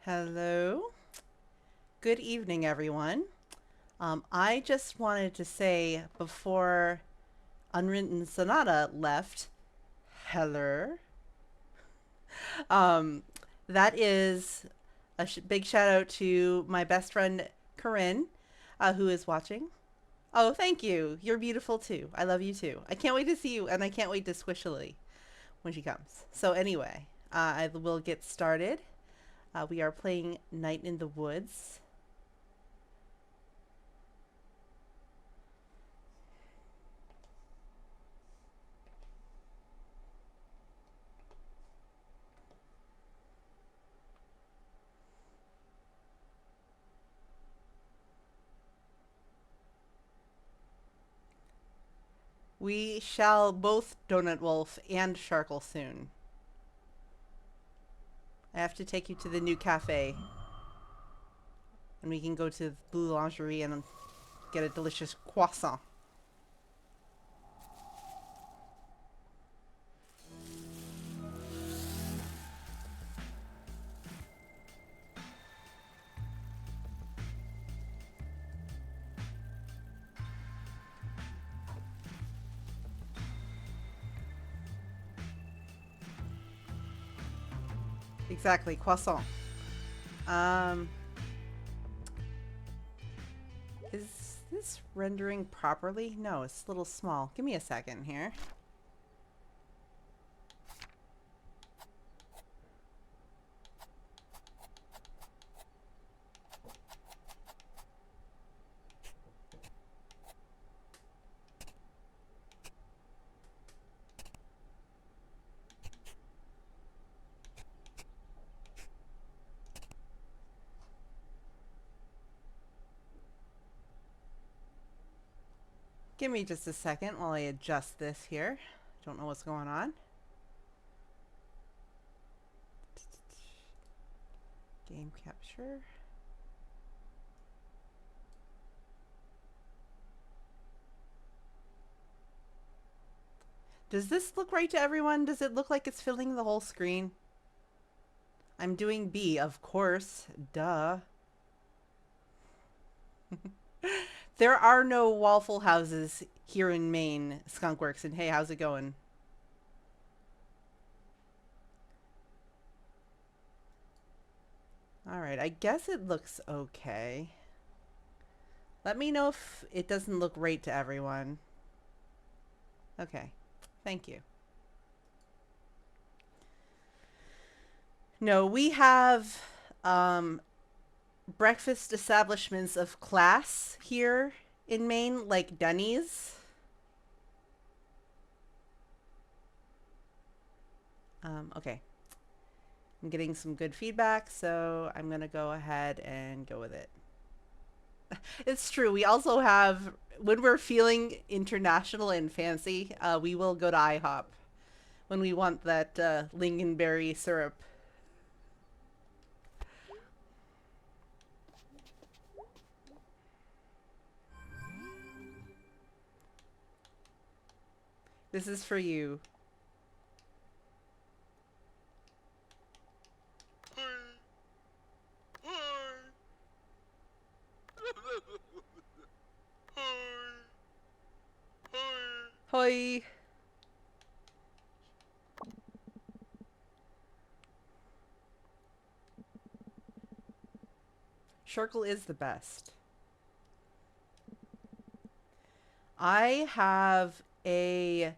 Hello. Good evening, everyone. I just wanted to say before Unwritten Sonata left, hello. Um, that is a big shout out to my best friend Corinne, who is watching. Oh, thank you. You're beautiful too. I love you too. I can't wait to see you, and I can't wait to squish Lily when she comes. So anyway, I will get started. We are playing Night in the Woods. We shall both Donut Wolf and Sharkle soon. I have to take you to the new cafe, and we can go to the Blue Lingerie and get a delicious croissant. Exactly, croissant. Um, is this rendering properly? No, it's a little small. Give me a second here. Give me just a second while I adjust this here. Don't know what's going on. Game capture. Does this look right to everyone? Does it look like it's filling the whole screen? I'm doing B, of course. Duh. There are no Waffle Houses here in Maine, Skunkworks, and hey, how's it going? All right, I guess it looks okay. Let me know if it doesn't look right to everyone. Okay, thank you. No, we have breakfast establishments of class here in Maine, like Denny's. Okay. I'm getting some good feedback, so I'm going to go ahead and go with it. It's true. We also have, when we're feeling international and fancy, we will go to IHOP when we want that lingonberry syrup. This is for you. Hoi. Sharkle is the best. I have a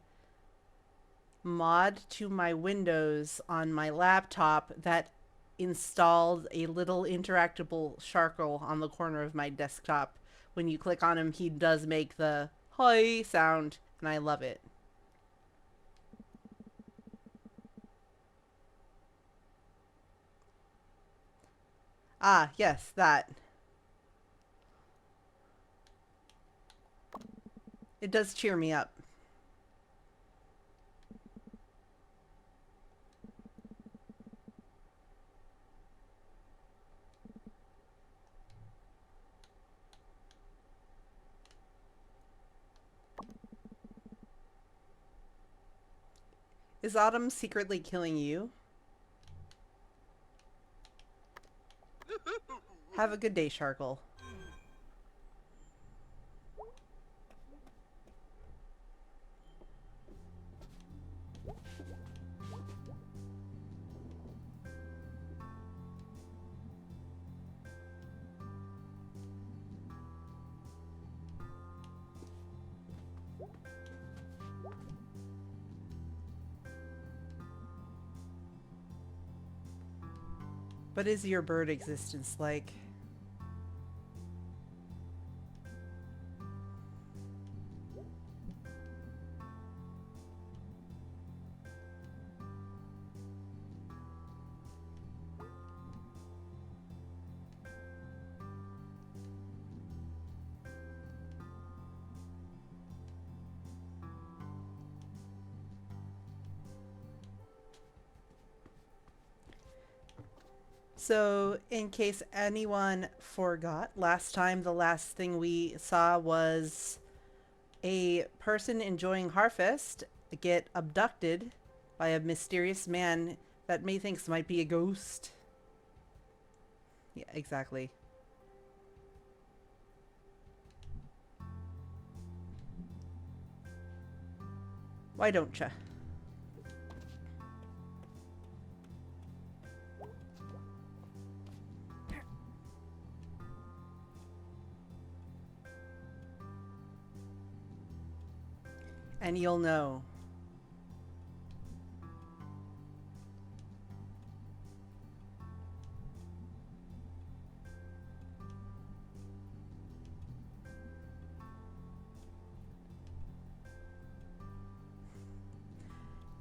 mod to my Windows on my laptop that installed a little interactable charcoal on the corner of my desktop. When you click on him, he does make the "hi" sound, and I love it. Ah, yes, that. It does cheer me up. Is Autumn secretly killing you? Have a good day, Sharkle. What is your bird existence like? So, in case anyone forgot, last time the last thing we saw was a person enjoying Harfest get abducted by a mysterious man that methinks might be a ghost. Yeah, exactly. Why don't ya? And you'll know.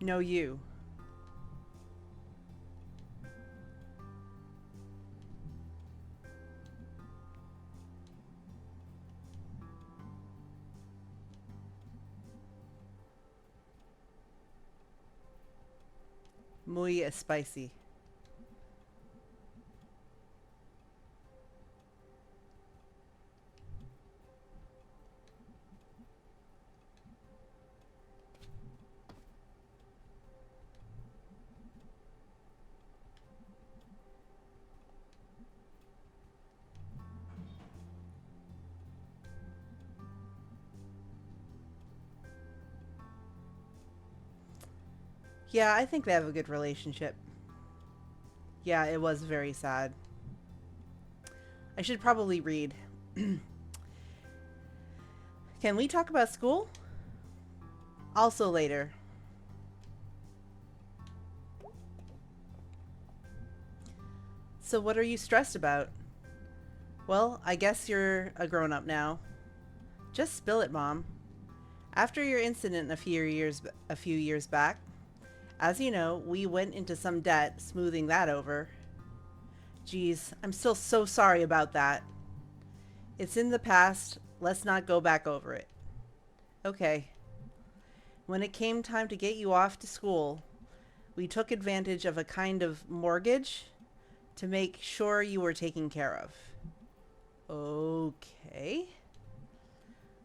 Know you. Muy spicy. Yeah, I think they have a good relationship. Yeah, it was very sad. I should probably read. Can we talk about school? Also later. So what are you stressed about? Well, I guess you're a grown-up now. Just spill it, Mom. After your incident a few years back, as you know, we went into some debt, smoothing that over. Geez, I'm still so sorry about that. It's in the past. Let's not go back over it. Okay. When it came time to get you off to school, we took advantage of a kind of mortgage to make sure you were taken care of. Okay.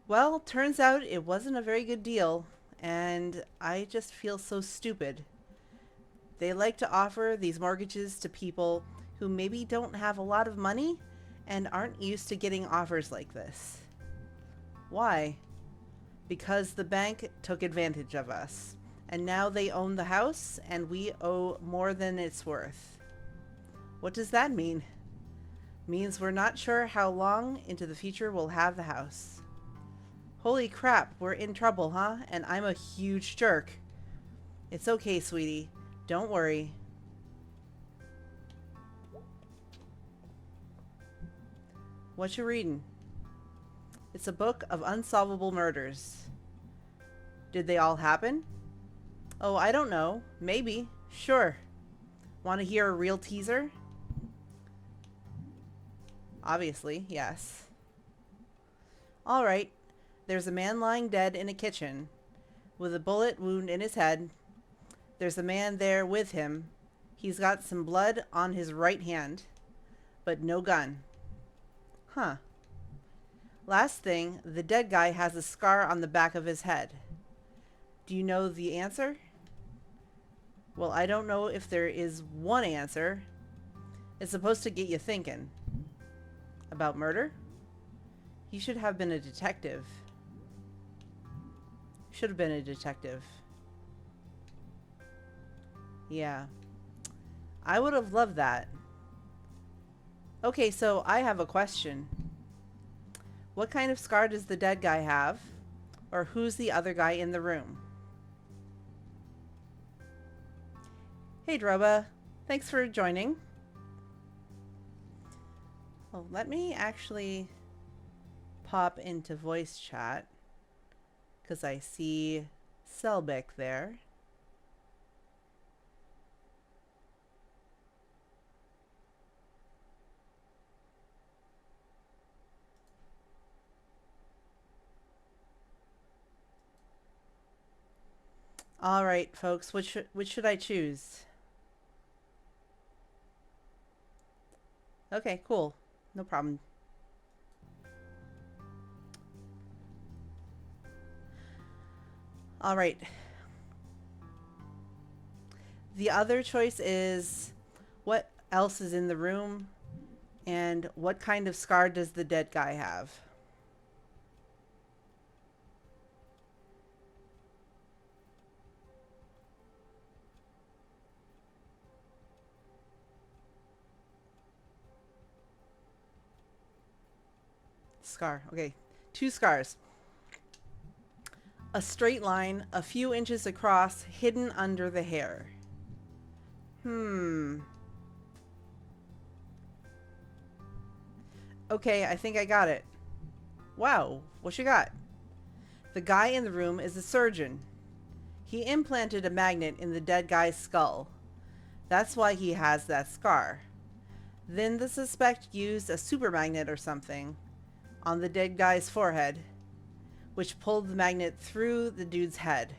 Well, turns out it wasn't a very good deal, and I just feel so stupid. They like to offer these mortgages to people who maybe don't have a lot of money and aren't used to getting offers like this. Why? Because the bank took advantage of us, and now they own the house and we owe more than it's worth. What does that mean? Means we're not sure how long into the future we'll have the house. Holy crap, we're in trouble, huh? And I'm a huge jerk. It's okay, sweetie. Don't worry. What you reading? It's a book of unsolvable murders. Did they all happen? Oh, I don't know. Maybe. Sure. Want to hear a real teaser? Obviously, yes. All right. There's a man lying dead in a kitchen with a bullet wound in his head. There's a man there with him. He's got some blood on his right hand, but no gun. Huh. Last thing, the dead guy has a scar on the back of his head. Do you know the answer? Well, I don't know if there is one answer. It's supposed to get you thinking. About murder? You should have been a detective. Should have been a detective. Yeah. I would have loved that. Okay, so I have a question. What kind of scar does the dead guy have? Or who's the other guy in the room? Hey, Droba. Thanks for joining. Oh, let me actually pop into voice chat because I see Selbek there. All right, folks, which should I choose? Okay, cool. No problem. All right. The other choice is what else is in the room and what kind of scar does the dead guy have? Scar. Okay. 2 scars. A straight line, a few inches across, hidden under the hair. Okay, I think I got it. Wow, what you got? The guy in the room is a surgeon. He implanted a magnet in the dead guy's skull. That's why he has that scar. Then the suspect used a super magnet or something on the dead guy's forehead, which pulled the magnet through the dude's head.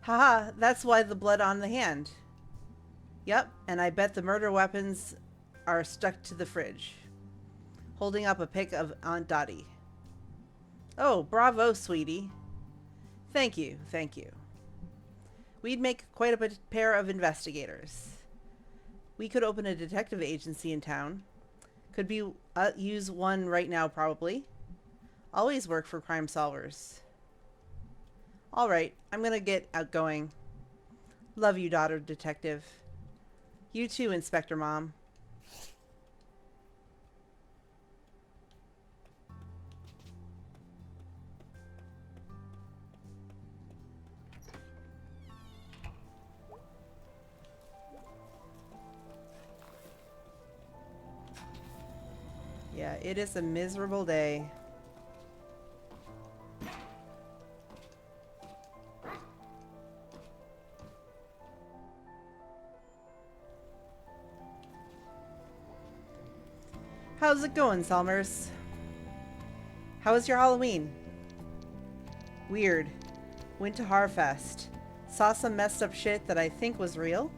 Haha, that's why the blood on the hand. Yep, and I bet the murder weapons are stuck to the fridge. Holding up a pic of Aunt Dottie. Oh, bravo, sweetie. Thank you, thank you. We'd make quite a pair of investigators. We could open a detective agency in town. Could be use one right now, probably. Always work for crime solvers. All right, I'm gonna get outgoing. Love you, daughter detective. You too, Inspector Mom. Yeah, it is a miserable day. How's it going, Salmers? How was your Halloween? Weird. Went to Harfest. Saw some messed up shit that I think was real.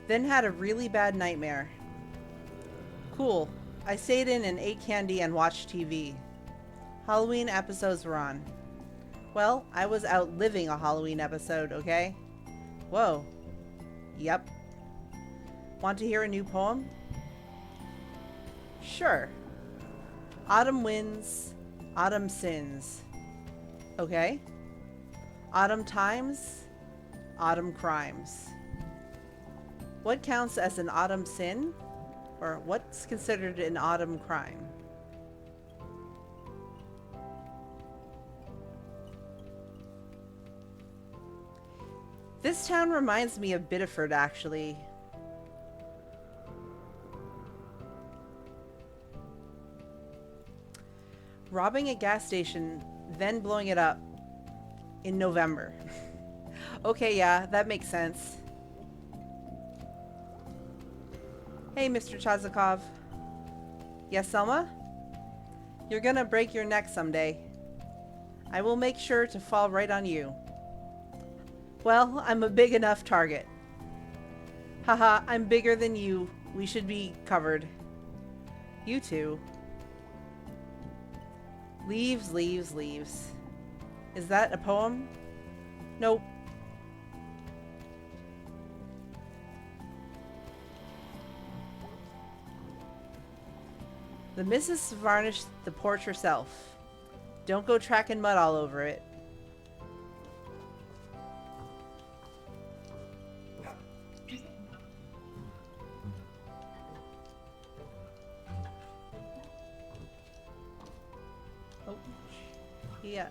Then had a really bad nightmare. Cool. I stayed in and ate candy and watched TV. Halloween episodes were on. Well, I was out living a Halloween episode, okay? Whoa. Yep. Want to hear a new poem? Sure. Autumn wins, autumn sins. Okay. Autumn times, autumn crimes. What counts as an autumn sin? Or what's considered an autumn crime? This town reminds me of Biddeford, actually. Robbing a gas station, then blowing it up in November. Okay, yeah, that makes sense. Hey, Mr. Chazakov. Yes, Selma? You're gonna break your neck someday. I will make sure to fall right on you. Well, I'm a big enough target. Haha, I'm bigger than you. We should be covered. You too. Leaves, leaves, leaves. Is that a poem? Nope. The missus varnished the porch herself. Don't go tracking mud all over it. Oh, yeah.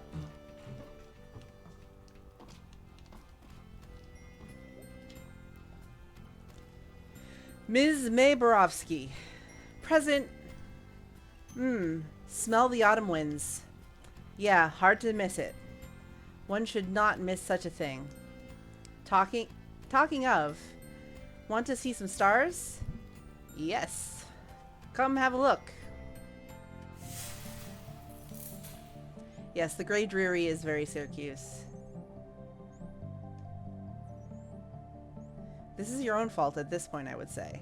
Ms. Mayborovsky. Present. Smell the autumn winds. Yeah, hard to miss it. One should not miss such a thing. Talking of, want to see some stars? Yes. Come have a look. Yes, the Grey Dreary is very Syracuse. This is your own fault at this point, I would say.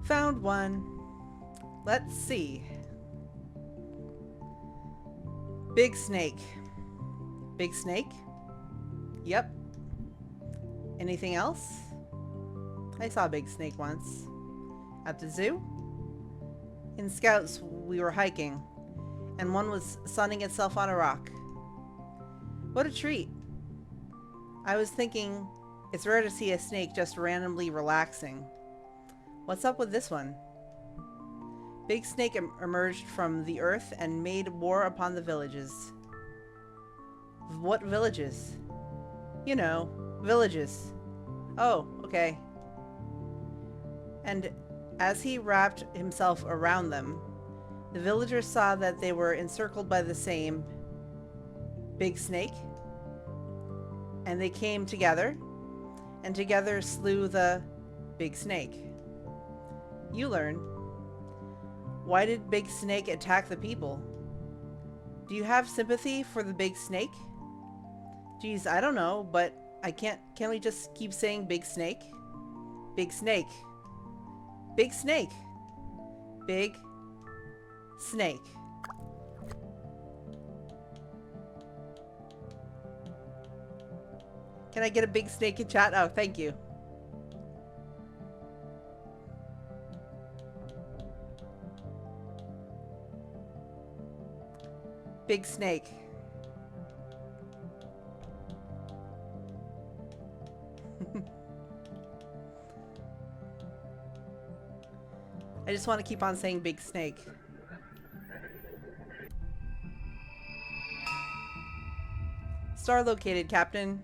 Found one. Let's see. Big snake. Big snake? Yep. Anything else? I saw a big snake once. At the zoo? In Scouts, we were hiking, and one was sunning itself on a rock. What a treat. I was thinking, it's rare to see a snake just randomly relaxing. What's up with this one? Big snake emerged from the earth and made war upon the villages. What villages? You know, villages. Oh, okay. And as he wrapped himself around them, the villagers saw that they were encircled by the same big snake. And they came together, and together slew the big snake. You learn. Why did Big Snake attack the people? Do you have sympathy for the big snake? Geez, I don't know, but can't we just keep saying Big Snake? Big Snake. Big Snake. Big Snake. Can I get a big snake in chat? Oh, thank you. Big snake. I just want to keep on saying big snake. Star located, Captain.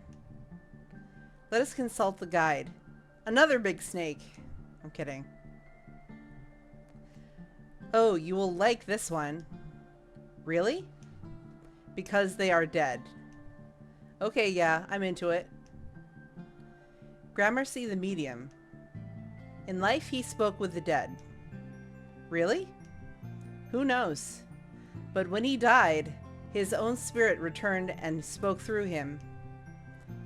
Let us consult the guide. Another big snake. I'm kidding. Oh, you will like this one. Really? Because they are dead. Okay, yeah, I'm into it. Gramercy the Medium. In life, he spoke with the dead. Really? Who knows? But when he died, his own spirit returned and spoke through him.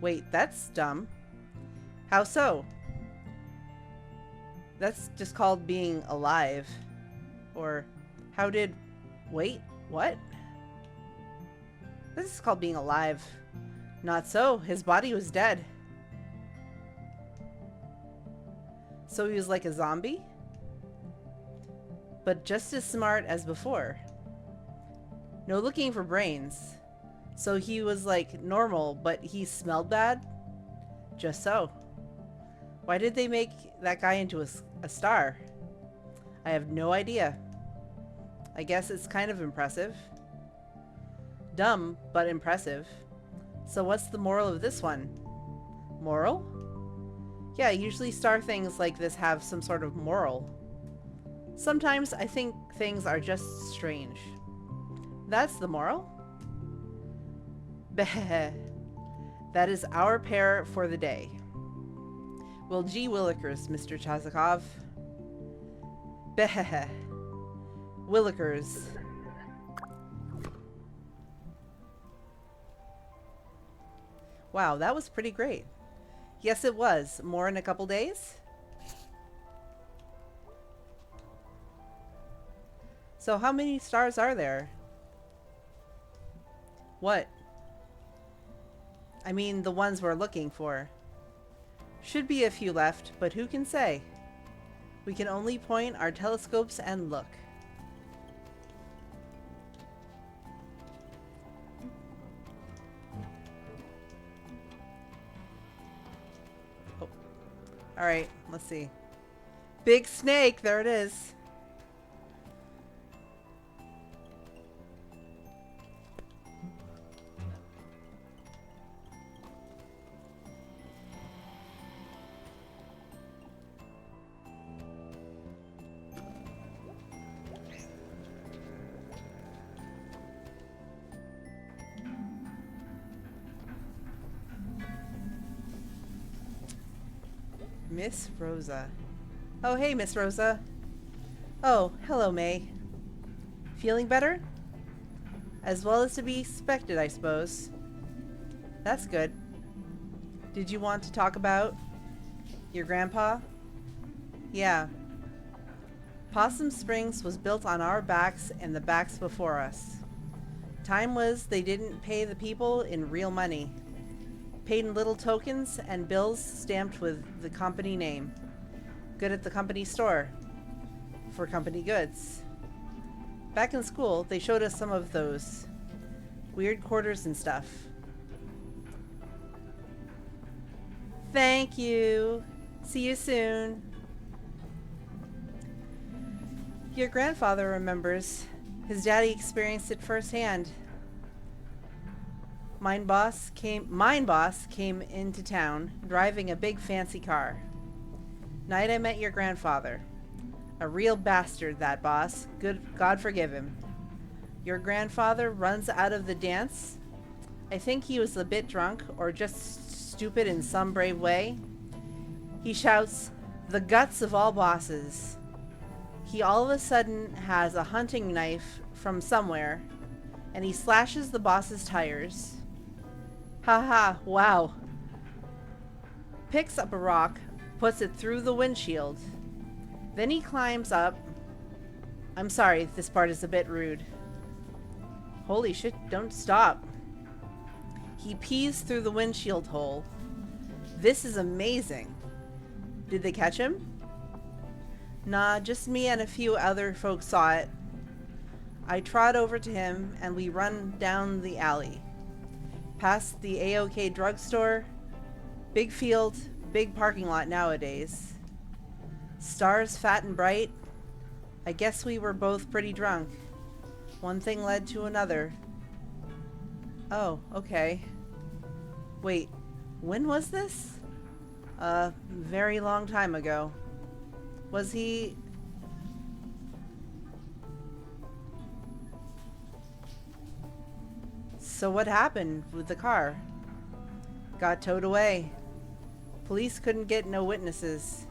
Wait, that's dumb. How so? That's just called being alive. Or, how did... Wait, what? This is called being alive. Not so. His body was dead. So he was like a zombie? But just as smart as before. No looking for brains. So he was like normal, but he smelled bad? Just so. Why did they make that guy into a star? I have no idea. I guess it's kind of impressive. Dumb, but impressive. So what's the moral of this one? Moral? Yeah, usually star things like this have some sort of moral. Sometimes I think things are just strange. That's the moral? Beh. That is our pair for the day. Well, gee willikers, Mr. Chazakov. Beh. Willikers. Wow, that was pretty great. Yes, it was. More in a couple days? So how many stars are there? What? I mean, the ones we're looking for. Should be a few left, but who can say? We can only point our telescopes and look. Oh. Alright, let's see. Big snake, there it is. Miss Rosa. Oh, hey, Miss Rosa. Oh, hello, May. Feeling better? As well as to be expected, I suppose. That's good. Did you want to talk about your grandpa? Yeah. Possum Springs was built on our backs and the backs before us. Time was they didn't pay the people in real money. Paid in little tokens and bills stamped with the company name. Good at the company store. For company goods. Back in school, they showed us some of those. Weird quarters and stuff. Thank you. See you soon. Your grandfather remembers. His daddy experienced it firsthand. Mine boss came into town driving a big fancy car. Night I met your grandfather. A real bastard, that boss. God forgive him. Your grandfather runs out of the dance. I think he was a bit drunk or just stupid in some brave way. He shouts, "The guts of all bosses." He all of a sudden has a hunting knife from somewhere and he slashes the boss's tires. Haha, wow. Picks up a rock, puts it through the windshield. Then he climbs up. I'm sorry, this part is a bit rude. Holy shit, don't stop. He pees through the windshield hole. This is amazing. Did they catch him? Nah, just me and a few other folks saw it. I trot over to him and we run down the alley. Past the A-OK drugstore. Big field, big parking lot nowadays. Stars fat and bright. I guess we were both pretty drunk. One thing led to another. Oh, okay. Wait, when was this? A very long time ago. Was he... So what happened with the car? Got towed away. Police couldn't get no witnesses.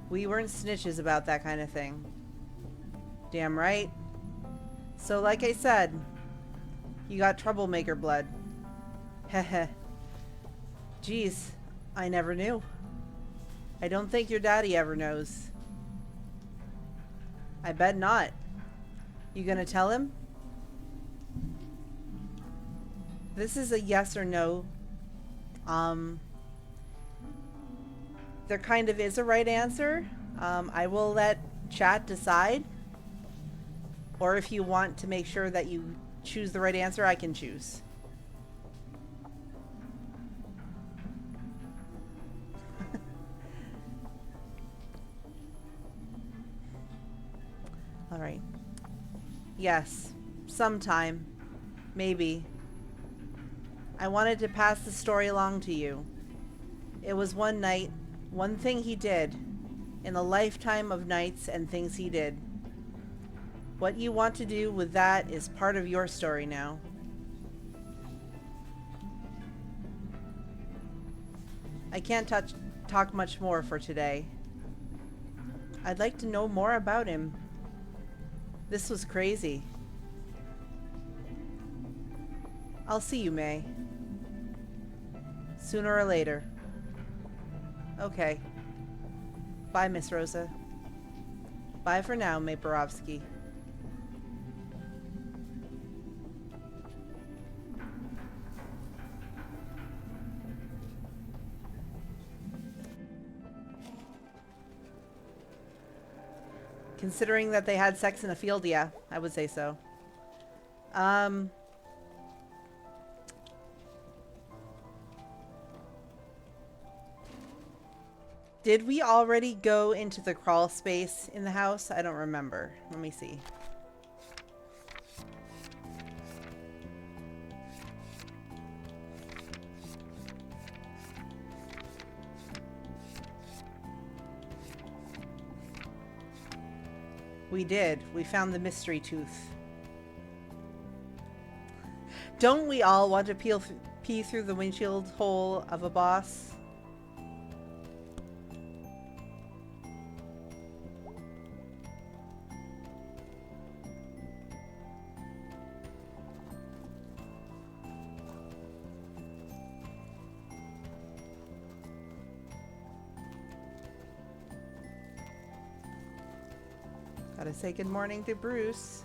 We weren't snitches about that kind of thing. Damn right. So like I said, you got troublemaker blood. Heh. Jeez, I never knew. I don't think your daddy ever knows. I bet not. You gonna tell him? This is a yes or no. There kind of is a right answer. I will let chat decide. Or if you want to make sure that you choose the right answer, I can choose. Yes. Sometime. Maybe. I wanted to pass the story along to you. It was one night, one thing he did, in a lifetime of nights and things he did. What you want to do with that is part of your story now. I can't talk much more for today. I'd like to know more about him. This was crazy. I'll see you, May. Sooner or later. Okay. Bye, Miss Rosa. Bye for now, May Borowski. Considering that they had sex in a field, yeah, I would say so. Did we already go into the crawl space in the house? I don't remember. Let me see. We did. We found the mystery tooth. Don't we all want to pee through the windshield hole of a boss? Gotta say good morning to Bruce.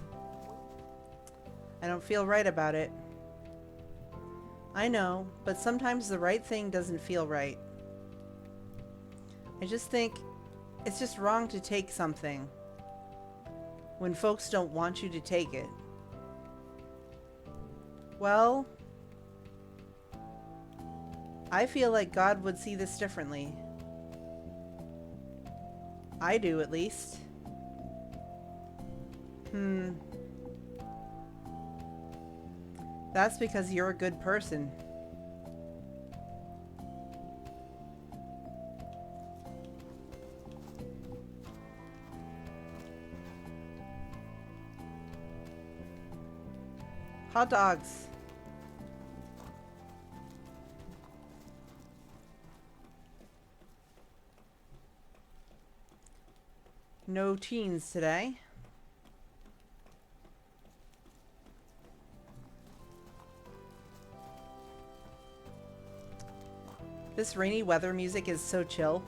I don't feel right about it. I know, but sometimes the right thing doesn't feel right. I just think it's just wrong to take something when folks don't want you to take it. Well, I feel like God would see this differently. I do, at least. That's because you're a good person. Hot dogs. No teens today. This rainy weather music is so chill.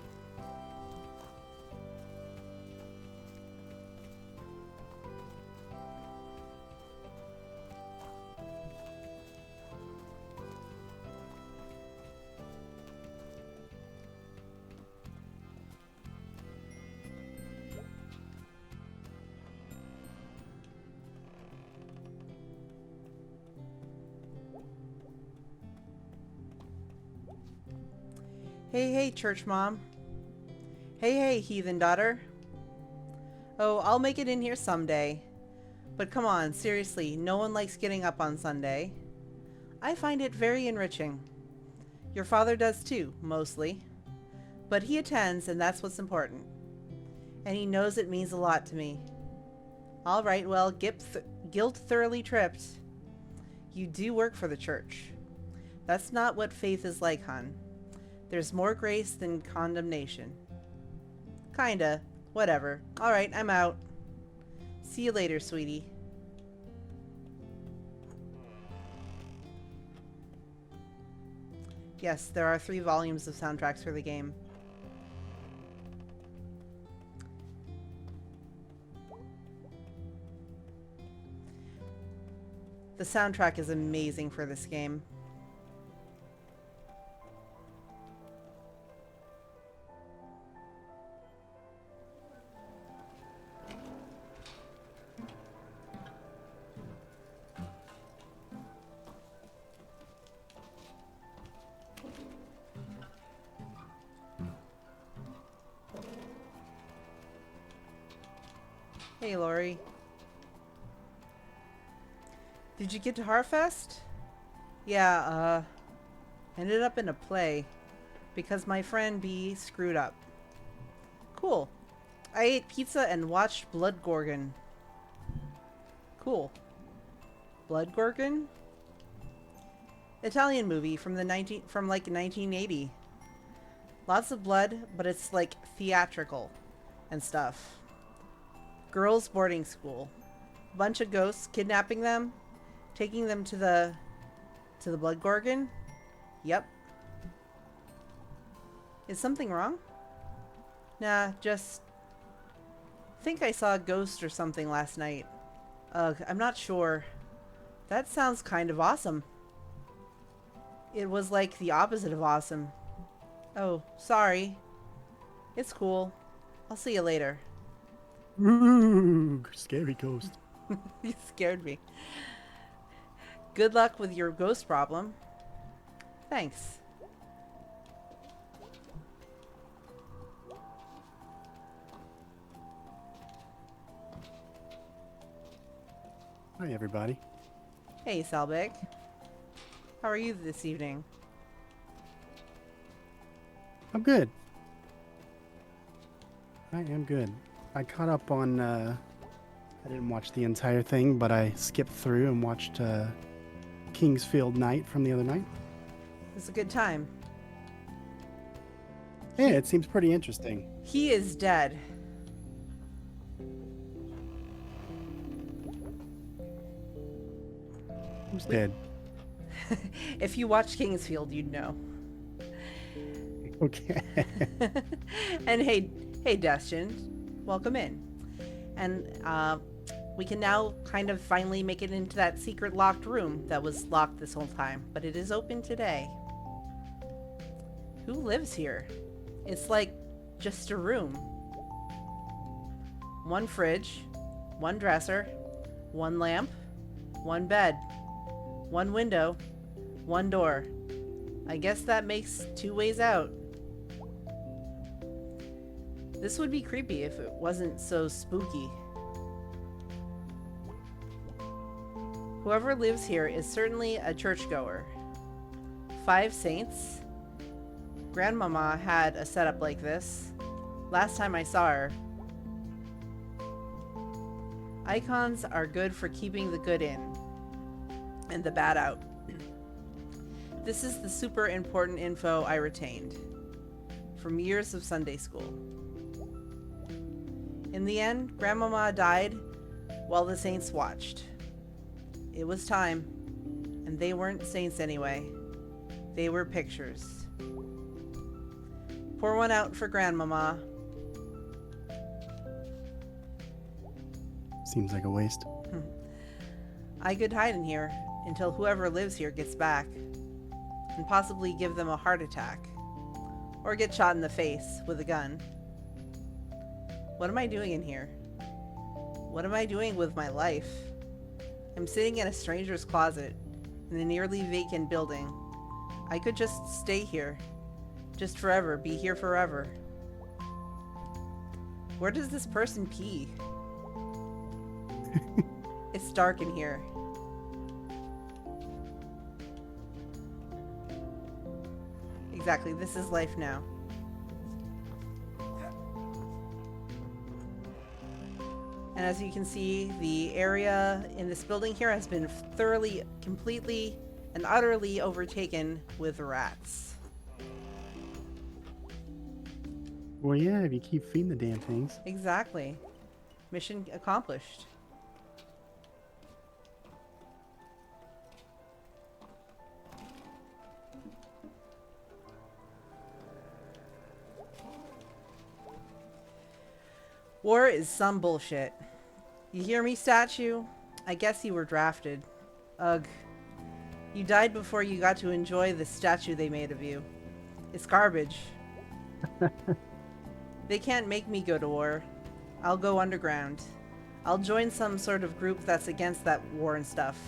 Hey, hey, church mom. Hey, hey, heathen daughter. Oh, I'll make it in here someday. But come on, seriously, no one likes getting up on Sunday. I find it very enriching. Your father does too, mostly. But he attends, and that's what's important. And he knows it means a lot to me. All right, well, guilt thoroughly tripped. You do work for the church. That's not what faith is like, hon. There's more grace than condemnation. Kinda. Whatever. Alright, I'm out. See you later, sweetie. Yes, there are 3 volumes of soundtracks for the game. The soundtrack is amazing for this game. Hey, Lori. Did you get to Harfest? Yeah, ended up in a play because my friend B screwed up. Cool. I ate pizza and watched Blood Gorgon. Cool. Blood Gorgon? Italian movie from like 1980. Lots of blood, but it's like theatrical and stuff. Girls' boarding school. Bunch of ghosts kidnapping them, taking them to the Blood Gorgon. Yep. Is something wrong? Nah, just think I saw a ghost or something last night. Ugh, I'm not sure. That sounds kind of awesome. It was like the opposite of awesome. Oh, sorry. It's cool. I'll see you later. Ooh, scary ghost. You scared me. Good luck with your ghost problem. Thanks. Hi, everybody. Hey, Selbig. How are you this evening? I'm good. I am good. I caught up on, I didn't watch the entire thing, but I skipped through and watched Kingsfield Night from the other night. It's a good time. Yeah, it seems pretty interesting. He is dead. Who's dead? If you watched Kingsfield, you'd know. Okay. And hey, Destin, welcome in. And we can now kind of finally make it into that secret locked room that was locked this whole time, but it is open today. Who lives here? It's like just a room. One fridge, one dresser, one lamp, one bed, one window, one door. I guess that makes 2 ways out. This would be creepy if it wasn't so spooky. Whoever lives here is certainly a churchgoer. 5 saints. Grandmama had a setup like this. Last time I saw her. Icons are good for keeping the good in and the bad out. This is the super important info I retained from years of Sunday school. In the end, Grandmama died while the saints watched. It was time, and they weren't saints anyway. They were pictures. Pour one out for Grandmama. Seems like a waste. I could hide in here until whoever lives here gets back, and possibly give them a heart attack, or get shot in the face with a gun. What am I doing in here? What am I doing with my life? I'm sitting in a stranger's closet in a nearly vacant building. I could just stay here. Just forever. Be here forever. Where does this person pee? It's dark in here. Exactly. This is life now. And as you can see, the area in this building here has been thoroughly, completely, and utterly overtaken with rats. Well, yeah, if you keep feeding the damn things. Exactly. Mission accomplished. War is some bullshit. You hear me, statue? I guess you were drafted. Ugh. You died before you got to enjoy the statue they made of you. It's garbage. They can't make me go to war. I'll go underground. I'll join some sort of group that's against that war and stuff.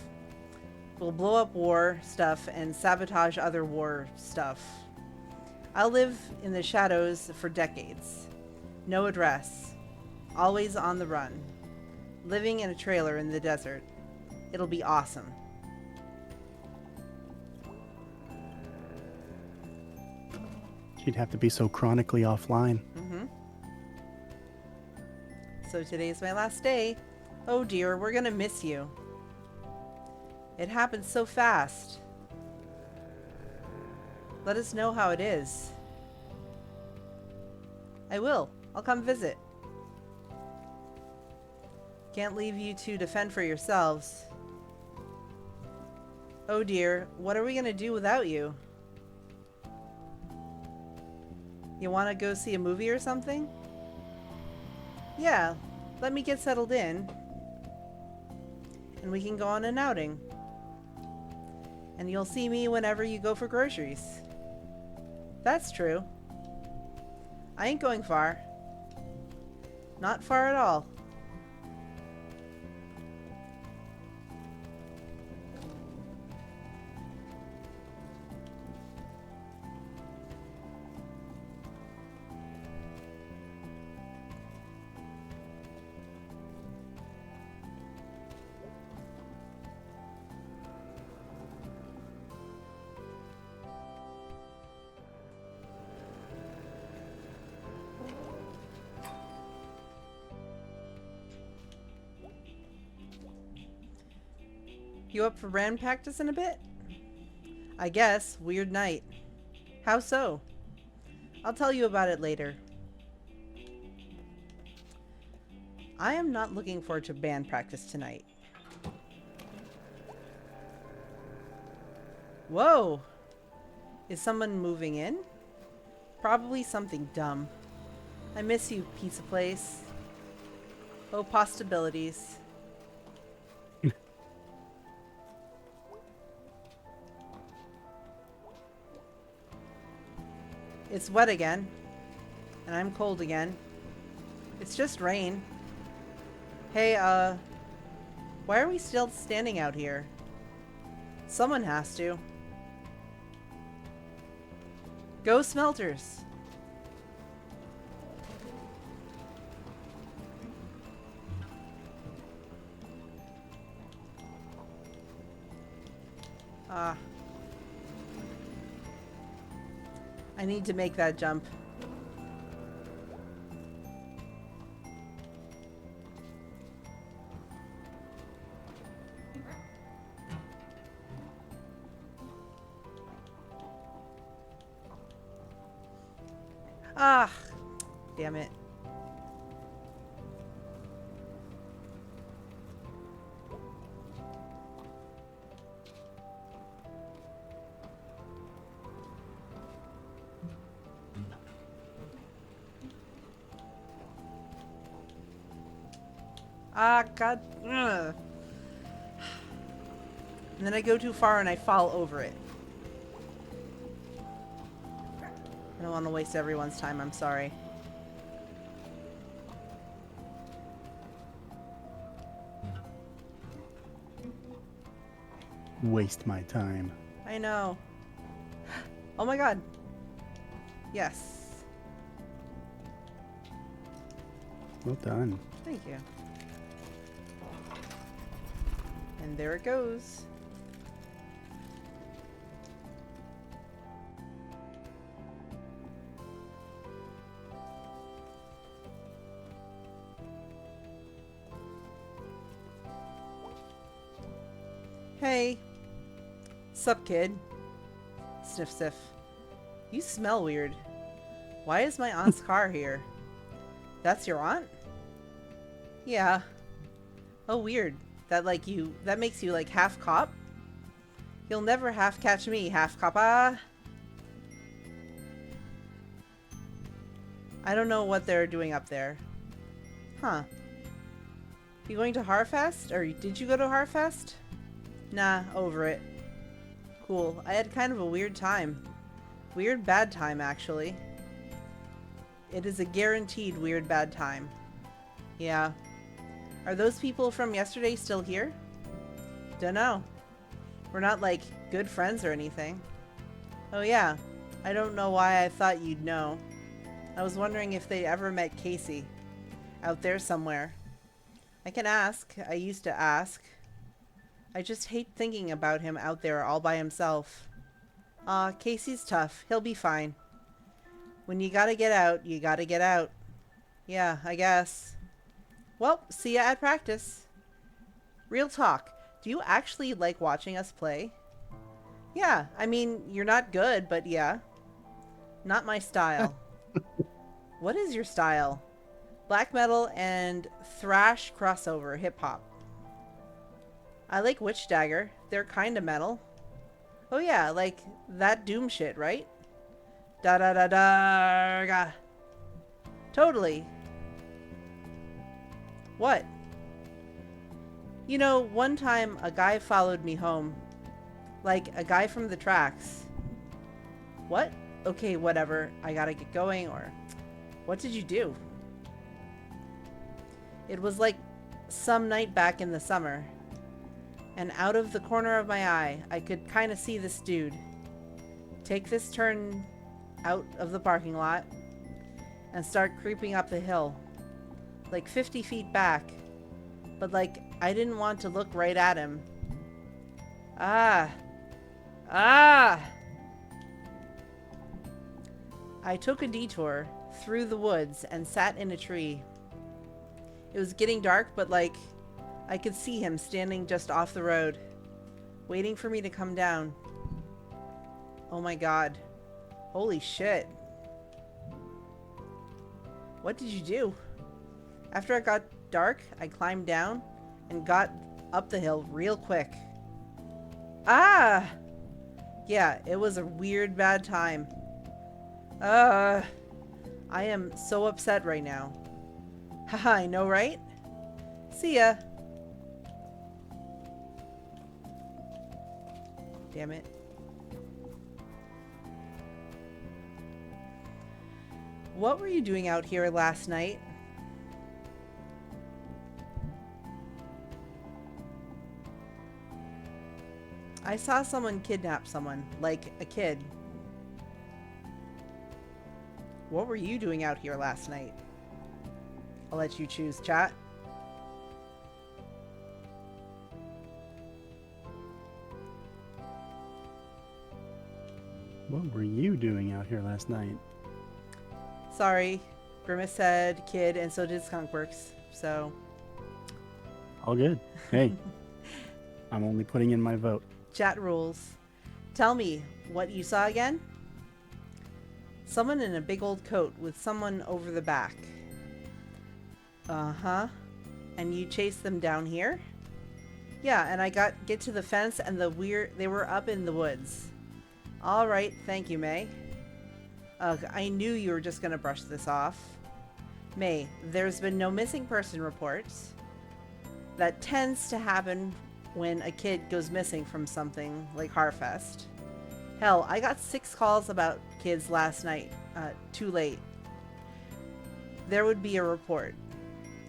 We'll blow up war stuff and sabotage other war stuff. I'll live in the shadows for decades. No address. Always on the run. Living in a trailer in the desert. It'll be awesome. She'd have to be so chronically offline. Mm-hmm. So today's my last day. Oh dear, we're gonna miss you. It happened so fast. Let us know how it is. I will. I'll come visit. Can't leave you to defend for yourselves. Oh dear, what are we gonna do without you? You wanna go see a movie or something? Yeah, let me get settled in. And we can go on an outing. And you'll see me whenever you go for groceries. That's true. I ain't going far. Not far at all. You up for band practice in a bit? I guess. Weird night. How so? I'll tell you about it later. I am not looking forward to band practice tonight. Whoa! Is someone moving in? Probably something dumb. I miss you, pizza place. Oh, possibilities. It's wet again. And I'm cold again. It's just rain. Hey, why are we still standing out here? Someone has to. Go Smelters! Ah. I need to make that jump. Ah, damn it. Ah, God. Ugh. And then I go too far and I fall over it. I don't want to waste everyone's time, I'm sorry. Waste my time. I know. Oh my God. Yes. Well done. Thank you. And there it goes. Hey. Sup, kid? Sniff, sniff. You smell weird. Why is my aunt's car here? That's your aunt? Yeah. Oh, weird. That makes you like half cop? You'll never half catch me, half coppa. I don't know what they're doing up there. Huh. You going to Harfest? Or did you go to Harfest? Nah, over it. Cool. I had kind of a weird time. Weird bad time, actually. It is a guaranteed weird bad time. Yeah. Are those people from yesterday still here? Dunno. We're not, like, good friends or anything. Oh yeah. I don't know why I thought you'd know. I was wondering if they ever met Casey. Out there somewhere. I can ask. I used to ask. I just hate thinking about him out there all by himself. Casey's tough. He'll be fine. When you gotta get out, you gotta get out. Yeah, I guess. Well, see ya at practice. Real talk. Do you actually like watching us play? Yeah, I mean, you're not good, but yeah. Not my style. What is your style? Black metal and thrash crossover hip hop. I like Witch Dagger. They're kinda metal. Oh yeah, like that Doom shit, right? Da da da da ga. Totally. What? You know, one time a guy followed me home. Like a guy from the tracks. What? Okay, whatever. I gotta get going, or what did you do? It was like some night back in the summer, and out of the corner of my eye, I could kind of see this dude take this turn out of the parking lot and start creeping up the hill, like 50 feet back, but like I didn't want to look right at him. Ah! Ah! I took a detour through the woods and sat in a tree. It was getting dark, but like I could see him standing just off the road, waiting for me to come down. Oh my god. Holy shit. What did you do? After it got dark, I climbed down and got up the hill real quick. Ah! Yeah, it was a weird bad time. I am so upset right now. Haha, I know, right? See ya. Damn it. What were you doing out here last night? I saw someone kidnap someone, like a kid. What were you doing out here last night? I'll let you choose, chat. What were you doing out here last night? Sorry. Grimace said kid, and so did Skunkworks. So. All good. Hey, I'm only putting in my vote. Chat rules. Tell me, what you saw again? Someone in a big old coat with someone over the back. Uh-huh. And you chased them down here? Yeah, and I get to the fence and they were up in the woods. All right, thank you, May. Ugh, I knew you were just gonna brush this off. May, there's been no missing person reports. That tends to happen when a kid goes missing from something like Harfest. Hell, I got 6 calls about kids last night. Too late. There would be a report.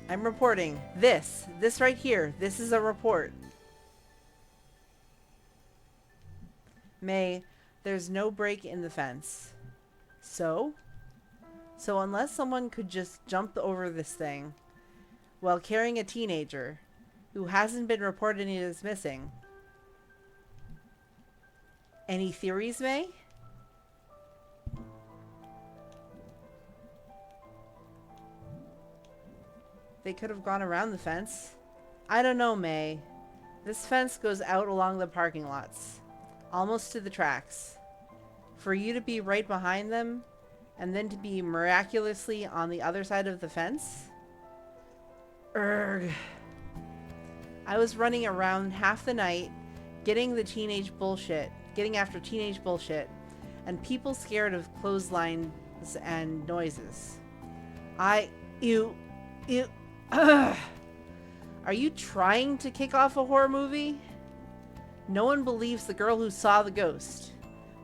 I'm reporting this right here. This is a report. May, there's no break in the fence. So unless someone could just jump over this thing while carrying a teenager who hasn't been reported as missing. Any theories, May? They could have gone around the fence. I don't know, May. This fence goes out along the parking lots, almost to the tracks. For you to be right behind them, and then to be miraculously on the other side of the fence? Urgh. I was running around half the night, getting after teenage bullshit, and people scared of clotheslines and noises. Ugh. Are you trying to kick off a horror movie? No one believes the girl who saw the ghost.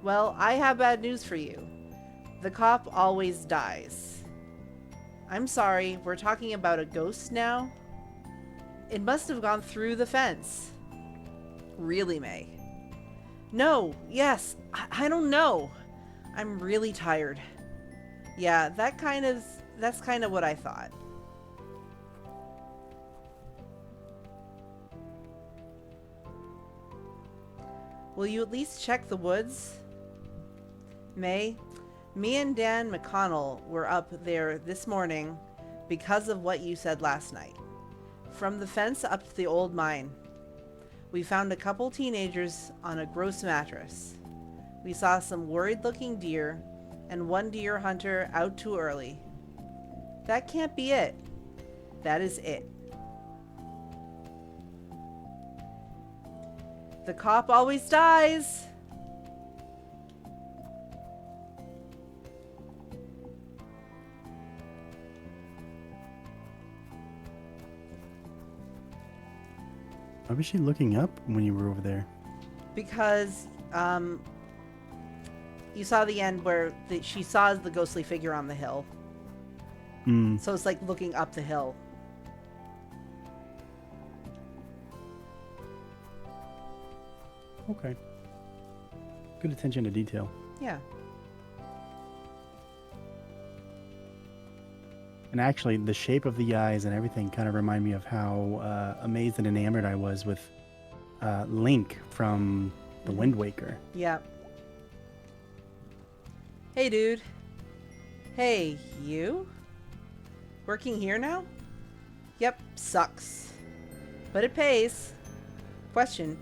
Well, I have bad news for you. The cop always dies. I'm sorry, we're talking about a ghost now? It must have gone through the fence. Really, May? No, yes, I don't know. I'm really tired. Yeah, that's kind of what I thought. Will you at least check the woods? May? Me and Dan McConnell were up there this morning because of what you said last night. From the fence up to the old mine, we found a couple teenagers on a gross mattress. We saw some worried-looking deer and one deer hunter out too early. That can't be it. That is it. The cop always dies. Why was she looking up when you were over there? Because you saw the end where she saw the ghostly figure on the hill. Hmm. So it's like looking up the hill. Okay. Good attention to detail. Yeah. And actually, the shape of the eyes and everything kind of remind me of how amazed and enamored I was with Link from The Wind Waker. Yeah. Hey, dude. Hey, you? Working here now? Yep, sucks. But it pays. Question.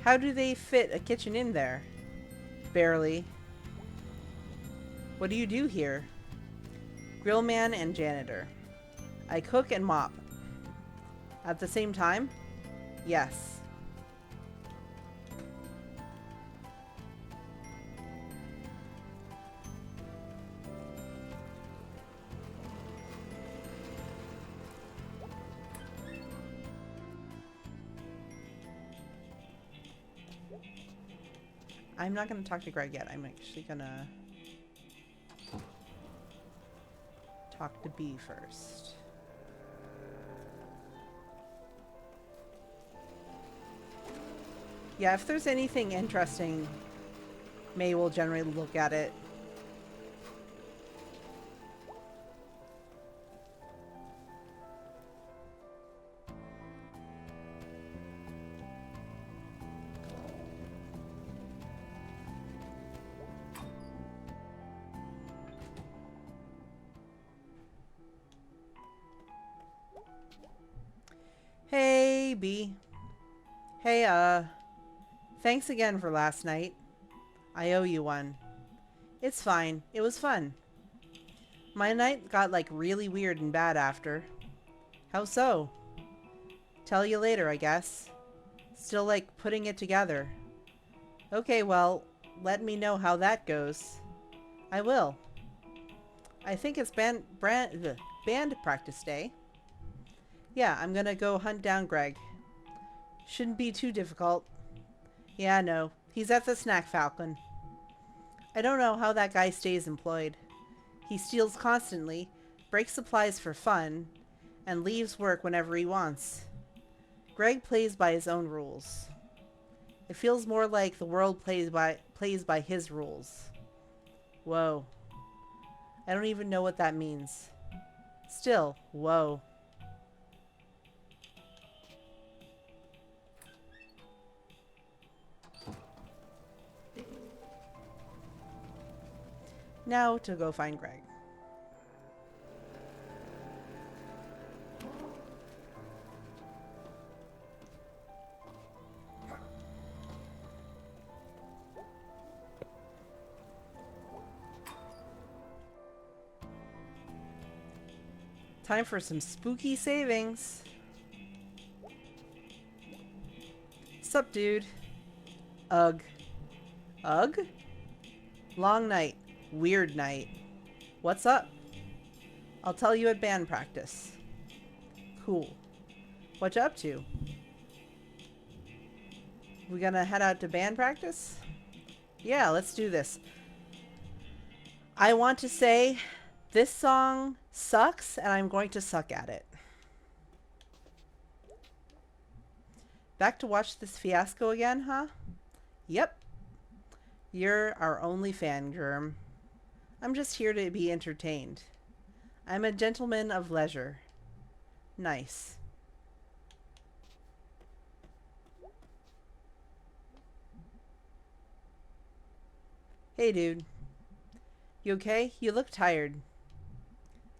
How do they fit a kitchen in there? Barely. What do you do here? Grillman and janitor. I cook and mop. At the same time? Yes. I'm not going to talk to Greg yet. I'm actually going to talk to B first. Yeah, if there's anything interesting, May will generally look at it. Hey, B. Hey, thanks again for last night. I owe you one. It's fine. It was fun. My night got like really weird and bad after. How so? Tell you later, I guess. Still like putting it together. Okay, well, let me know how that goes. I will. I think it's band practice day. Yeah, I'm gonna go hunt down Greg. Shouldn't be too difficult. Yeah, no. He's at the Snack Falcon. I don't know how that guy stays employed. He steals constantly, breaks supplies for fun, and leaves work whenever he wants. Greg plays by his own rules. It feels more like the world plays by his rules. Whoa. I don't even know what that means. Still, whoa. Now to go find Greg. Time for some spooky savings. Sup, dude? Ugh. Ugh? Long night. Weird night. What's up? I'll tell you at band practice. Cool. What you up to? We gonna head out to band practice? Yeah, let's do this. I want to say this song sucks and I'm going to suck at it. Back to watch this fiasco again, huh? Yep. You're our only fan, Germ. I'm just here to be entertained. I'm a gentleman of leisure. Nice. Hey, dude. You okay? You look tired.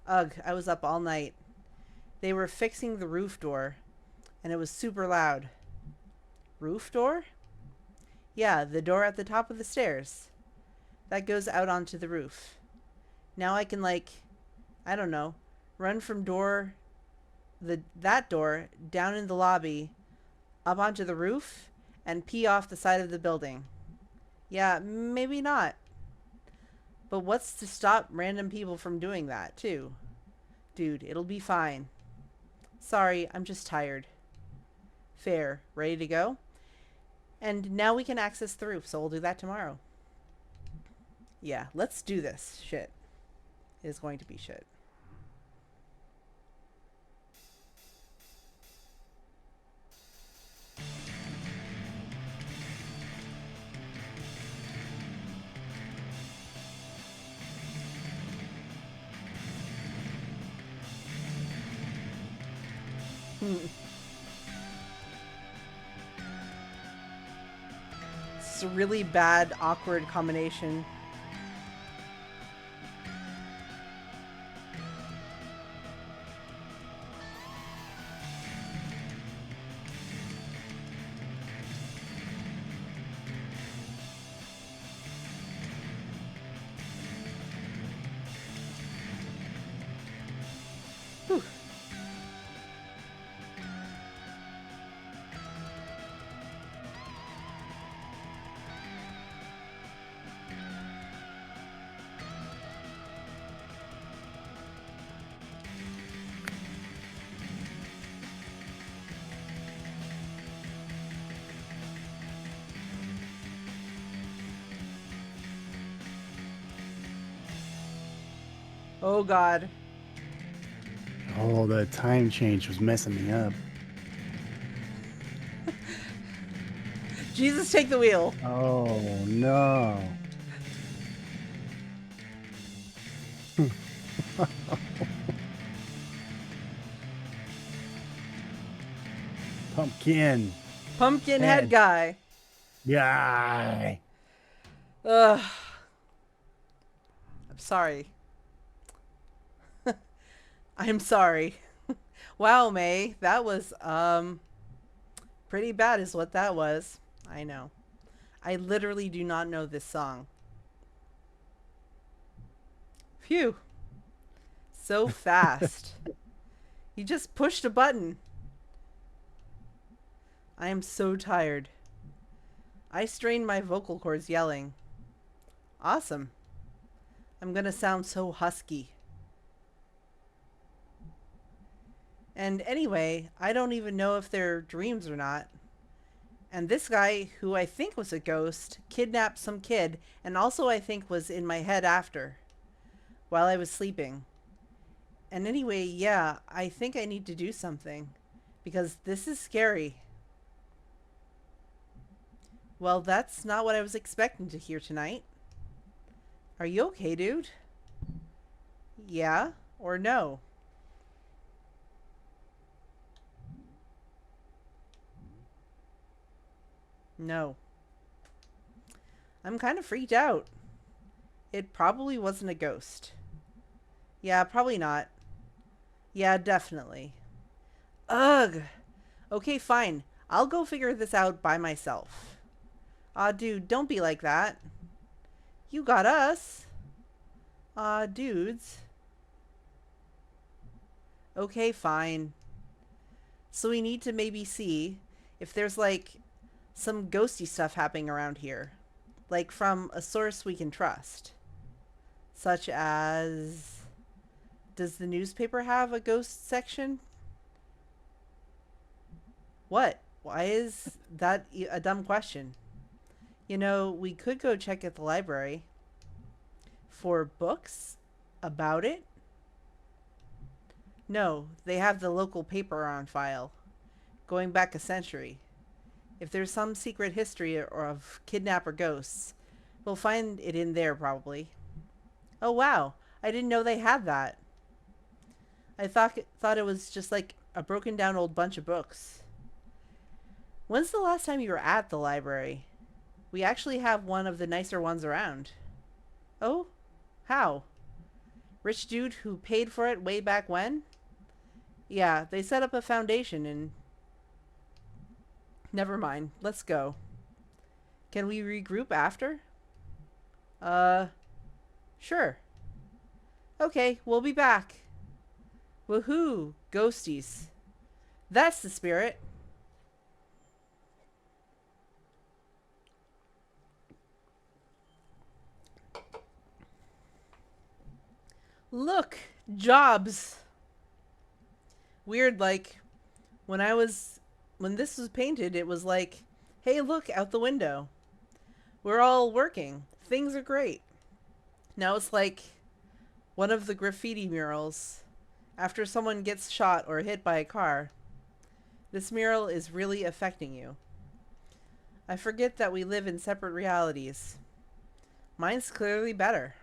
Ugh, I was up all night. They were fixing the roof door, and it was super loud. Roof door? Yeah, the door at the top of the stairs. That goes out onto the roof. Now I can, like, I don't know, run from that door down in the lobby, up onto the roof, and pee off the side of the building. Yeah, maybe not. But what's to stop random people from doing that, too? Dude, it'll be fine. Sorry, I'm just tired. Fair. Ready to go? And now we can access the roof, so we'll do that tomorrow. Yeah, let's do this. Shit. It is going to be shit. It's a really bad, awkward combination. Whew. Oh god. Oh, the time change was messing me up. Jesus, take the wheel. Oh, no. Pumpkin. Pumpkin head guy. Guy. Ugh. I'm sorry. I'm sorry. Wow, May. That was, pretty bad is what that was. I know. I literally do not know this song. Phew. So fast. You just pushed a button. I am so tired. I strained my vocal cords yelling. Awesome. I'm gonna sound so husky. And anyway, I don't even know if they're dreams or not. And this guy, who I think was a ghost, kidnapped some kid, and also I think was in my head after, while I was sleeping. And anyway, yeah, I think I need to do something, because this is scary. Well, that's not what I was expecting to hear tonight. Are you okay, dude? Yeah or no? No. I'm kind of freaked out. It probably wasn't a ghost. Yeah, probably not. Yeah, definitely. Ugh. Okay, fine. I'll go figure this out by myself. Aw, dude, don't be like that. You got us. Aw, dudes. Okay, fine. So we need to maybe see if there's like some ghosty stuff happening around here. Like from a source we can trust. Such as... Does the newspaper have a ghost section? What? Why is that a dumb question? You know, we could go check at the library. For books about it? No, they have the local paper on file, going back a century. If there's some secret history or of kidnapper ghosts, we'll find it in there probably. Oh wow, I didn't know they had that. I thought it was just like a broken down old bunch of books. When's the last time you were at the library? We actually have one of the nicer ones around. Oh? How? Rich dude who paid for it way back when? Yeah, they set up a foundation and... Never mind. Let's go. Can we regroup after? Uh, sure. Okay, we'll be back. Woohoo, ghosties. That's the spirit. Look, jobs. Weird, like, when this was painted, it was like, hey, look out the window. We're all working. Things are great. Now it's like one of the graffiti murals. After someone gets shot or hit by a car, this mural is really affecting you. I forget that we live in separate realities. Mine's clearly better.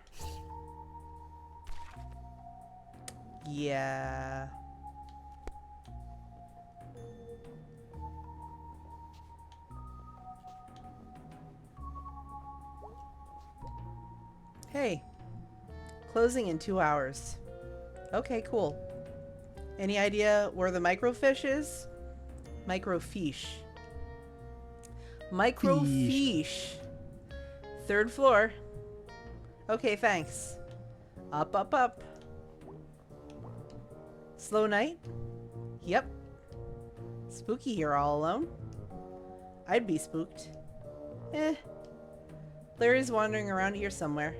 Yeah. Hey. Closing in 2 hours. Okay, cool. Any idea where the microfiche is? Microfiche. Microfiche. 3rd floor. Okay, thanks. Up, up, up. Slow night? Yep. Spooky here all alone. I'd be spooked. Larry's wandering around here somewhere.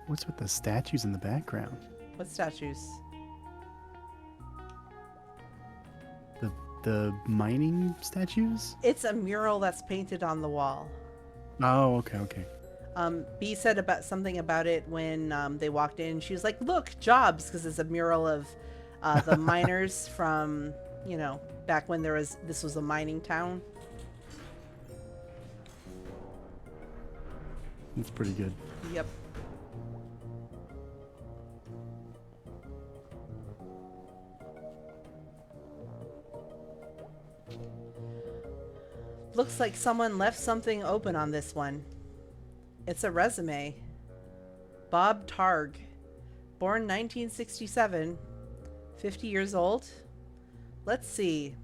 What's with the statues in the background? What statues? The mining statues? It's a mural that's painted on the wall. Oh, okay. B said about something about it when they walked in. She was like, "Look, jobs," because it's a mural of the miners from, you know, back when this was a mining town. That's pretty good. Yep. Looks like someone left something open on this one. It's a resume. Bob Targ. Born 1967. 50 years old. Let's see.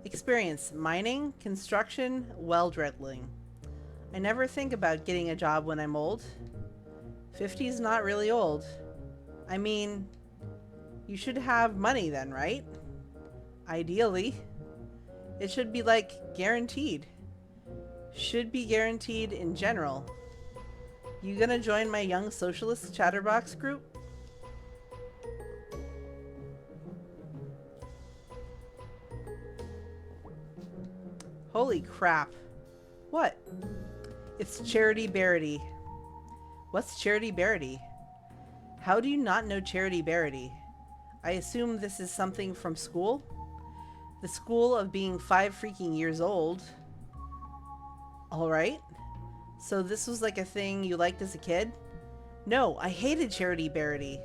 Experience: mining, construction, well drilling. I never think about getting a job when I'm old. 50 is not really old. I mean, you should have money then, right? Ideally. It should be like guaranteed. Should be guaranteed in general. You gonna join my Young Socialist Chatterbox group? Holy crap. What? It's Charity Barity. What's Charity Barity? How do you not know Charity Barity? I assume this is something from school? The school of being 5 freaking years old. Alright. So this was like a thing you liked as a kid? No, I hated Charity Barity.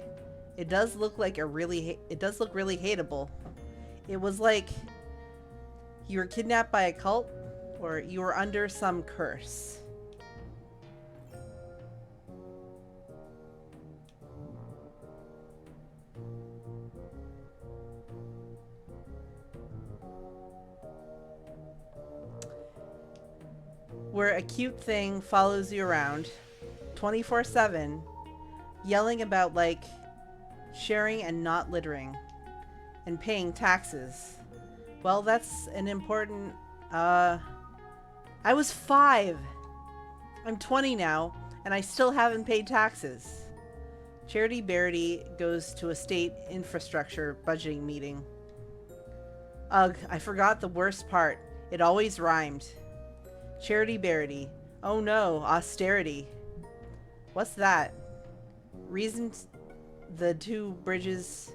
It does look like it does look really hateable. It was like you were kidnapped by a cult, or you were under some curse. Where a cute thing follows you around 24/7, yelling about like sharing and not littering and paying taxes. Well, that's an important I was 5. I'm 20 now and I still haven't paid taxes. Charity Barity goes to a state infrastructure budgeting meeting. Ugh, I forgot the worst part. It always rhymed. Charity Barity. Oh no, austerity. What's that? Reasons the 2 bridges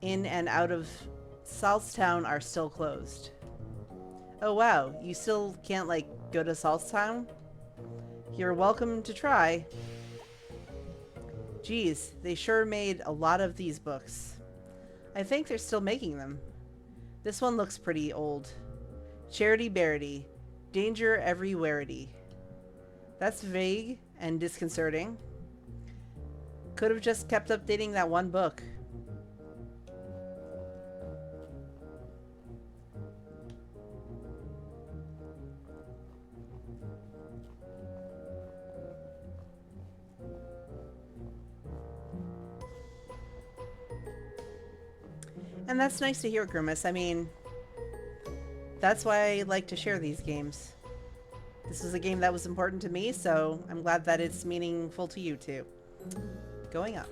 in and out of Southtown are still closed. Oh wow, you still can't like go to Southtown? You're welcome to try. Geez, they sure made a lot of these books. I think they're still making them. This one looks pretty old. Charity Bearity. Danger everywhereity. That's vague and disconcerting. Could have just kept updating that one book. And that's nice to hear, Grimace. I mean, that's why I like to share these games. This is a game that was important to me, so I'm glad that it's meaningful to you too. Going up.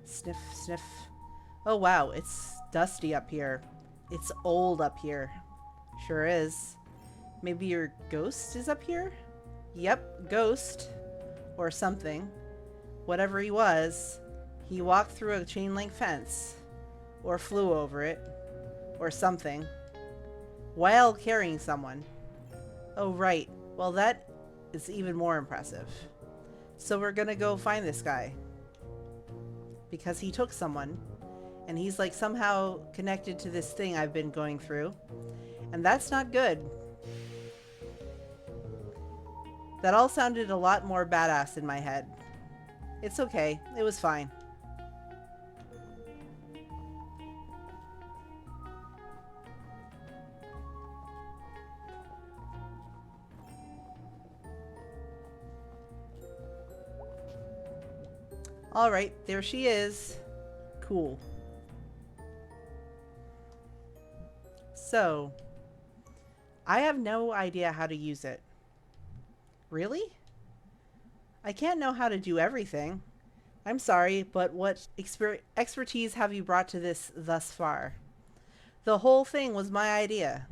Sniff, sniff. Oh wow, it's dusty up here. It's old up here. Sure is. Maybe your ghost is up here? Yep, ghost. Or something. Whatever he was, he walked through a chain link fence. Or flew over it. Or something. While carrying someone. Oh right, well that is even more impressive. So we're gonna go find this guy. Because he took someone. And he's like somehow connected to this thing I've been going through. And that's not good. That all sounded a lot more badass in my head. It's okay. It was fine. Alright, there she is. Cool. So, I have no idea how to use it. Really? I can't know how to do everything. I'm sorry, but what expertise have you brought to this thus far? The whole thing was my idea.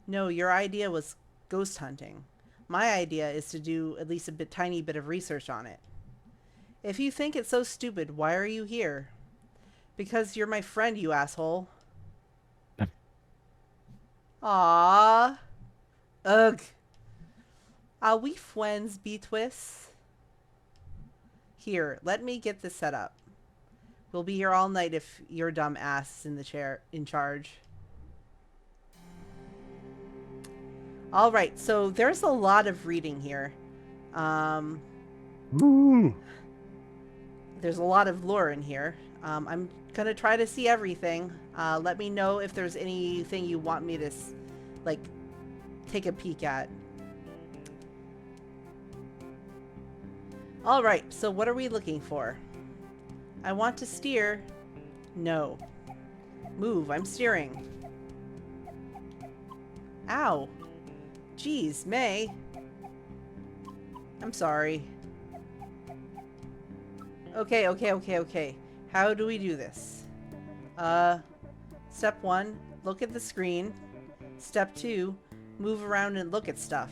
No, your idea was ghost hunting. My idea is to do at least a tiny bit of research on it. If you think it's so stupid, why are you here? Because you're my friend, you asshole. Aww. Ugh. Are we friends, B-Twist? Here, let me get this set up. We'll be here all night if your dumb ass is in charge. Alright, so there's a lot of reading here. There's a lot of lore in here. I'm gonna try to see everything. Let me know if there's anything you want me to, like, take a peek at. Alright, so what are we looking for? I want to steer. No. Move, I'm steering. Ow. Jeez, May. I'm sorry. Okay. How do we do this? Step 1, look at the screen. Step 2, move around and look at stuff.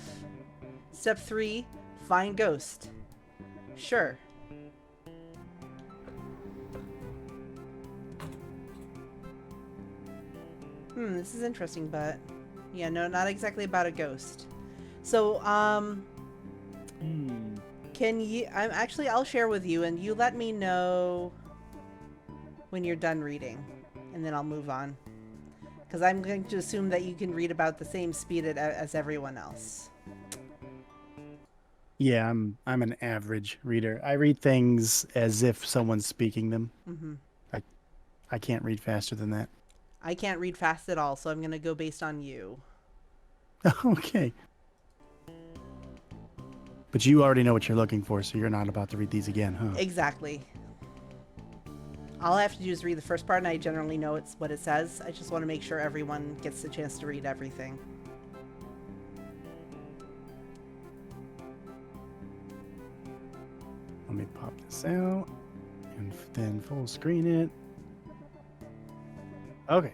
Step 3, find ghost. Sure. This is interesting, but yeah, no, not exactly about a ghost. So, can you, I'll share with you and you let me know when you're done reading and then I'll move on. Because I'm going to assume that you can read about the same speed as everyone else. Yeah, I'm an average reader. I read things as if someone's speaking them. Mm-hmm. I can't read faster than that. I can't read fast at all, so I'm going to go based on you. Okay. But you already know what you're looking for, so you're not about to read these again, huh? Exactly. All I have to do is read the first part, and I generally know it's what it says. I just want to make sure everyone gets the chance to read everything. Let me pop this out and then full screen it. Okay.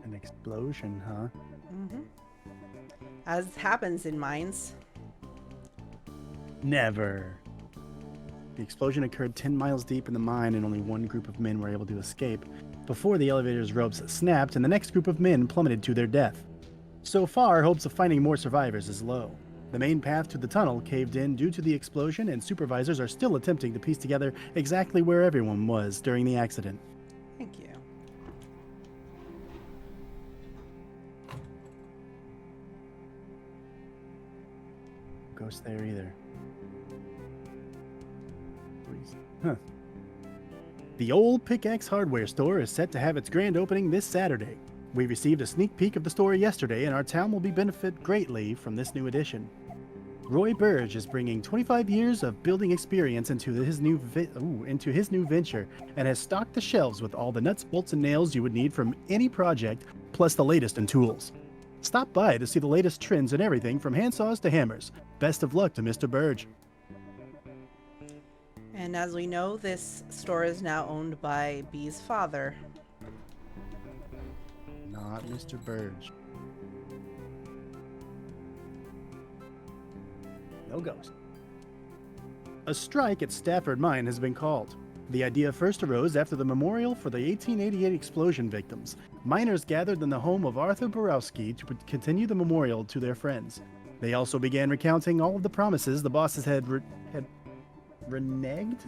An explosion, huh? Mm-hmm. As happens in mines. Never. The explosion occurred 10 miles deep in the mine and only one group of men were able to escape before the elevator's ropes snapped and the next group of men plummeted to their death. So far, hopes of finding more survivors is low. The main path to the tunnel caved in due to the explosion, and supervisors are still attempting to piece together exactly where everyone was during the accident. Thank you. Ghost there either. Huh. The old Pickaxe Hardware store is set to have its grand opening this Saturday. We received a sneak peek of the store yesterday, and our town will be benefit greatly from this new addition. Roy Burge is bringing 25 years of building experience into his new venture, and has stocked the shelves with all the nuts, bolts, and nails you would need from any project, plus the latest in tools. Stop by to see the latest trends in everything from handsaws to hammers. Best of luck to Mr. Burge. And as we know, this store is now owned by Bee's father. Not Mr. Burge. No ghost. A strike at Stafford Mine has been called. The idea first arose after the memorial for the 1888 explosion victims. Miners gathered in the home of Arthur Borowski to continue the memorial to their friends. They also began recounting all of the promises the bosses had reneged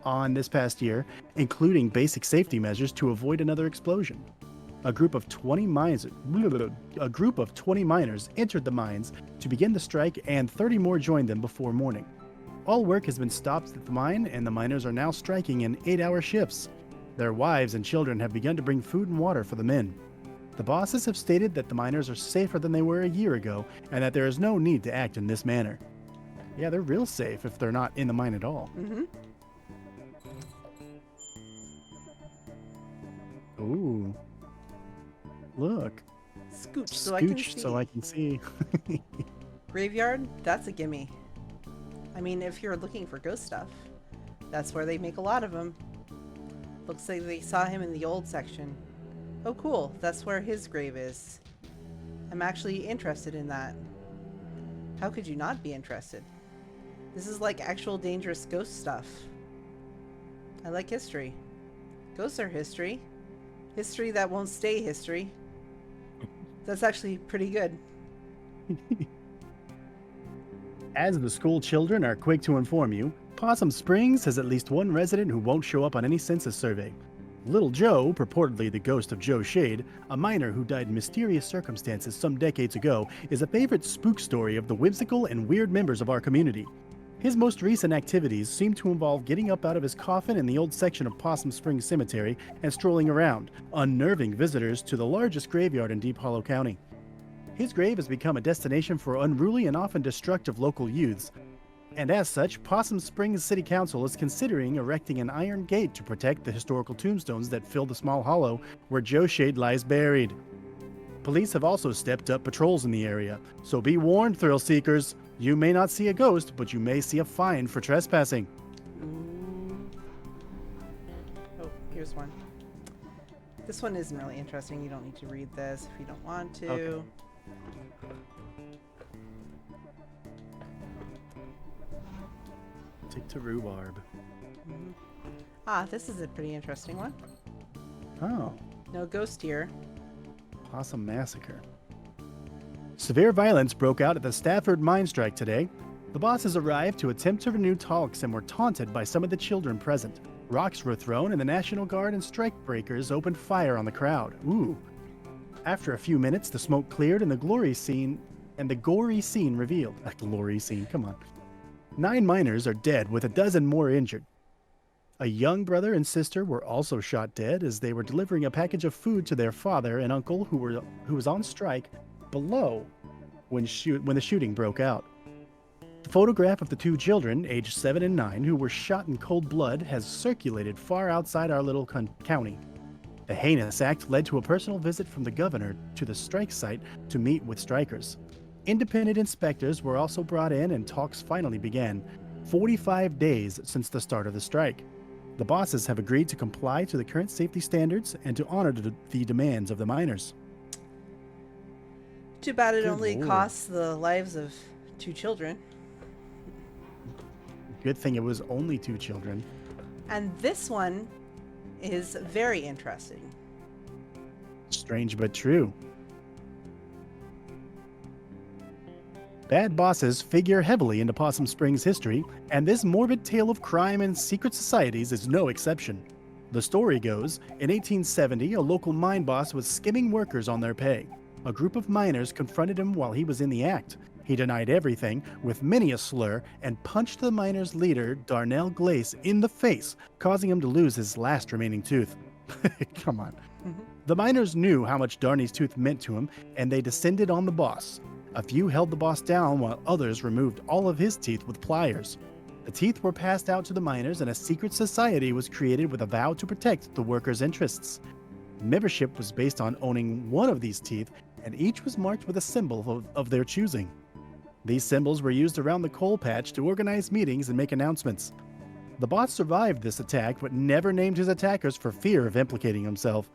on this past year, including basic safety measures to avoid another explosion. A group of 20 miners entered the mines to begin the strike, and 30 more joined them before morning. All work has been stopped at the mine, and the miners are now striking in 8-hour shifts. Their wives and children have begun to bring food and water for the men. The bosses have stated that the miners are safer than they were a year ago, and that there is no need to act in this manner. Yeah, they're real safe if they're not in the mine at all. Mm-hmm. Ooh. Look. Scooch, Scooch so I can see. Graveyard? That's a gimme. I mean, if you're looking for ghost stuff, that's where they make a lot of them. Looks like they saw him in the old section. Oh cool, that's where his grave is. I'm actually interested in that. How could you not be interested? This is like actual dangerous ghost stuff. I like history. Ghosts are history. History that won't stay history. That's actually pretty good. As the school children are quick to inform you, Possum Springs has at least one resident who won't show up on any census survey. Little Joe, purportedly the ghost of Joe Shade, a miner who died in mysterious circumstances some decades ago, is a favorite spook story of the whimsical and weird members of our community. His most recent activities seem to involve getting up out of his coffin in the old section of Possum Springs Cemetery and strolling around, unnerving visitors to the largest graveyard in Deep Hollow County. His grave has become a destination for unruly and often destructive local youths, and as such, Possum Springs City Council is considering erecting an iron gate to protect the historical tombstones that fill the small hollow where Joe Shade lies buried. Police have also stepped up patrols in the area, so be warned, thrill seekers. You may not see a ghost, but you may see a fine for trespassing. Ooh. Oh, here's one. This one isn't really interesting. You don't need to read this if you don't want to. Okay. Take to rhubarb. Mm-hmm. Ah, this is a pretty interesting one. Oh, No ghost here. Possum Massacre. Severe violence broke out at the Stafford mine strike today. The bosses arrived to attempt to renew talks and were taunted by some of the children present. Rocks were thrown, and the National Guard and strikebreakers opened fire on the crowd. Ooh. After a few minutes, the smoke cleared and the gory scene revealed. A glory scene, come on. 9 miners are dead, with a dozen more injured. A young brother and sister were also shot dead as they were delivering a package of food to their father and uncle who was on strike below when the shooting broke out. The photograph of the 2 children, aged 7 and 9, who were shot in cold blood has circulated far outside our little county. The heinous act led to a personal visit from the governor to the strike site to meet with strikers. Independent inspectors were also brought in, and talks finally began, 45 days since the start of the strike. The bosses have agreed to comply to the current safety standards and to honor the demands of the miners. Too bad it Good only Lord. costs the lives of 2 children. Good thing it was only 2 children. And this one is very interesting. Strange but true. Bad bosses figure heavily into Possum Springs history, and this morbid tale of crime and secret societies is no exception. The story goes, in 1870, a local mine boss was skimming workers on their pay. A group of miners confronted him while he was in the act. He denied everything, with many a slur, and punched the miners' leader, Darnell Glace, in the face, causing him to lose his last remaining tooth. Come on. Mhm. The miners knew how much Darney's tooth meant to him, and they descended on the boss. A few held the boss down while others removed all of his teeth with pliers. The teeth were passed out to the miners, and a secret society was created with a vow to protect the workers' interests. Membership was based on owning one of these teeth, and each was marked with a symbol of their choosing. These symbols were used around the coal patch to organize meetings and make announcements. The boss survived this attack, but never named his attackers for fear of implicating himself.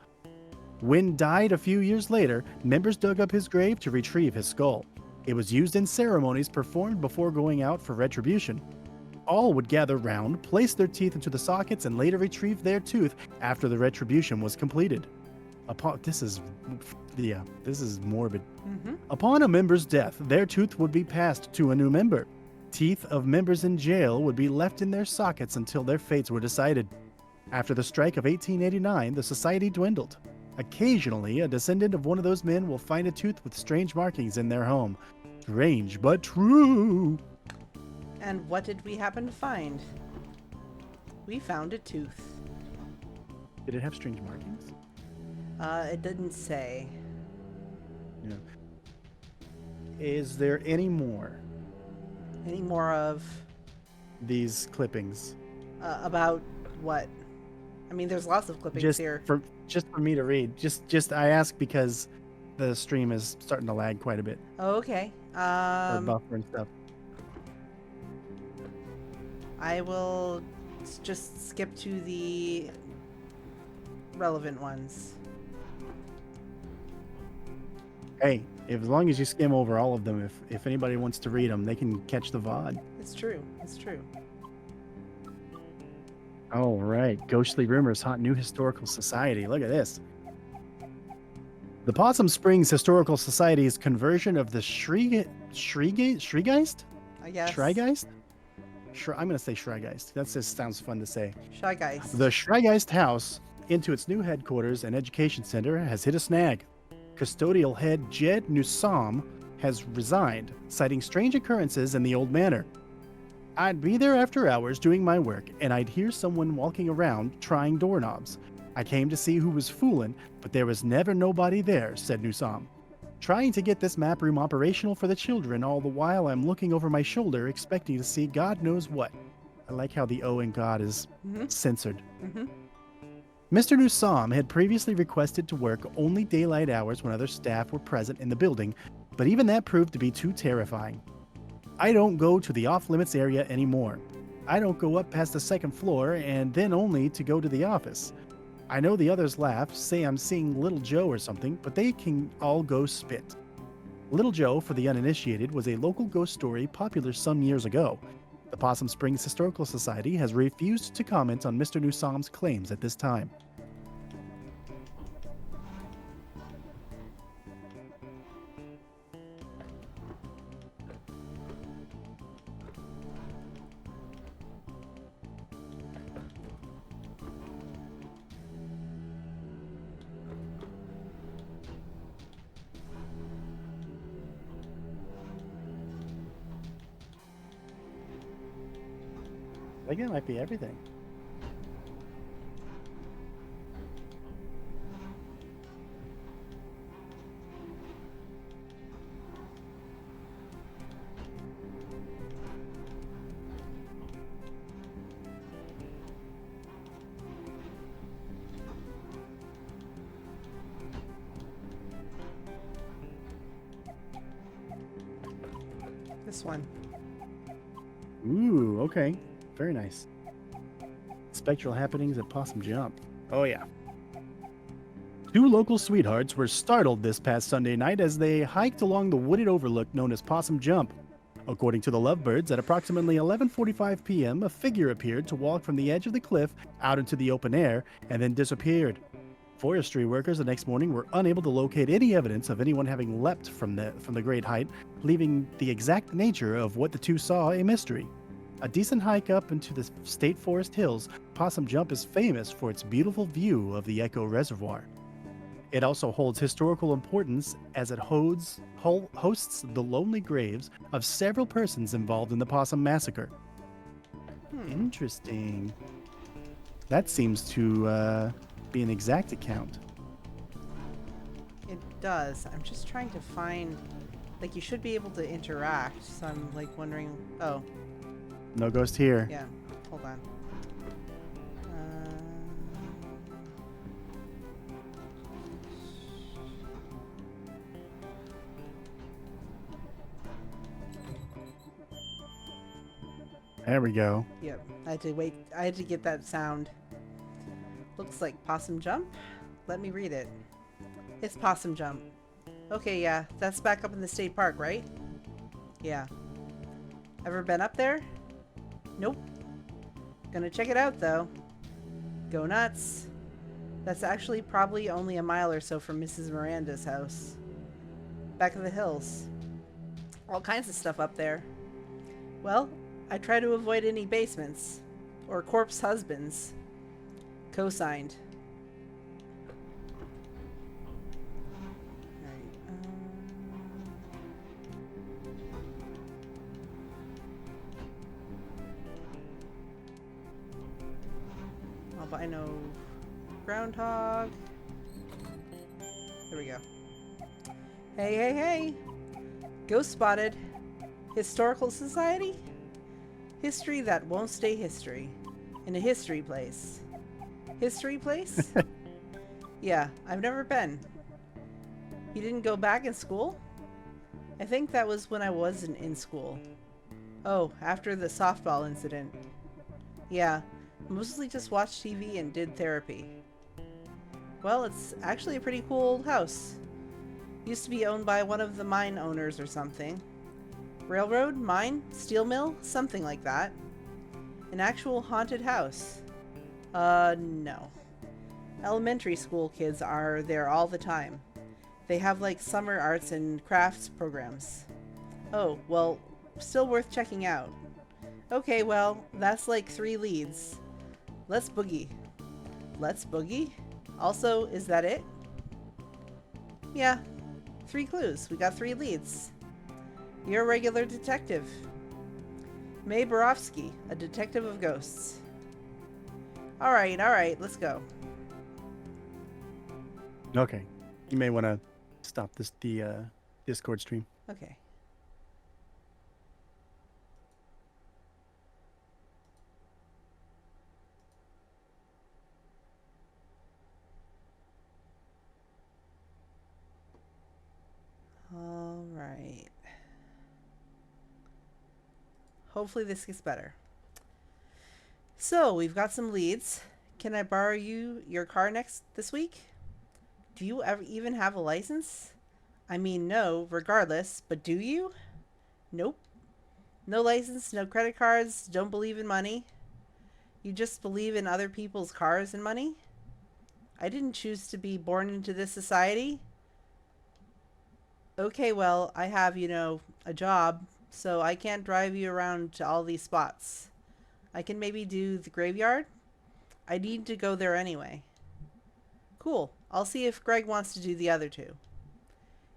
Wynn died a few years later. Members dug up his grave to retrieve his skull. It was used in ceremonies performed before going out for retribution. All would gather round, place their teeth into the sockets, and later retrieve their tooth after the retribution was completed. This is morbid. Mhm. Upon a member's death, their tooth would be passed to a new member. Teeth of members in jail would be left in their sockets until their fates were decided. After the strike of 1889, the society dwindled. Occasionally, a descendant of one of those men will find a tooth with strange markings in their home. Strange but true. And what did we happen to find? We found a tooth. Did it have strange markings? It didn't say. Yeah. Is there any more Any more of these clippings? about what? I mean, there's lots of clippings Just here. for me to read. Just I ask because the stream is starting to lag quite a bit. Oh, okay. Or buffer and stuff. I will just skip to the relevant ones. Hey, as long as you skim over all of them, if anybody wants to read them, they can catch the VOD. It's true. It's true. All right. Ghostly rumors haunt new historical society. Look at this. The Possum Springs Historical Society's conversion of the Shrigeist? I guess. Shrigeist? I'm going to say Shrigeist. That just sounds fun to say. Shy Guys. The Shrigeist House, into its new headquarters and education center, has hit a snag. Custodial head Jed Newsom has resigned, citing strange occurrences in the old manor. I'd be there after hours doing my work, and I'd hear someone walking around trying doorknobs. I came to see who was fooling, but there was never nobody there, said Newsom. Trying to get this map room operational for the children, all the while I'm looking over my shoulder, expecting to see God knows what. I like how the O in God is censored. Mm-hmm. Mr. Newsom had previously requested to work only daylight hours when other staff were present in the building, but even that proved to be too terrifying. I don't go to the off-limits area anymore. I don't go up past the second floor and then only to go to the office. I know the others laugh, say I'm seeing Little Joe or something, but they can all go spit. Little Joe, for the uninitiated, was a local ghost story popular some years ago. The Possum Springs Historical Society has refused to comment on Mr. Newsom's claims at this time. I think it might be everything. This one. Ooh, okay. Very nice. Spectral happenings at Possum Jump. Oh, yeah. Two local sweethearts were startled this past Sunday night as they hiked along the wooded overlook known as Possum Jump. According to the Lovebirds, at approximately 11:45 p.m., a figure appeared to walk from the edge of the cliff out into the open air and then disappeared. Forestry workers the next morning were unable to locate any evidence of anyone having leapt from the great height, leaving the exact nature of what the two saw a mystery. A decent hike up into the state forest hills, Possum Jump is famous for its beautiful view of the Echo Reservoir. It also holds historical importance as it hosts the lonely graves of several persons involved in the Possum Massacre. Hmm. Interesting. That seems to be an exact account. It does. I'm just trying to find, like, you should be able to interact. So I'm like wondering. Oh, No ghost here. yeah. Hold on. There we go. Yep. I had to wait. I had to get that sound. Looks like Possum Jump. Let me read it. It's Possum Jump. Okay, yeah. That's back up in the state park, right? Yeah. Ever been up there? Nope. Gonna check it out, though. Go nuts. That's actually probably only a mile or so from Mrs. Miranda's house. Back of the hills. All kinds of stuff up there. Well, I try to avoid any basements. Or corpse husbands. Co-signed. Albino groundhog. There we go. Hey, hey, hey! Ghost spotted. Historical Society? History that won't stay history. In a history place. History place? Yeah, I've never been. You didn't go back in school? I think that was when I wasn't in school. Oh, after the softball incident. Yeah, mostly just watched TV and did therapy. Well, it's actually a pretty cool old house. Used to be owned by one of the mine owners or something. Railroad? Mine? Steel mill? Something like that. An actual haunted house. No. Elementary school kids are there all the time. They have like summer arts and crafts programs. Oh, well, still worth checking out. Okay, well, that's like 3 leads. Let's boogie. Let's boogie? Also, is that it? Yeah. 3 clues. We got 3 leads. You're a regular detective. May Borofsky, a detective of ghosts. Alright, let's go. Okay. You may want to stop the Discord stream. Okay. Alright. Hopefully this gets better. So, we've got some leads. Can I borrow your car this week? Do you ever even have a license? I mean, no, regardless, but do you? Nope. No license, no credit cards, don't believe in money. You just believe in other people's cars and money? I didn't choose to be born into this society. Okay, well, I have, a job, so I can't drive you around to all these spots. I can maybe do the graveyard? I need to go there anyway. Cool. I'll see if Greg wants to do the other 2.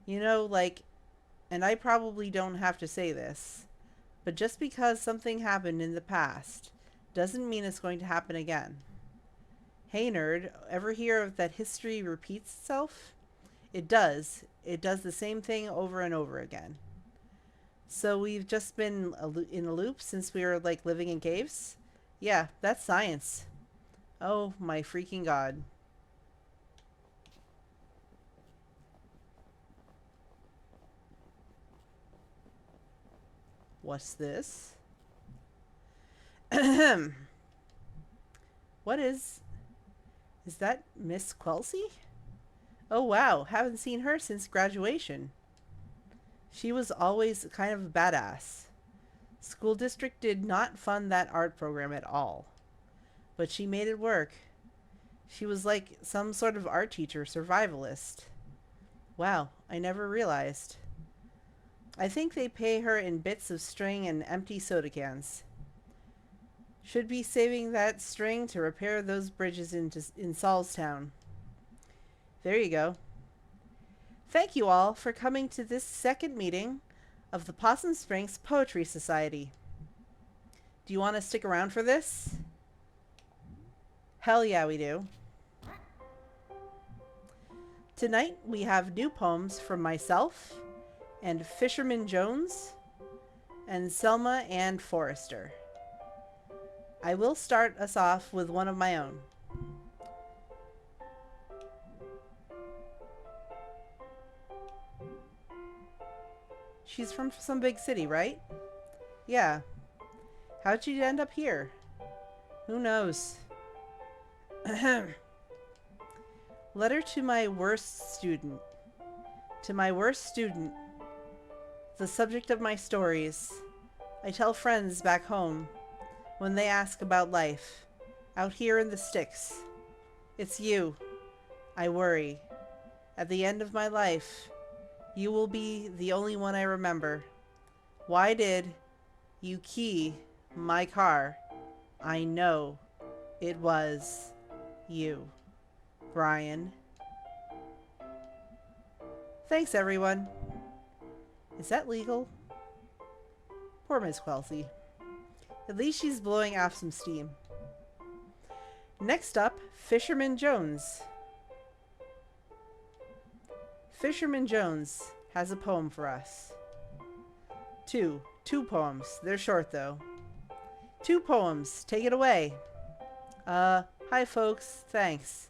And I probably don't have to say this, but just because something happened in the past doesn't mean it's going to happen again. Hey nerd, ever hear of that history repeats itself? It does. It does the same thing over and over again. So we've just been in a loop since we were living in caves? Yeah, that's science. Oh my freaking god. What's this? What is that Miss Quelsey? Oh wow, haven't seen her since graduation. She was always kind of a badass. School district did not fund that art program at all. But she made it work. She was like some sort of art teacher, survivalist. Wow, I never realized. I think they pay her in bits of string and empty soda cans. Should be saving that string to repair those bridges in Saulstown. There you go. Thank you all for coming to this second meeting of the Possum Springs Poetry Society. Do you want to stick around for this? Hell yeah, we do. Tonight we have new poems from myself and Fisherman Jones and Selma and Forrester. I will start us off with one of my own. She's from some big city, right? Yeah. How'd she end up here? Who knows? Letter to my worst student. To my worst student, the subject of my stories. I tell friends back home when they ask about life, out here in the sticks. It's you. I worry. At the end of my life, you will be the only one I remember. Why did you key my car? I know it was you. Brian. Thanks, everyone. Is that legal? Poor Miss Kelsey. At least she's blowing off some steam. Next up, Fisherman Jones. Fisherman Jones has a poem for us. Two poems. They're short, though. 2 poems. Take it away. Hi, folks. Thanks.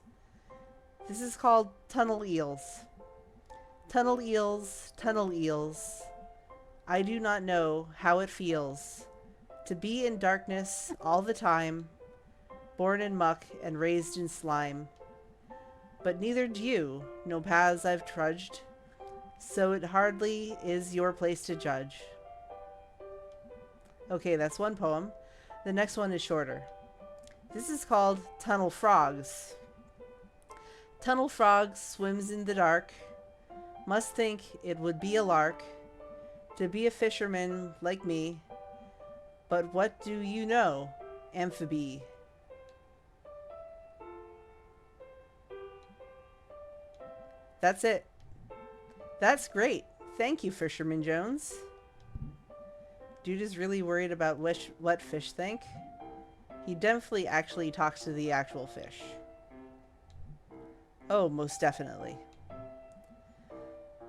This is called Tunnel Eels. Tunnel eels, tunnel eels. I do not know how it feels to be in darkness all the time, born in muck and raised in slime. But neither do you know paths I've trudged, so it hardly is your place to judge. Okay, that's one poem. The next one is shorter. This is called Tunnel Frogs. Tunnel Frog swims in the dark, must think it would be a lark to be a fisherman like me. But what do you know, amphibie? That's it. That's great. Thank you, Fisherman Jones. Dude is really worried about what fish think. He definitely actually talks to the actual fish. Oh, most definitely.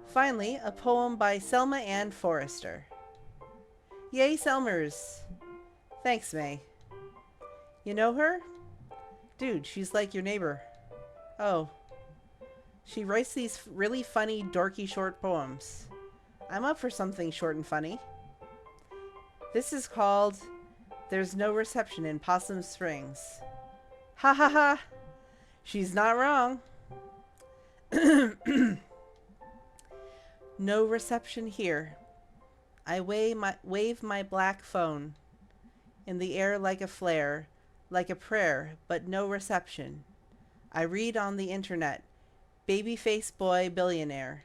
Finally, a poem by Selma and Forrester. Yay, Selmers! Thanks, May. You know her? Dude, she's like your neighbor. Oh. She writes these really funny, dorky short poems. I'm up for something short and funny. This is called There's No Reception in Possum Springs. Ha ha ha! She's not wrong. No reception here. I wave my black phone in the air like a flare, like a prayer, but no reception. I read on the internet, babyface boy billionaire.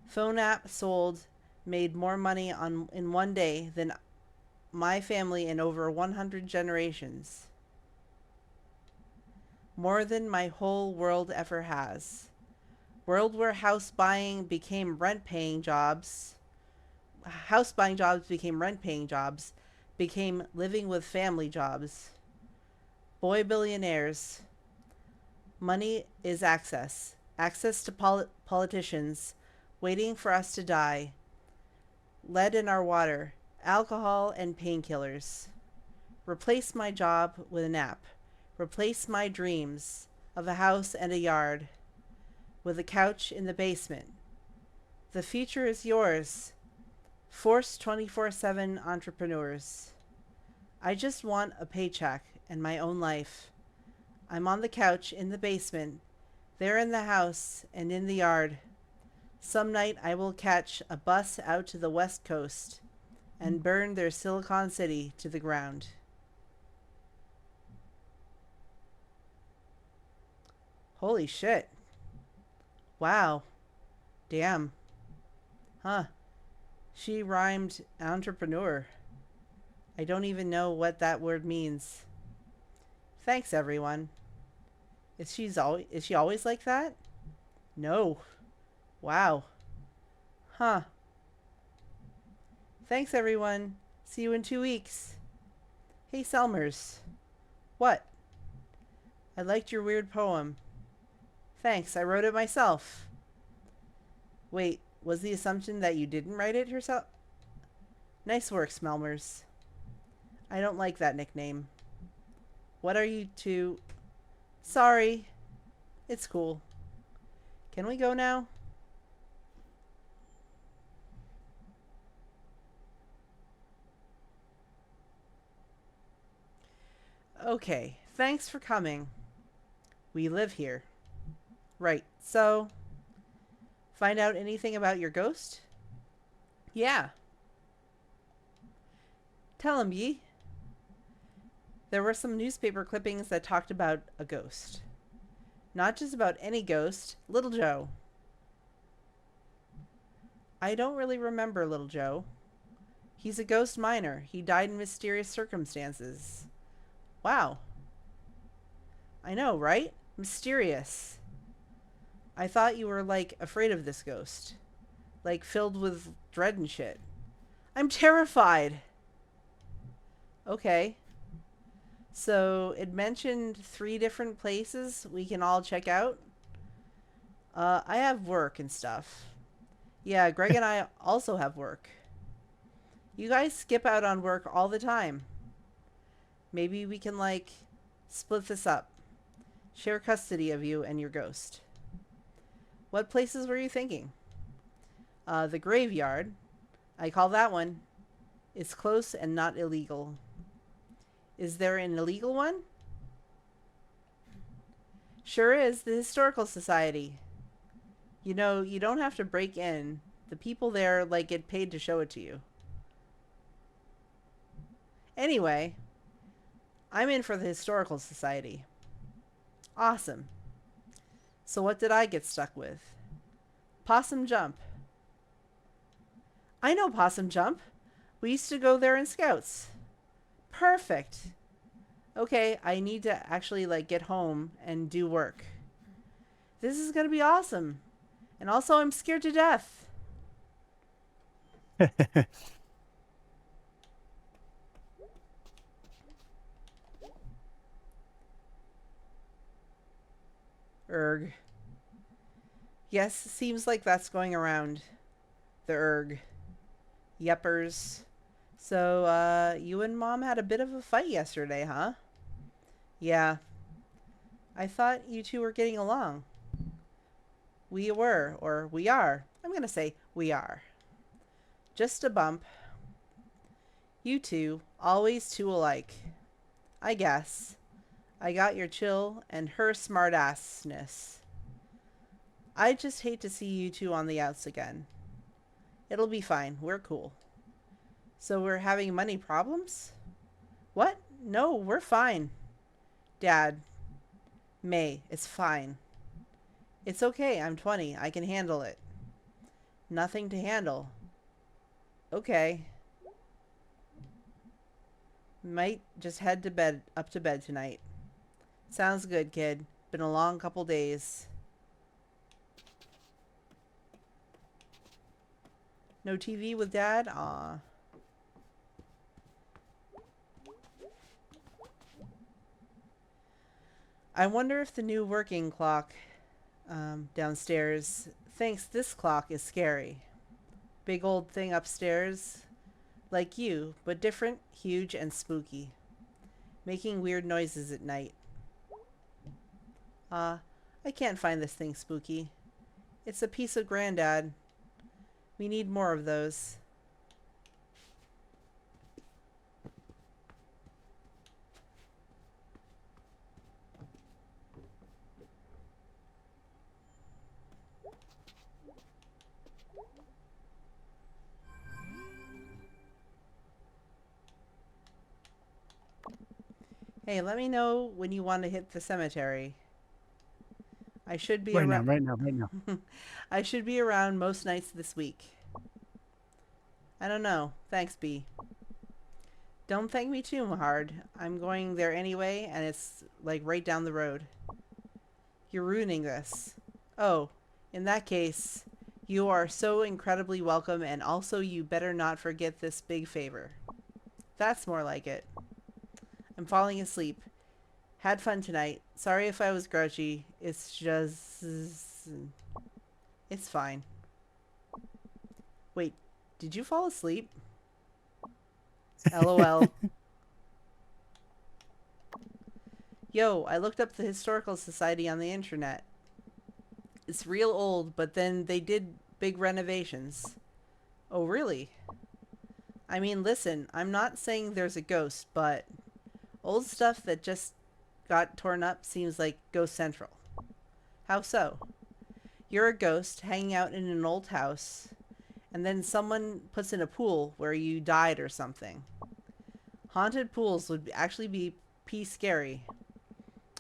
Phone app sold, made more money in one day than my family in over 100 generations. More than my whole world ever has. World where house buying became rent-paying jobs. House buying jobs became rent-paying jobs. Became living with family jobs. Boy billionaires. Money is access. Access to politicians waiting for us to die. Lead in our water. Alcohol and painkillers. Replace my job with an app. Replace my dreams of a house and a yard with a couch in the basement. The future is yours. Force 24/7 entrepreneurs. I just want a paycheck and my own life. I'm on the couch in the basement, there in the house and in the yard. Some night I will catch a bus out to the West Coast and burn their Silicon City to the ground. Holy shit. Wow. Damn. Huh. She rhymed entrepreneur. I don't even know what that word means. Thanks, everyone. Is she always like that? No. Wow. Huh. Thanks, everyone. See you in 2 weeks. Hey, Selmers. What? I liked your weird poem. Thanks, I wrote it myself. Wait, was the assumption that you didn't write it yourself? Nice work, Smelmers. I don't like that nickname. What are you two? Sorry. It's cool. Can we go now? Okay, thanks for coming. We live here. Right, so, find out anything about your ghost? Yeah. Tell him, ye. There were some newspaper clippings that talked about a ghost. Not just about any ghost, Little Joe. I don't really remember Little Joe. He's a ghost miner. He died in mysterious circumstances. Wow. I know, right? Mysterious. I thought you were, like, afraid of this ghost. Like, filled with dread and shit. I'm terrified. Okay. So, it mentioned 3 different places we can all check out. I have work and stuff. Yeah, Greg and I also have work. You guys skip out on work all the time. Maybe we can, like, split this up. Share custody of you and your ghost. What places were you thinking? The graveyard. I call that one. It's close and not illegal. Is there an illegal one? Sure is, the Historical Society. You know, you don't have to break in. The people there, like, get paid to show it to you. Anyway, I'm in for the Historical Society. Awesome. So what did I get stuck with? Possum Jump. I know Possum Jump. We used to go there in Scouts. Perfect. Okay, I need to actually, like, get home and do work. This is gonna be awesome. And also, I'm scared to death. Erg. Yes, seems like that's going around. The erg. Yeppers. So, you and Mom had a bit of a fight yesterday, huh? Yeah. I thought you two were getting along. We were, or we are. I'm gonna say we are. Just a bump. You two, always two alike. I guess. I got your chill and her smartassness. I just hate to see you two on the outs again. It'll be fine. We're cool. So we're having money problems? What? No, we're fine. Dad. May, it's fine. It's okay. I'm 20. I can handle it. Nothing to handle. Okay. Might just head to bed, up to bed tonight. Sounds good, kid. Been a long couple days. No TV with Dad? Aw. I wonder if the new working clock downstairs thinks this clock is scary. Big old thing upstairs. Like you, but different, huge, and spooky. Making weird noises at night. I can't find this thing spooky. It's a piece of Granddad. We need more of those. Hey, let me know when you want to hit the cemetery. I should be Right now, around. right now, right now. I should be around most nights this week. I don't know. Thanks, B. Don't thank me too hard. I'm going there anyway, and it's like right down the road. You're ruining this. Oh, in that case, you are so incredibly welcome, and also you better not forget this big favor. That's more like it. I'm falling asleep. Had fun tonight. Sorry if I was grouchy. It's just... It's fine. Wait, did you fall asleep? LOL. Yo, I looked up the Historical Society on the internet. It's real old, but then they did big renovations. Oh, really? I mean, listen, I'm not saying there's a ghost, but old stuff that just got torn up seems like Ghost Central. How so? You're a ghost hanging out in an old house, and then someone puts in a pool where you died or something. Haunted pools would actually be pee scary.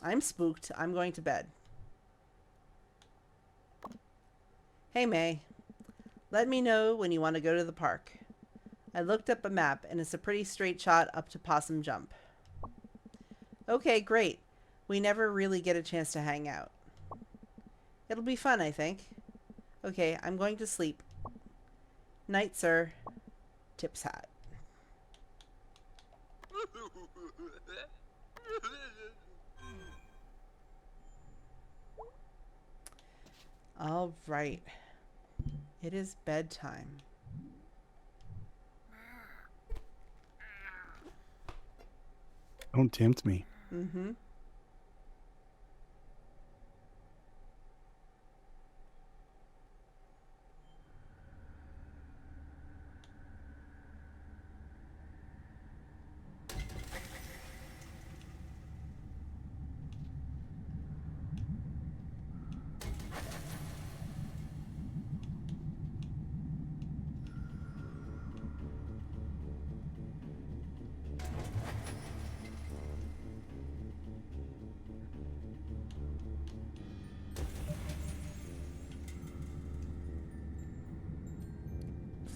I'm spooked. I'm going to bed. Hey, May. Let me know when you want to go to the park. I looked up a map, and it's a pretty straight shot up to Possum Jump. Okay, great. We never really get a chance to hang out. It'll be fun, I think. Okay, I'm going to sleep. Night, sir. Tips hat. All right. It is bedtime. Don't tempt me. Mm-hmm.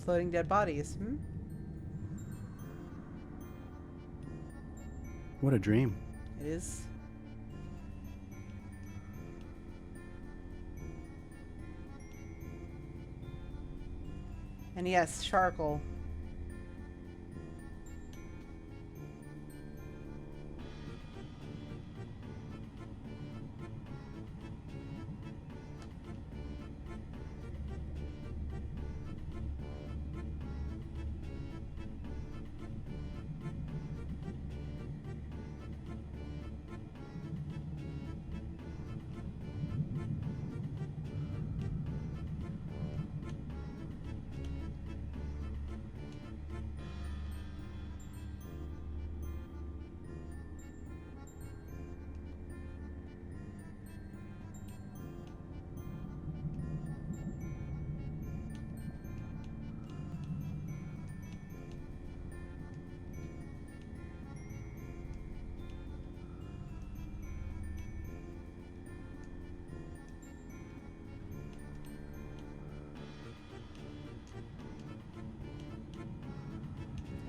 Floating dead bodies. Hmm? What a dream. It is. And yes, charcoal.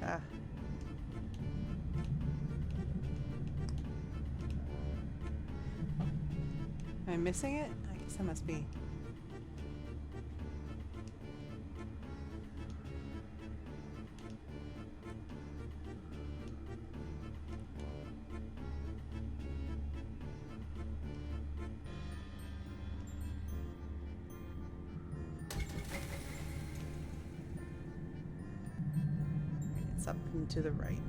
Ah. Am I missing it? I guess I must be. It's up and to the right.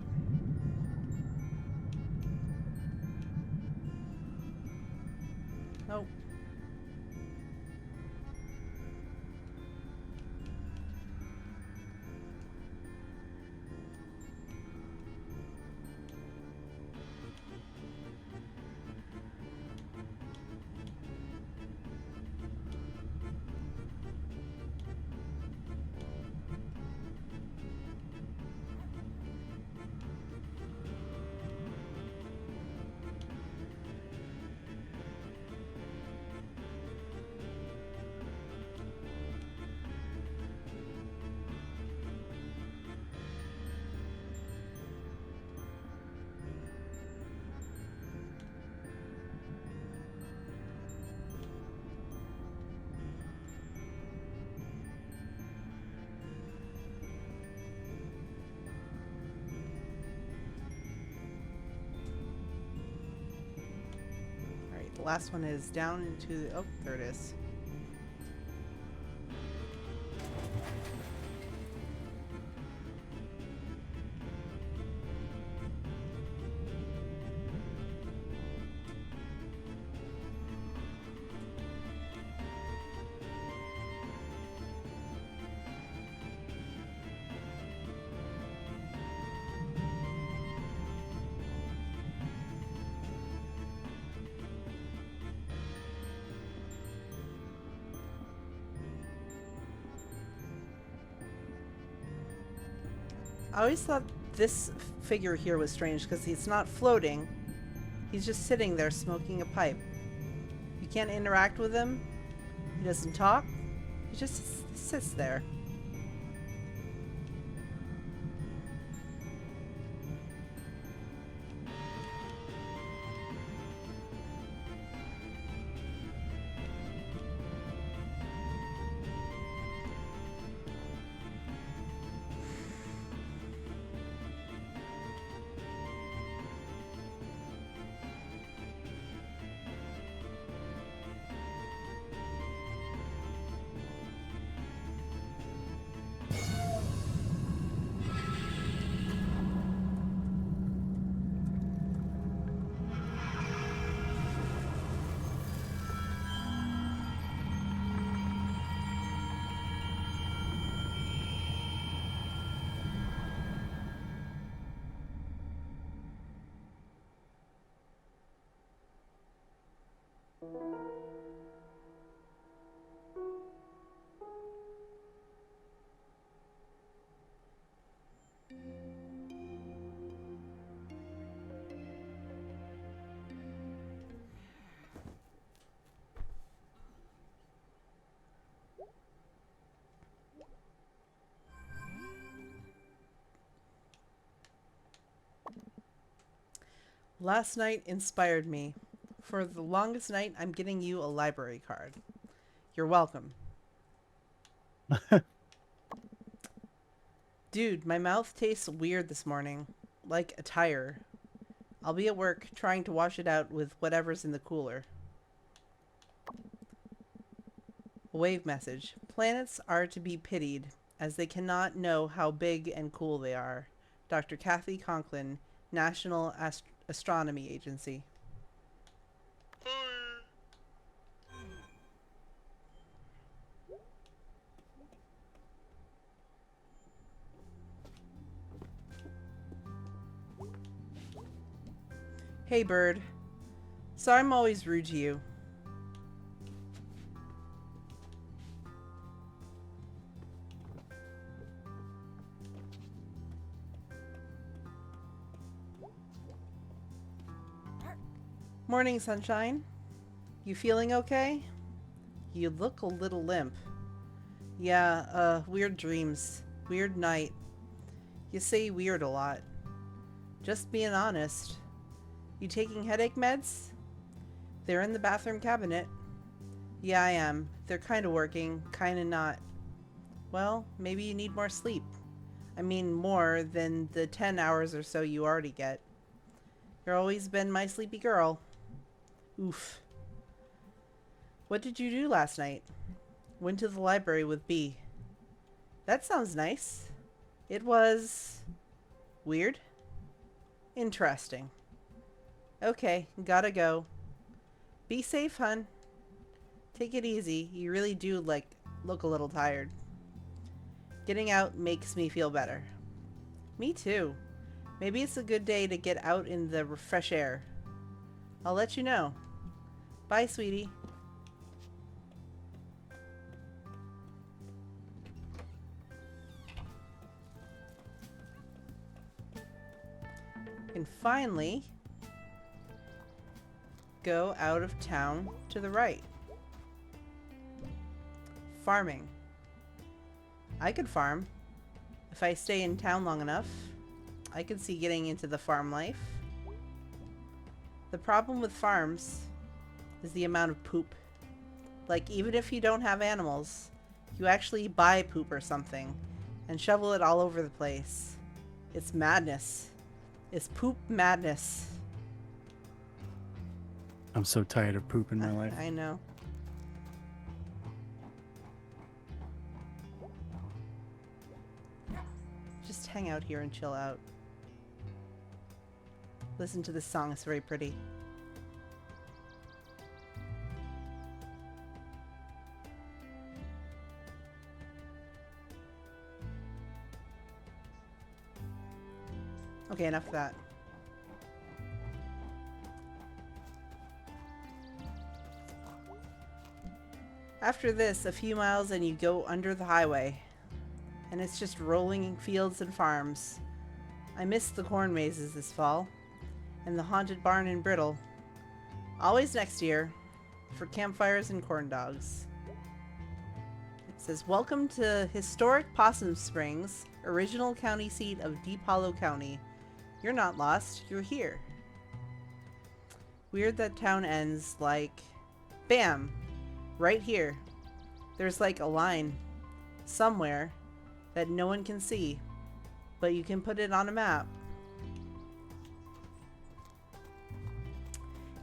Oh. last one is down into the... Oh, there it is. I always thought this figure here was strange because he's not floating. He's just sitting there smoking a pipe. You can't interact with him. He doesn't talk. He just sits there. Last night inspired me. For the longest night, I'm getting you a library card. You're welcome. Dude, my mouth tastes weird this morning. Like a tire. I'll be at work trying to wash it out with whatever's in the cooler. A wave message. Planets are to be pitied, as they cannot know how big and cool they are. Dr. Kathy Conklin, National Astronomy Agency. Hey, bird. Sorry I'm always rude to you. Morning, sunshine. You feeling okay? You look a little limp. Yeah, weird dreams. Weird night. You say weird a lot. Just being honest. You taking headache meds? They're in the bathroom cabinet. Yeah, I am. They're kinda working, kinda not. Well, maybe you need more sleep. I mean, more than the 10 hours or so you already get. You've always been my sleepy girl. Oof. What did you do last night? Went to the library with B. That sounds nice. It was... weird? Interesting. Okay, gotta go. Be safe, hun. Take it easy. You really do, look a little tired. Getting out makes me feel better. Me too. Maybe it's a good day to get out in the fresh air. I'll let you know. Bye, sweetie. And finally, go out of town to the right. Farming. I could farm. If I stay in town long enough, I could see getting into the farm life. The problem with farms is the amount of poop. Like, even if you don't have animals, you actually buy poop or something and shovel it all over the place. It's madness. It's poop madness. I'm so tired of poop in my life. I know. Just hang out here and chill out. Listen to this song, it's very pretty. Okay, enough of that. After this, a few miles and you go under the highway. And it's just rolling fields and farms. I missed the corn mazes this fall. And the haunted barn in Brittle. Always next year for campfires and corn dogs. It says, welcome to historic Possum Springs, original county seat of Deep Hollow County. You're not lost, you're here. Weird that town ends like, bam, right here. There's like a line somewhere that no one can see, but you can put it on a map.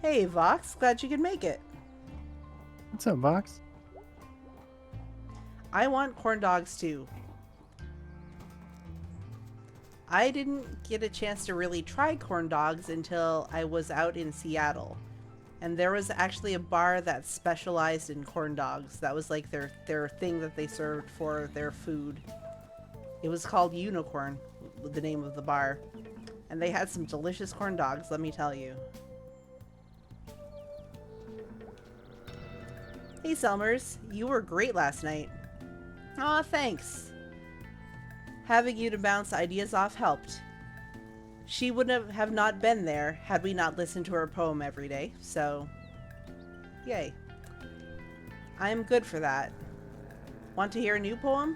Hey, Vox, glad you could make it. What's up, Vox? I want corn dogs too. I didn't get a chance to really try corn dogs until I was out in Seattle. And there was actually a bar that specialized in corn dogs. That was like their thing that they served for their food. It was called Unicorn, the name of the bar. And they had some delicious corn dogs, let me tell you. Hey Selmers, you were great last night. Aw, thanks. Having you to bounce ideas off helped. She wouldn't have not been there had we not listened to her poem every day, so yay. I'm good for that. Want to hear a new poem?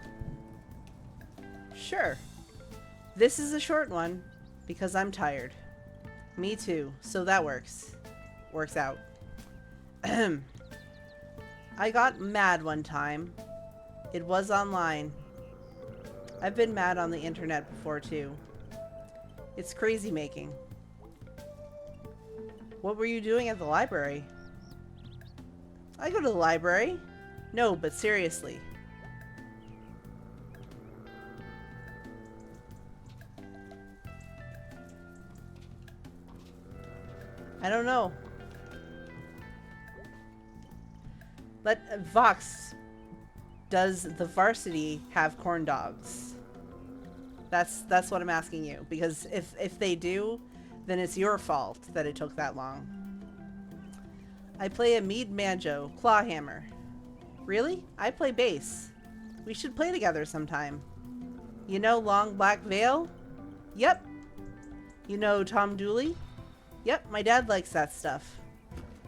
Sure. This is a short one because I'm tired. Me too, so that works. Works out. I got mad one time. It was online. I've been mad on the internet before too. It's crazy making. What were you doing at the library? I go to the library. No, but seriously. I don't know. Vox, does the varsity have corn dogs? That's what I'm asking you, because if they do, then it's your fault that it took that long. I play a mead banjo, clawhammer. Really? I play bass. We should play together sometime. You know Long Black Veil? Yep. You know Tom Dooley? Yep, my dad likes that stuff.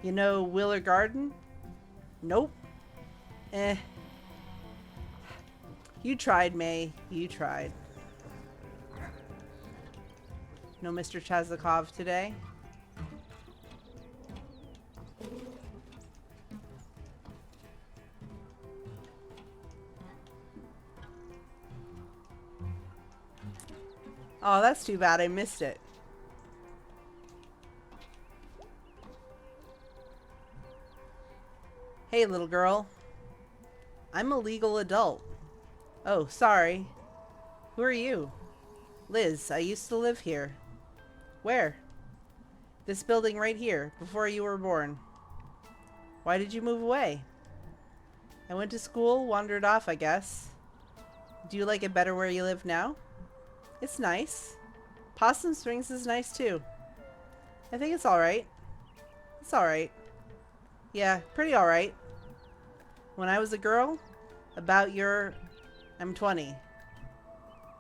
You know Willer Garden? Nope. Eh. You tried, May. You tried. No Mr. Chazakov today? Oh, that's too bad. I missed it. Hey, little girl. I'm a legal adult. Oh, sorry. Who are you? Liz, I used to live here. Where? This building right here, before you were born. Why did you move away? I went to school, wandered off, I guess. Do you like it better where you live now? It's nice. Possum Springs is nice too. I think it's alright. It's alright. Yeah, pretty alright. When I was a girl, about your... I'm 20.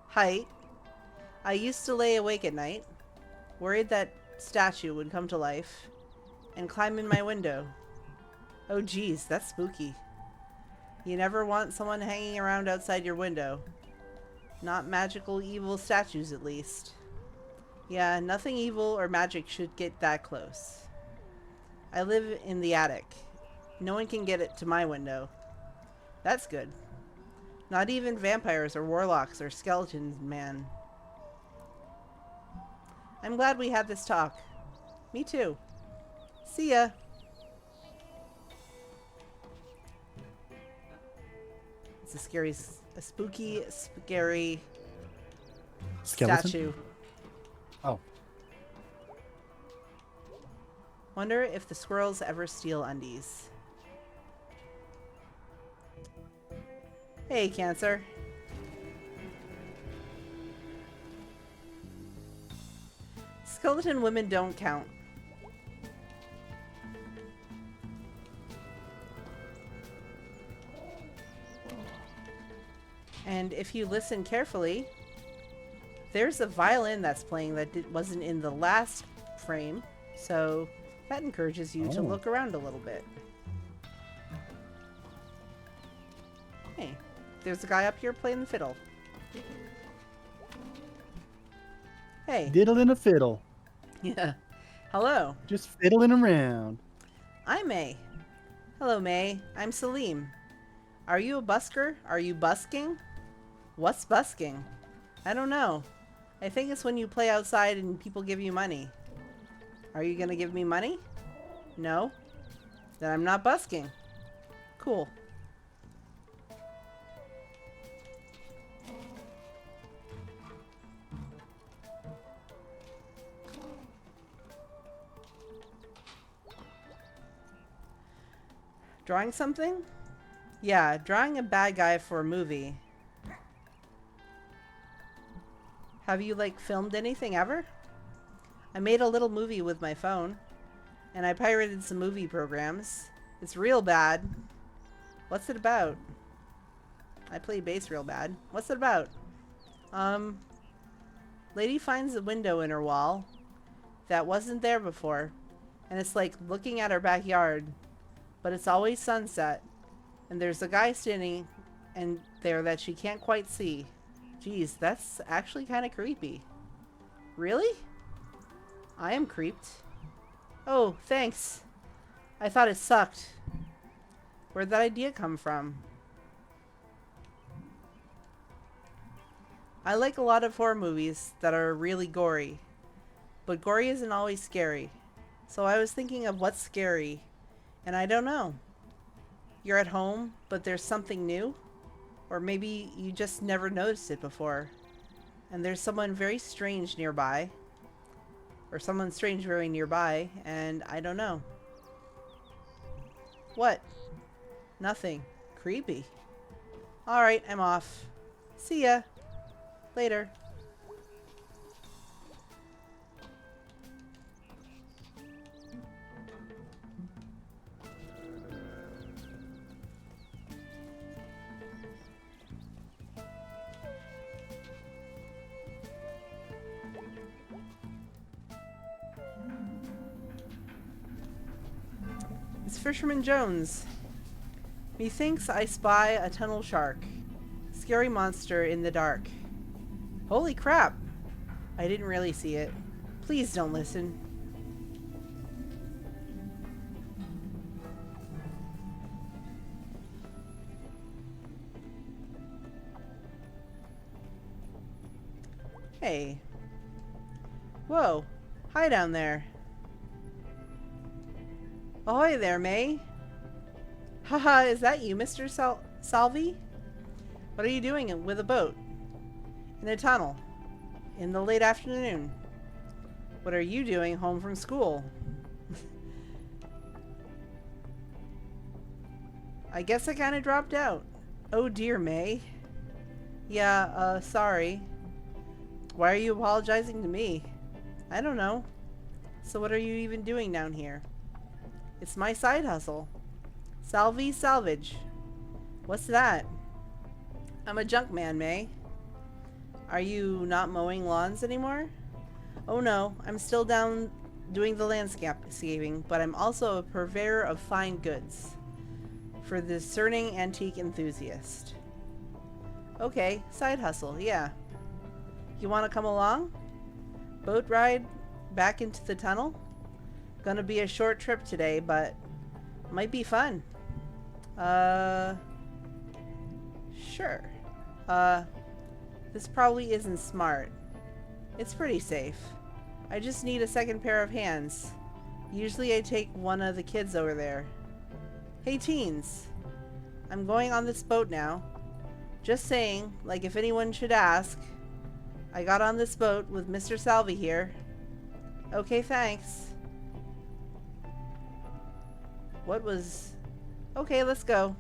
Height. I used to lay awake at night, worried that statue would come to life, and climb in my window. Oh geez, that's spooky. You never want someone hanging around outside your window. Not magical evil statues, at least. Yeah, nothing evil or magic should get that close. I live in the attic. No one can get it to my window. That's good. Not even vampires or warlocks or skeleton man. I'm glad we had this talk. Me too. See ya. It's a spooky, scary Skeleton? statue. Oh. Wonder if the squirrels ever steal undies. Hey, Cancer. Skeleton women don't count. And if you listen carefully, there's a violin that's playing that wasn't in the last frame, so that encourages you to look around a little bit. Hey, there's a guy up here playing the fiddle. Hey. Diddling a fiddle. Yeah. Hello. Just fiddling around. I'm May. Hello, May. I'm Salim. Are you a busker? Are you busking? What's busking? I don't know. I think it's when you play outside and people give you money. Are you gonna give me money? No? Then I'm not busking. Cool. Drawing something? Yeah, drawing a bad guy for a movie. Have you, like, filmed anything ever? I made a little movie with my phone. And I pirated some movie programs. It's real bad. What's it about? I play bass real bad. What's it about? Lady finds a window in her wall that wasn't there before. And it's like looking at her backyard. But it's always sunset. And there's a guy standing and there that she can't quite see. Geez, that's actually kind of creepy. Really? I am creeped. Oh, thanks. I thought it sucked. Where'd that idea come from? I like a lot of horror movies that are really gory. But gory isn't always scary. So I was thinking of what's scary. And I don't know. You're at home, but there's something new? Or maybe you just never noticed it before. And there's someone very strange nearby. Or someone strange very nearby, and I don't know. What? Nothing. Creepy. Alright, I'm off. See ya. Later. It's Fisherman Jones. Methinks I spy a tunnel shark. Scary monster in the dark. Holy crap! I didn't really see it. Please don't listen. Hey. Whoa. Hi down there. Ahoy there, May. Haha, is that you, Mr. Salvi? What are you doing with a boat? In a tunnel. In the late afternoon. What are you doing home from school? I guess I kind of dropped out. Oh dear, May. Yeah, sorry. Why are you apologizing to me? I don't know. So what are you even doing down here? It's my side hustle. Salvi Salvage. What's that? I'm a junk man, May. Are you not mowing lawns anymore? Oh no, I'm still down doing the landscaping, but I'm also a purveyor of fine goods. For the discerning antique enthusiast. Okay, side hustle, yeah. You want to come along? Boat ride back into the tunnel? Gonna be a short trip today, but might be fun. Sure. This probably isn't smart. It's pretty safe. I just need a second pair of hands. Usually I take one of the kids over there. Hey teens. I'm going on this boat now. Just saying, like if anyone should ask, I got on this boat with Mr. Salvi here. Okay, thanks. What was... Okay, let's go.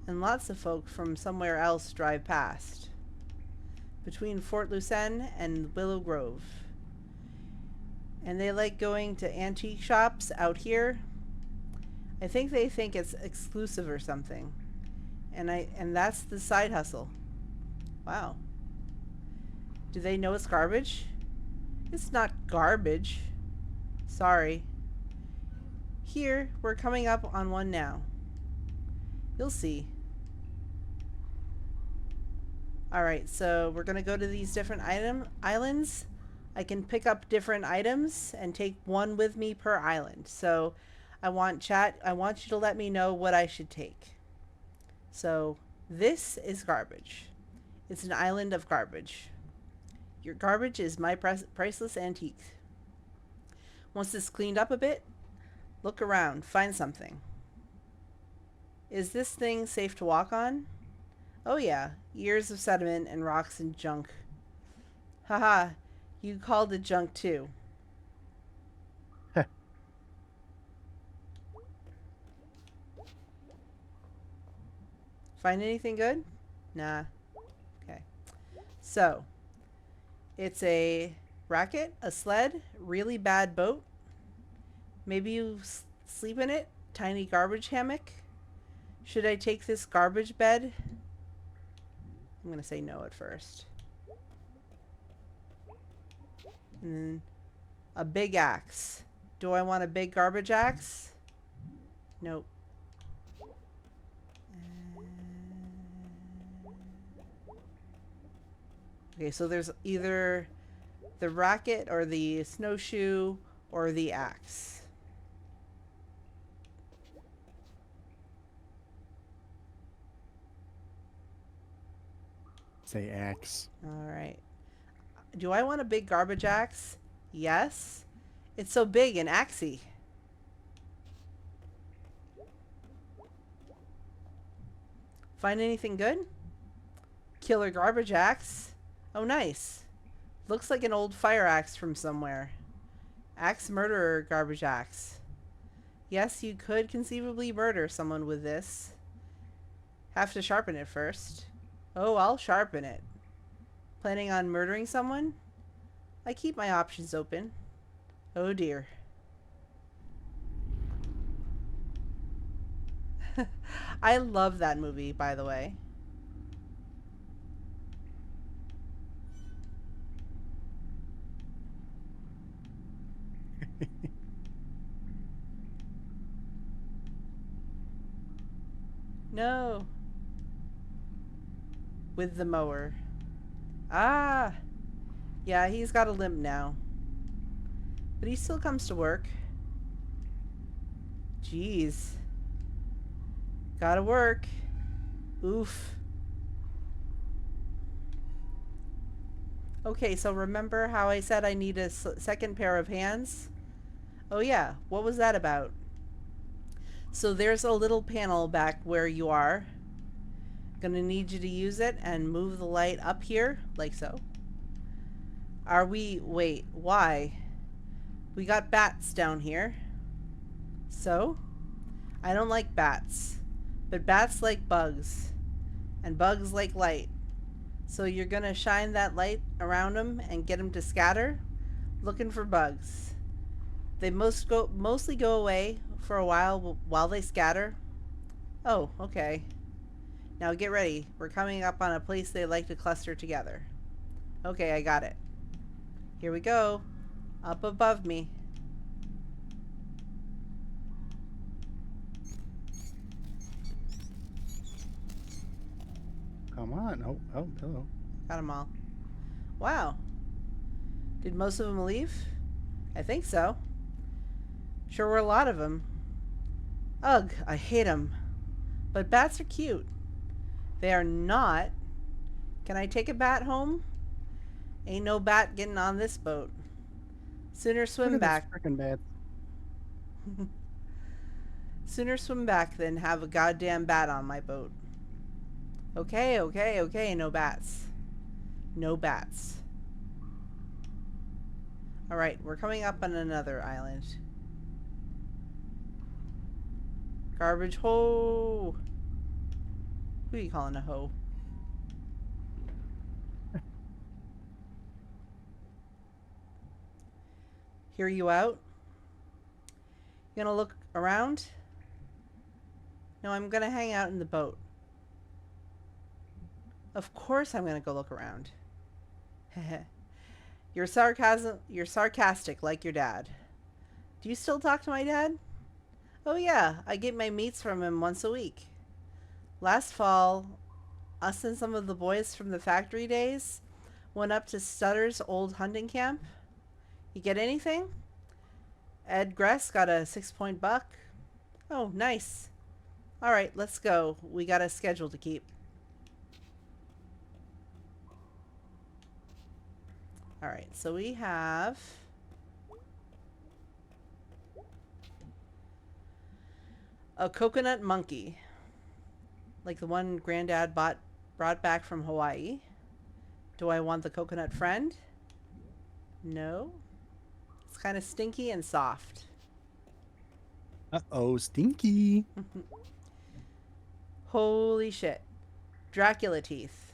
And lots of folk from somewhere else drive past. Between Fort Lucenne and Willow Grove. And they like going to antique shops out here. I think they think it's exclusive or something. And that's the side hustle. Wow. Do they know it's garbage? It's not garbage. Sorry. Here, we're coming up on one now. You'll see. Alright, so we're going to go to these different islands. I can pick up different items and take one with me per island. So I want you to let me know what I should take. So this is garbage. It's an island of garbage. Your garbage is my priceless antique. Once this cleaned up a bit, look around, find something. Is this thing safe to walk on? Oh yeah, years of sediment and rocks and junk. Haha, you called it junk too. Find anything good? Nah. Okay. So, it's a racket, a sled, really bad boat. Maybe you sleep in it? Tiny garbage hammock? Should I take this garbage bed? I'm going to say no at first. And then a big axe. Do I want a big garbage axe? Nope. Okay, so there's either the racket or the snowshoe or the axe. Say axe. All right. Do I want a big garbage axe? Yes. It's so big and axey. Find anything good? Killer garbage axe. Oh, nice. Looks like an old fire axe from somewhere. Axe murderer garbage axe. Yes, you could conceivably murder someone with this. Have to sharpen it first. Oh, I'll sharpen it. Planning on murdering someone? I keep my options open. Oh dear. I love that movie, by the way. No. With the mower. Ah! Yeah, he's got a limp now. But he still comes to work. Jeez. Gotta work. Oof. Okay, so remember how I said I need a second pair of hands? Oh yeah, what was that about? So there's a little panel back where you are. Gonna need you to use it and move the light up here, like so. Wait, why? We got bats down here. So? I don't like bats. But bats like bugs. And bugs like light. So you're gonna shine that light around them and get them to scatter? Looking for bugs. They mostly go away for a while they scatter. Oh, okay. Now get ready. We're coming up on a place they like to cluster together. Okay, I got it. Here we go. Up above me. Come on. Oh, hello. Got them all. Wow. Did most of them leave? I think so. Sure were a lot of them. Ugh, I hate them. But bats are cute. They are not. Can I take a bat home? Ain't no bat getting on this boat. Sooner Look swim at back. this frickin' bad. Sooner swim back than have a goddamn bat on my boat. Okay, okay, okay, no bats. No bats. Alright, we're coming up on another island. Garbage hoe! Who are you calling a hoe? Hear you out? You gonna look around? No, I'm gonna hang out in the boat. Of course I'm gonna go look around. You're sarcastic like your dad. Do you still talk to my dad? Oh yeah, I get my meats from him once a week. Last fall, us and some of the boys from the factory days went up to Stutter's old hunting camp. You get anything? Ed Gress got a 6-point buck. Oh, nice. All right, let's go. We got a schedule to keep. All right, so we have a coconut monkey, like the one Granddad brought back from Hawaii. Do I want the coconut friend? No. It's kind of stinky and soft. Uh-oh, stinky. Holy shit. Dracula teeth.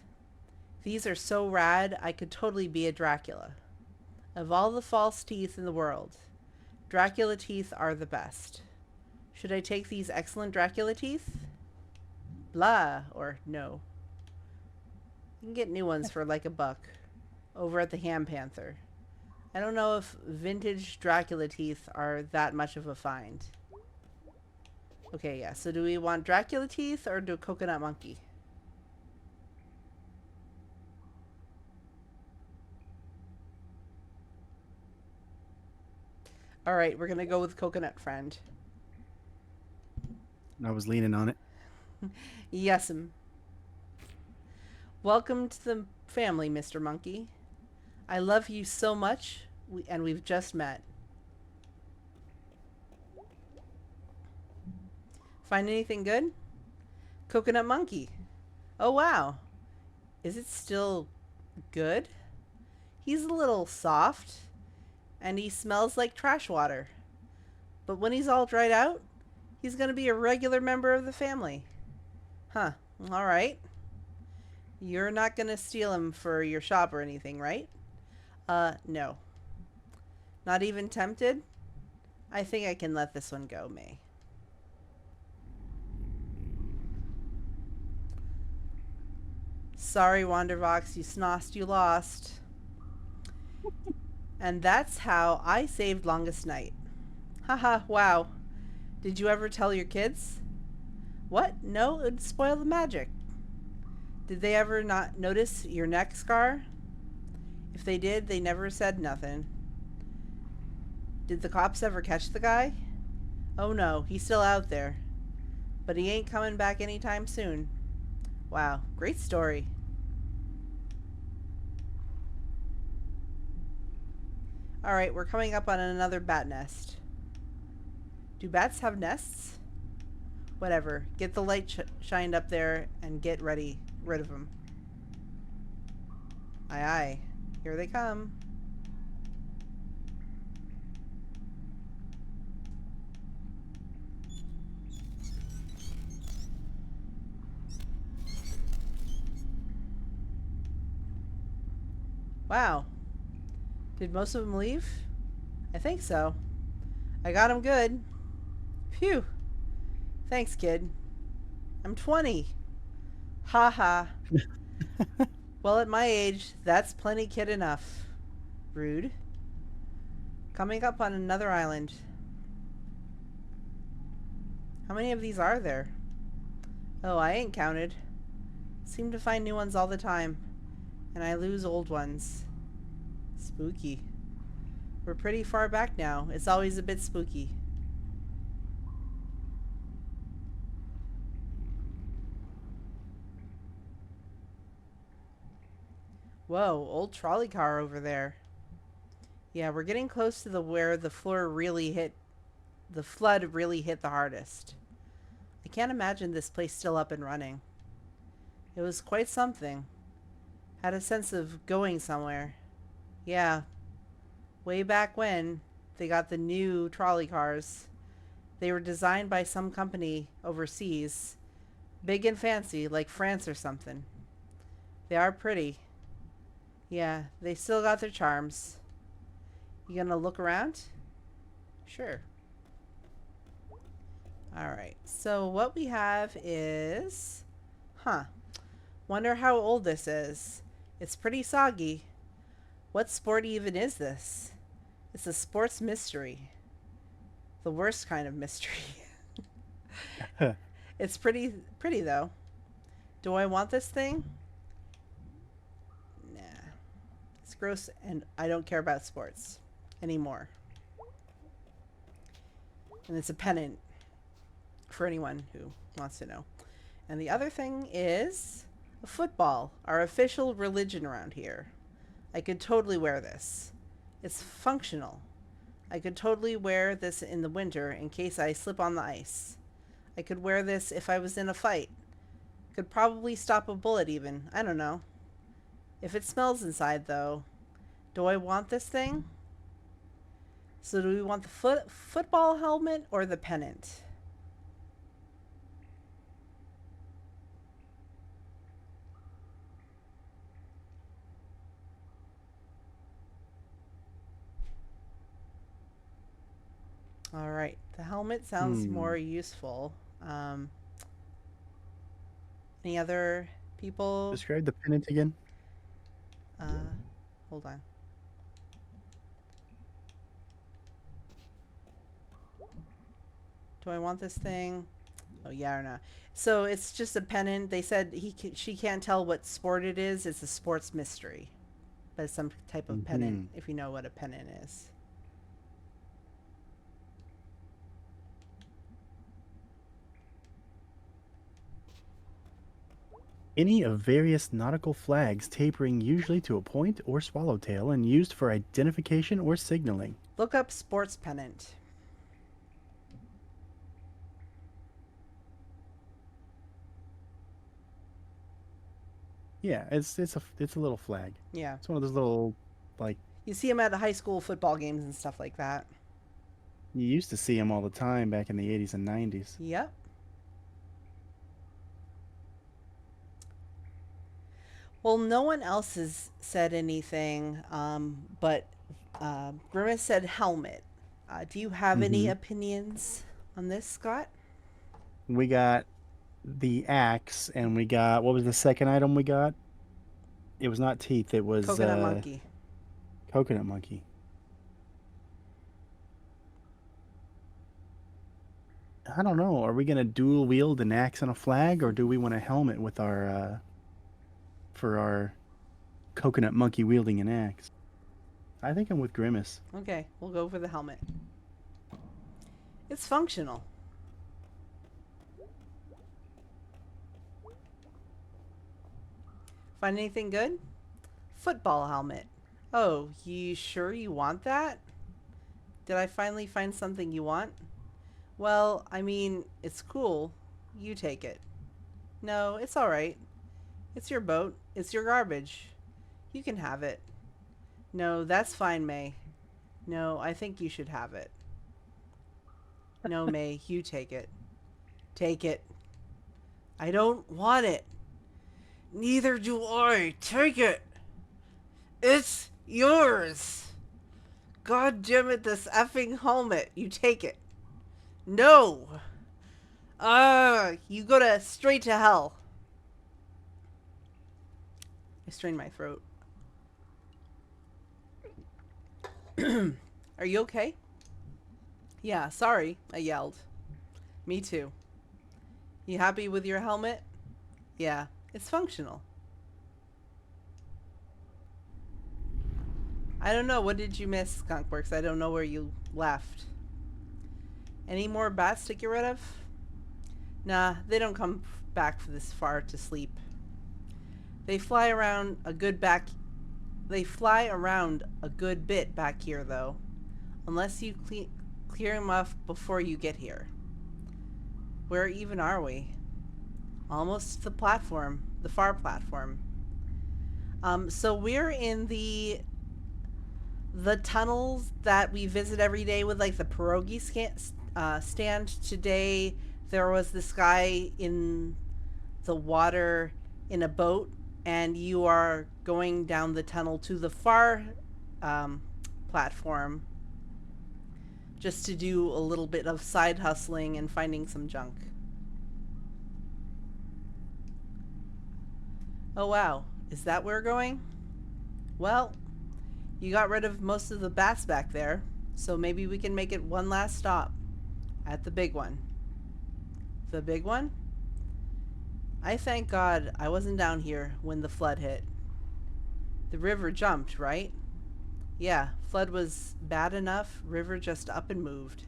These are so rad, I could totally be a Dracula. Of all the false teeth in the world, Dracula teeth are the best. Should I take these excellent Dracula teeth? Blah, or no. You can get new ones for like $1 over at the Ham Panther. I don't know if vintage Dracula teeth are that much of a find. Okay, yeah, so do we want Dracula teeth or do coconut monkey? Alright, we're gonna go with coconut friend. I was leaning on it. Yes'm. Welcome to the family, Mr. Monkey. I love you so much, and we've just met. Find anything good? Coconut monkey. Oh, wow. Is it still good? He's a little soft, and he smells like trash water. But when he's all dried out, he's going to be a regular member of the family. Huh. All right. You're not going to steal him for your shop or anything, right? No. Not even tempted? I think I can let this one go, May. Sorry, Wandervox, you snost, you lost. And that's how I saved Longest Night. Haha, wow. Did you ever tell your kids? What? No, it'd spoil the magic. Did they ever not notice your neck scar? If they did, they never said nothing. Did the cops ever catch the guy? Oh no, he's still out there. But he ain't coming back anytime soon. Wow, great story. Alright, we're coming up on another bat nest. Do bats have nests? Whatever. Get the light shined up there and get rid of them. Aye aye. Here they come. Wow. Did most of them leave? I think so. I got them good. Phew. Thanks, kid. I'm 20. Ha ha. Well, at my age, that's plenty kid enough. Rude. Coming up on another island. How many of these are there? Oh, I ain't counted. Seem to find new ones all the time. And I lose old ones. Spooky. We're pretty far back now. It's always a bit spooky. Whoa, old trolley car over there. Yeah, we're getting close to where the floor really hit the flood really hit the hardest. I can't imagine this place still up and running. It was quite something. Had a sense of going somewhere. Yeah, way back when they got the new trolley cars. They were designed by some company overseas. Big and fancy, like France or something. They are pretty. Yeah, they still got their charms. You gonna look around? Sure. Alright, so what we have is... Huh. Wonder how old this is. It's pretty soggy. What sport even is this? It's a sports mystery. The worst kind of mystery. It's pretty though. Do I want this thing? Nah. It's gross and I don't care about sports anymore. And it's a pennant for anyone who wants to know. And the other thing is a football, our official religion around here. I could totally wear this. It's functional. I could totally wear this in the winter in case I slip on the ice. I could wear this if I was in a fight. Could probably stop a bullet even. I don't know. If it smells inside though, do I want this thing? So do we want the football helmet or the pennant? All right, the helmet sounds more useful. Any other people? Describe the pennant again. Uh, hold on. Do I want this thing? Oh yeah or not? So it's just a pennant. They said she can't tell what sport it is. It's a sports mystery, but it's some type of pennant. If you know what a pennant is. Any of various nautical flags tapering usually to a point or swallowtail and used for identification or signaling. Look up sports pennant. Yeah, it's a little flag. Yeah. It's one of those little, like, You see them at the high school football games and stuff like that. you used to see them all the time back in the 80s and 90s. Yep. Well, no one else has said anything, but Grimace said helmet. Do you have any Mm-hmm. opinions on this, Scott? We got the axe, and we got, what was the second item we got? It was not teeth. It was Coconut monkey. coconut monkey. I don't know. Are we gonna dual wield an axe and a flag, or do we want a helmet with our for our coconut monkey wielding an axe? I think I'm with Grimace. Okay, we'll go for the helmet. It's functional. Find anything good? Football helmet. Oh, you sure you want that? Did I finally find something you want? Well, I mean, it's cool. You take it. No, it's alright. It's your boat. It's your garbage. You can have it. No, that's fine, May. No, I think you should have it. No, May, you take it. Take it. I don't want it. Neither do I. Take it. It's yours. God damn it, this effing helmet. You take it. No. You go to straight to hell. I strained my throat. Are you okay? Yeah, sorry, I yelled. Me too. You happy with your helmet? Yeah, it's functional. I don't know, what did you miss, Skunkworks? I don't know where you left. Any more bats to get rid of? Nah, they don't come back this far to sleep. They fly around a good bit back here though. Unless you Clear him off before you get here. Where even are we? Almost to the platform, the far platform. So we're in the tunnels that we visit every day with like the pierogi stand. Today there was this guy in the water in a boat, and you are going down the tunnel to the far um, platform just to do a little bit of side hustling and finding some junk. Oh wow, is that where we're going? Well, you got rid of most of the bats back there, so maybe we can make it one last stop at the big one. The big one? I thank God I wasn't down here when the flood hit. The river jumped, right? Yeah, flood was bad enough, river just up and moved.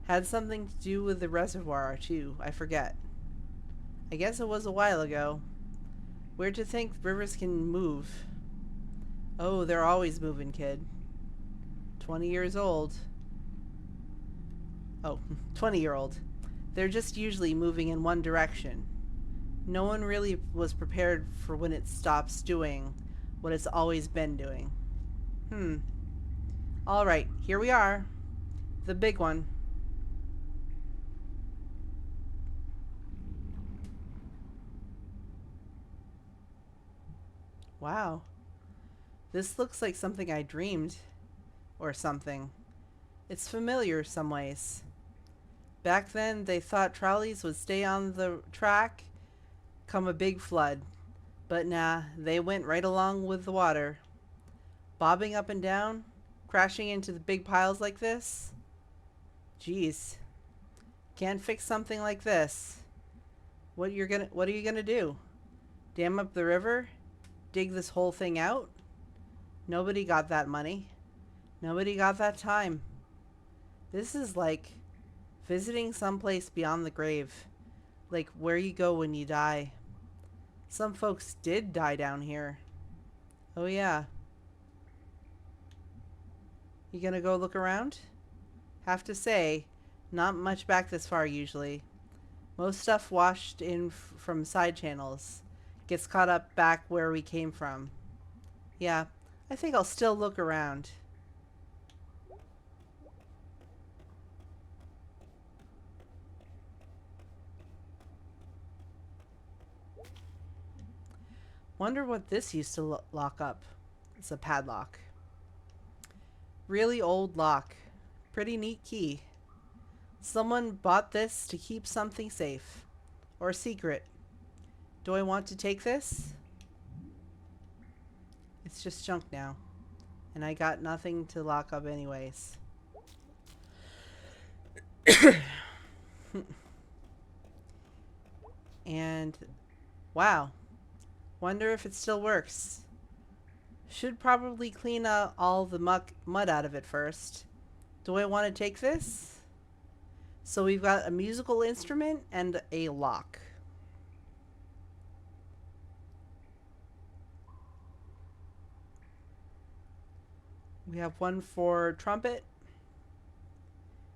Had something to do with the reservoir, too, I forget. I guess it was a while ago. Weird to think rivers can move. Oh, they're always moving, kid. 20 years old. Oh, 20-year-old. They're just usually moving in one direction. No one really was prepared for when it stops doing what it's always been doing. Alright, here we are. The big one. Wow. This looks like something I dreamed. Or something. It's familiar some ways. Back then, they thought trolleys would stay on the track come a big flood. But nah, they went right along with the water. Bobbing up and down, crashing into the big piles like this. Geez, can't fix something like this. What are you gonna do? Dam up the river? Dig this whole thing out? Nobody got that money. Nobody got that time. This is like visiting someplace beyond the grave. Like where you go when you die. Some folks did die down here. Oh yeah. You gonna go look around? Have to say, not much back this far usually. Most stuff washed in from side channels. Gets caught up back where we came from. Yeah, I think I'll still look around. Wonder what this used to lock up. It's a padlock. Really old lock. Pretty neat key. Someone bought this to keep something safe. Or secret. Do I want to take this? It's just junk now. And I got nothing to lock up anyways. And wow. Wonder if it still works. Should probably clean all the mud out of it first. Do I want to take this? So we've got a musical instrument and a lock. We have one for trumpet.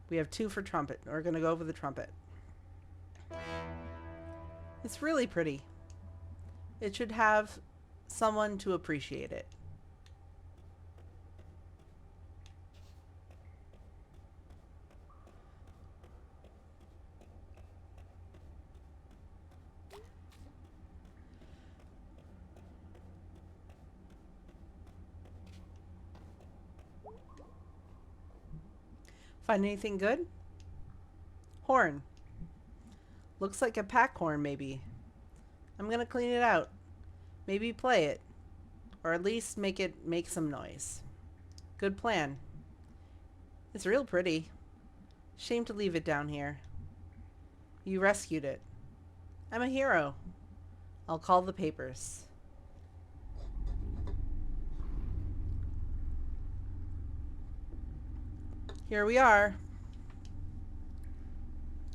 We have two for trumpet. We're going to go for the trumpet. It's really pretty. It should have someone to appreciate it. Find anything good? Horn. Looks like a pack horn, maybe. I'm gonna clean it out. Maybe play it. Or at least make it make some noise. Good plan. It's real pretty. Shame to leave it down here. You rescued it. I'm a hero. I'll call the papers. Here we are.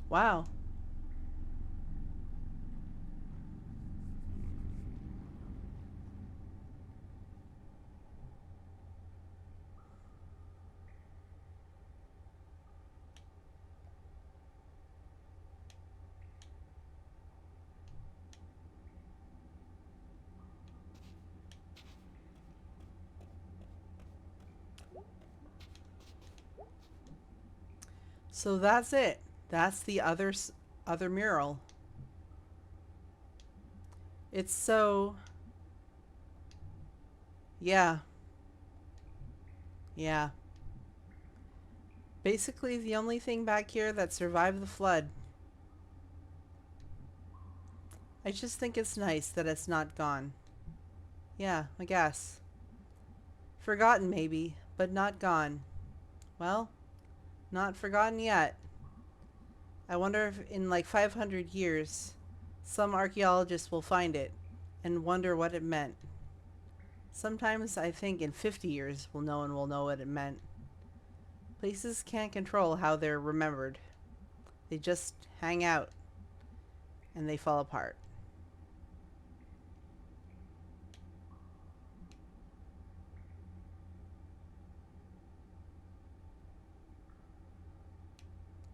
Wow. So that's it. That's the other mural. It's so yeah, yeah. Basically the only thing back here that survived the flood. I just think it's nice that it's not gone. Yeah, I guess. Forgotten maybe, but not gone. Well, not forgotten yet. I wonder if in like 500 years, some archaeologists will find it and wonder what it meant. Sometimes I think in 50 years no one will know what it meant. Places can't control how they're remembered. They just hang out and they fall apart.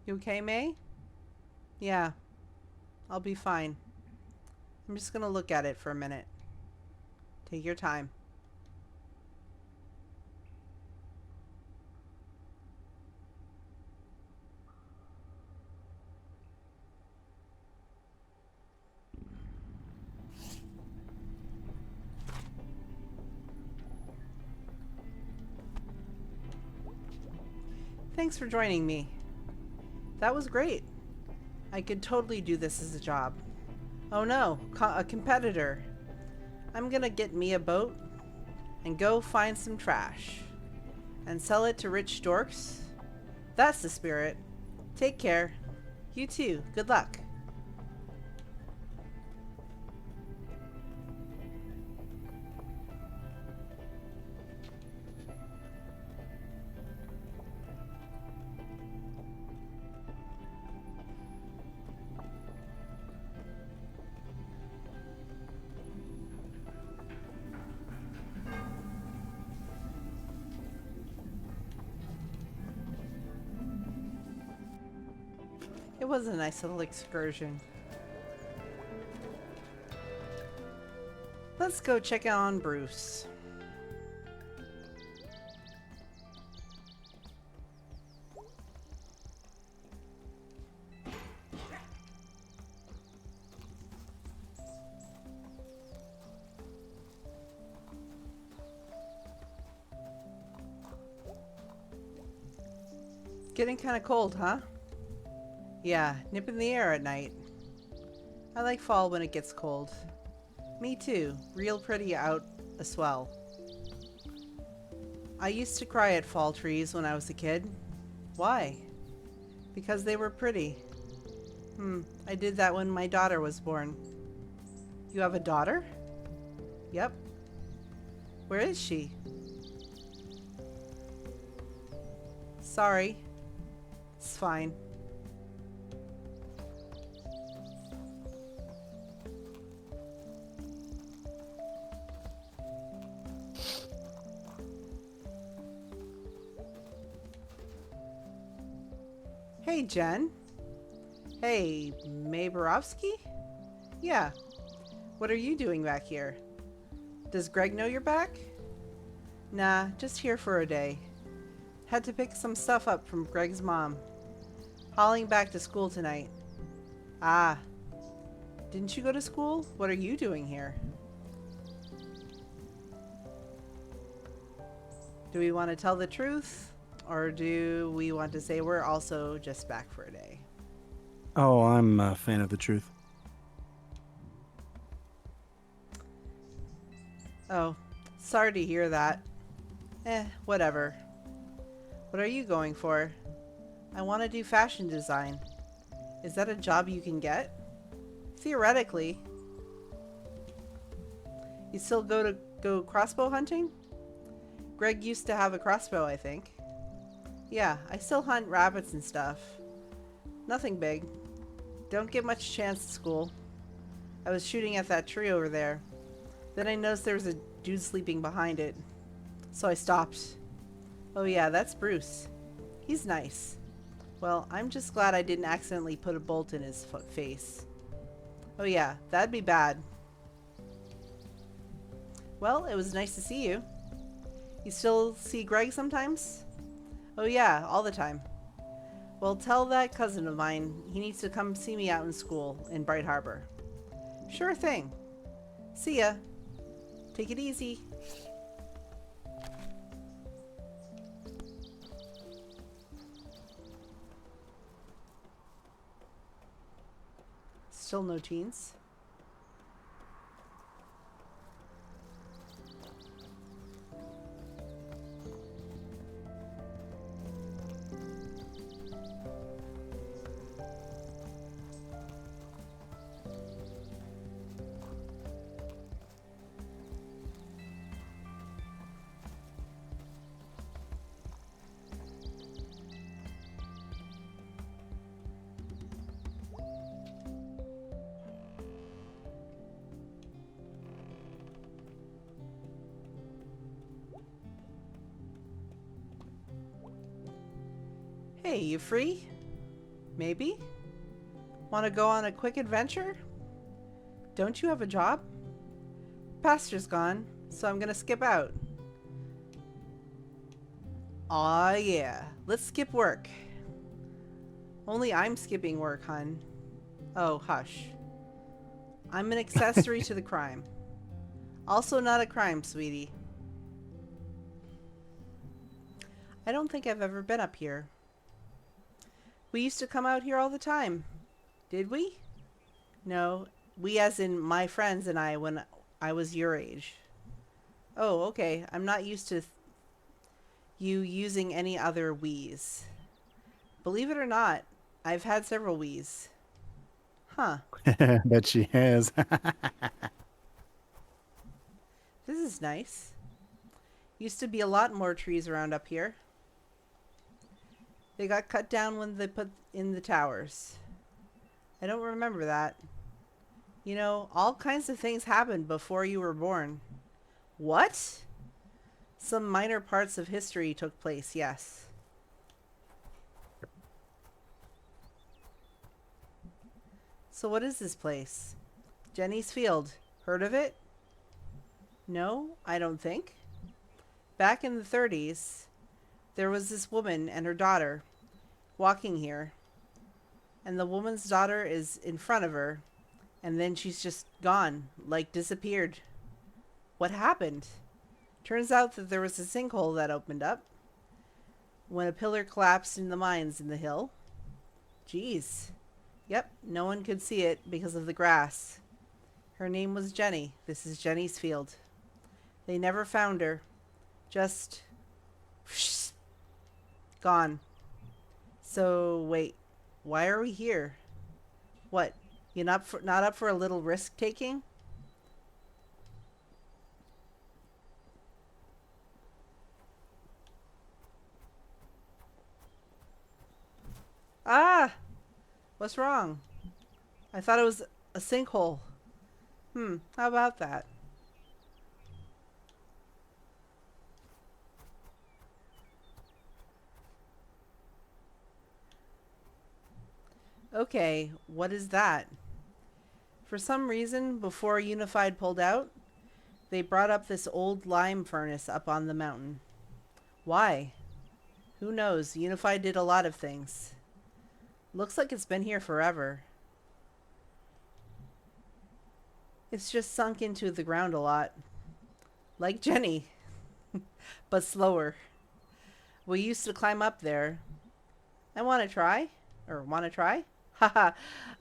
You okay, May? Yeah, I'll be fine. I'm just gonna look at it for a minute. Take your time. Thanks for joining me. That was great. I could totally do this as a job. Oh no, a competitor. I'm gonna get me a boat and go find some trash and sell it to rich dorks. That's the spirit. Take care. You too. Good luck. It was a nice little excursion. Let's go check on Bruce. Getting kind of cold, huh? Yeah, nip in the air at night. I like fall when it gets cold. Me too. Real pretty out as well. I used to cry at fall trees when I was a kid. Why? Because they were pretty. I did that when my daughter was born. You have a daughter? Yep. Where is she? Sorry. It's fine. Hey, Jen. Hey, Maborovsky? Yeah. What are you doing back here? Does Greg know you're back? Nah, just here for a day. Had to pick some stuff up from Greg's mom. Hauling back to school tonight. Ah. Didn't you go to school? What are you doing here? Do we want to tell the truth? Or do we want to say we're also just back for a day? Oh, I'm a fan of the truth. Oh, sorry to hear that. Whatever. What are you going for? I want to do fashion design. Is that a job you can get? Theoretically. You still go crossbow hunting? Greg used to have a crossbow, I think. Yeah, I still hunt rabbits and stuff. Nothing big. Don't get much chance at school. I was shooting at that tree over there. Then I noticed there was a dude sleeping behind it. So I stopped. Oh yeah, that's Bruce. He's nice. Well, I'm just glad I didn't accidentally put a bolt in his face. Oh yeah, that'd be bad. Well, it was nice to see you. You still see Greg sometimes? Oh yeah, all the time. Well, tell that cousin of mine he needs to come see me out in school in Bright Harbor. Sure thing. See ya. Take it easy. Still no teens. Hey, you free? Maybe? Want to go on a quick adventure? Don't you have a job? Pastor's gone, so I'm gonna skip out. Aw, yeah. Let's skip work. Only I'm skipping work, hun. Oh, hush. I'm an accessory to the crime. Also not a crime, sweetie. I don't think I've ever been up here. We used to come out here all the time. Did we? No, we as in my friends and I when I was your age. Oh, okay. I'm not used to you using any other we's. Believe it or not, I've had several we's. Huh. Bet she has. This is nice. Used to be a lot more trees around up here. They got cut down when they put in the towers. I don't remember that. You know, all kinds of things happened before you were born. What? Some minor parts of history took place, yes. So what is this place? Jenny's Field. Heard of it? No, I don't think. Back in the 30s, there was this woman and her daughter walking here, and the woman's daughter is in front of her, and then she's just gone, like disappeared. What happened? Turns out that there was a sinkhole that opened up when a pillar collapsed in the mines in the hill. Jeez. Yep, no one could see it because of the grass. Her name was Jenny. This is Jenny's Field. They never found her. Just whoosh, gone. So wait, why are we here? What? You not up for a little risk taking? Ah! What's wrong? I thought it was a sinkhole. How about that? Okay, what is that? For some reason, before Unified pulled out, they brought up this old lime furnace up on the mountain. Why? Who knows? Unified did a lot of things. Looks like it's been here forever. It's just sunk into the ground a lot. Like Jenny, but slower. We used to climb up there. I want to try? Or want to try? Haha.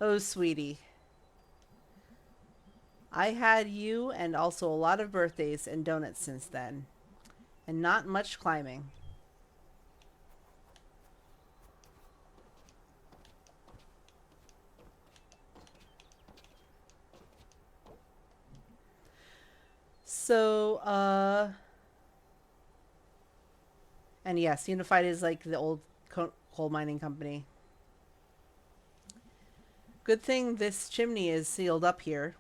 Oh, sweetie. I had you and also a lot of birthdays and donuts since then. And not much climbing. So, and yes, Unified is like the old coal mining company. Good thing this chimney is sealed up here.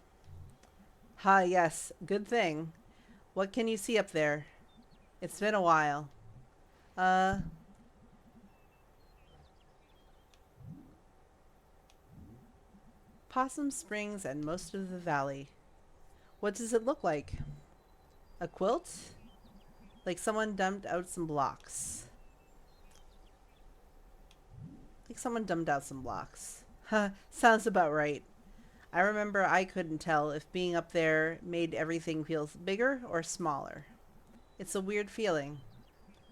Ha, yes, good thing. What can you see up there? It's been a while. Possum Springs and most of the valley. What does it look like? A quilt? Like someone dumped out some blocks. Like someone dumbed out some blocks. Huh, sounds about right. I remember I couldn't tell if being up there made everything feel bigger or smaller. It's a weird feeling.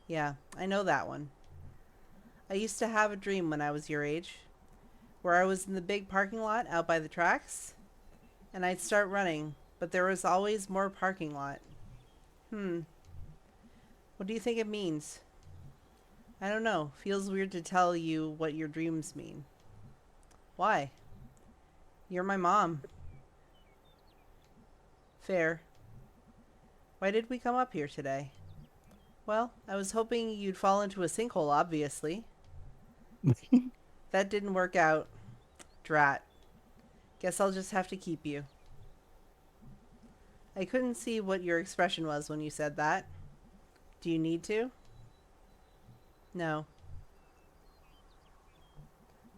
Yeah, I know that one. I used to have a dream when I was your age, where I was in the big parking lot out by the tracks, and I'd start running, but there was always more parking lot. Hmm, what do you think it means? I don't know. Feels weird to tell you what your dreams mean. Why? You're my mom. Fair. Why did we come up here today? Well, I was hoping you'd fall into a sinkhole, obviously. That didn't work out. Drat. Guess I'll just have to keep you. I couldn't see what your expression was when you said that. Do you need to? No.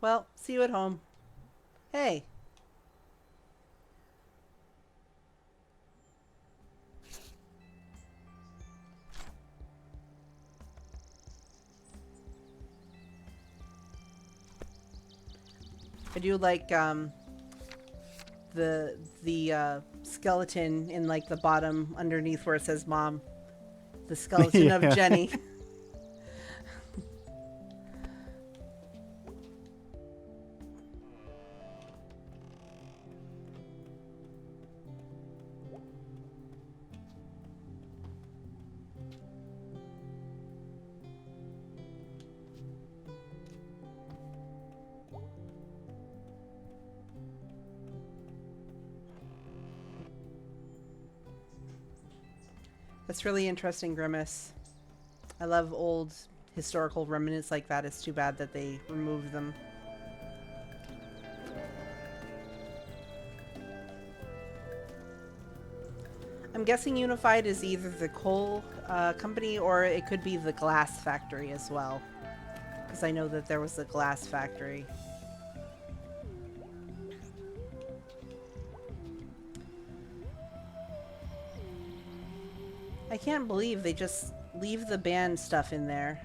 Well, see you at home. Hey. I do like the skeleton in like the bottom underneath where it says mom. The skeleton of Yeah. Jenny. That's really interesting, Grimace. I love old historical remnants like that. It's too bad that they removed them. I'm guessing Unified is either the coal company or it could be the glass factory as well. Because I know that there was a glass factory. I can't believe they just leave the band stuff in there.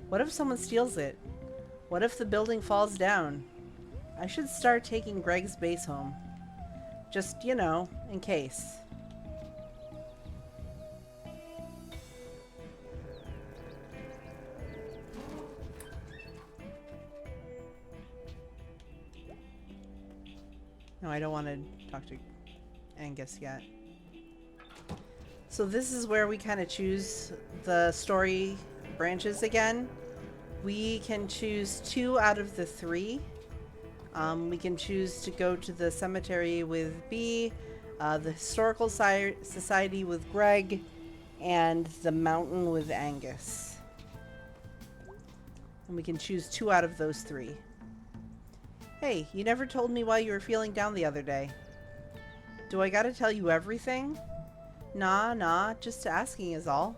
What if someone steals it? What if the building falls down? I should start taking Greg's base home. Just, you know, in case. No, I don't want to talk to Angus yet. So this is where we kind of choose the story branches again. We can choose 2 out of the 3. We can choose to go to the cemetery with B, the historical society with Greg, and the mountain with Angus. And we can choose 2 out of those 3. Hey, you never told me why you were feeling down the other day. Do I gotta tell you everything? Nah, just asking is all.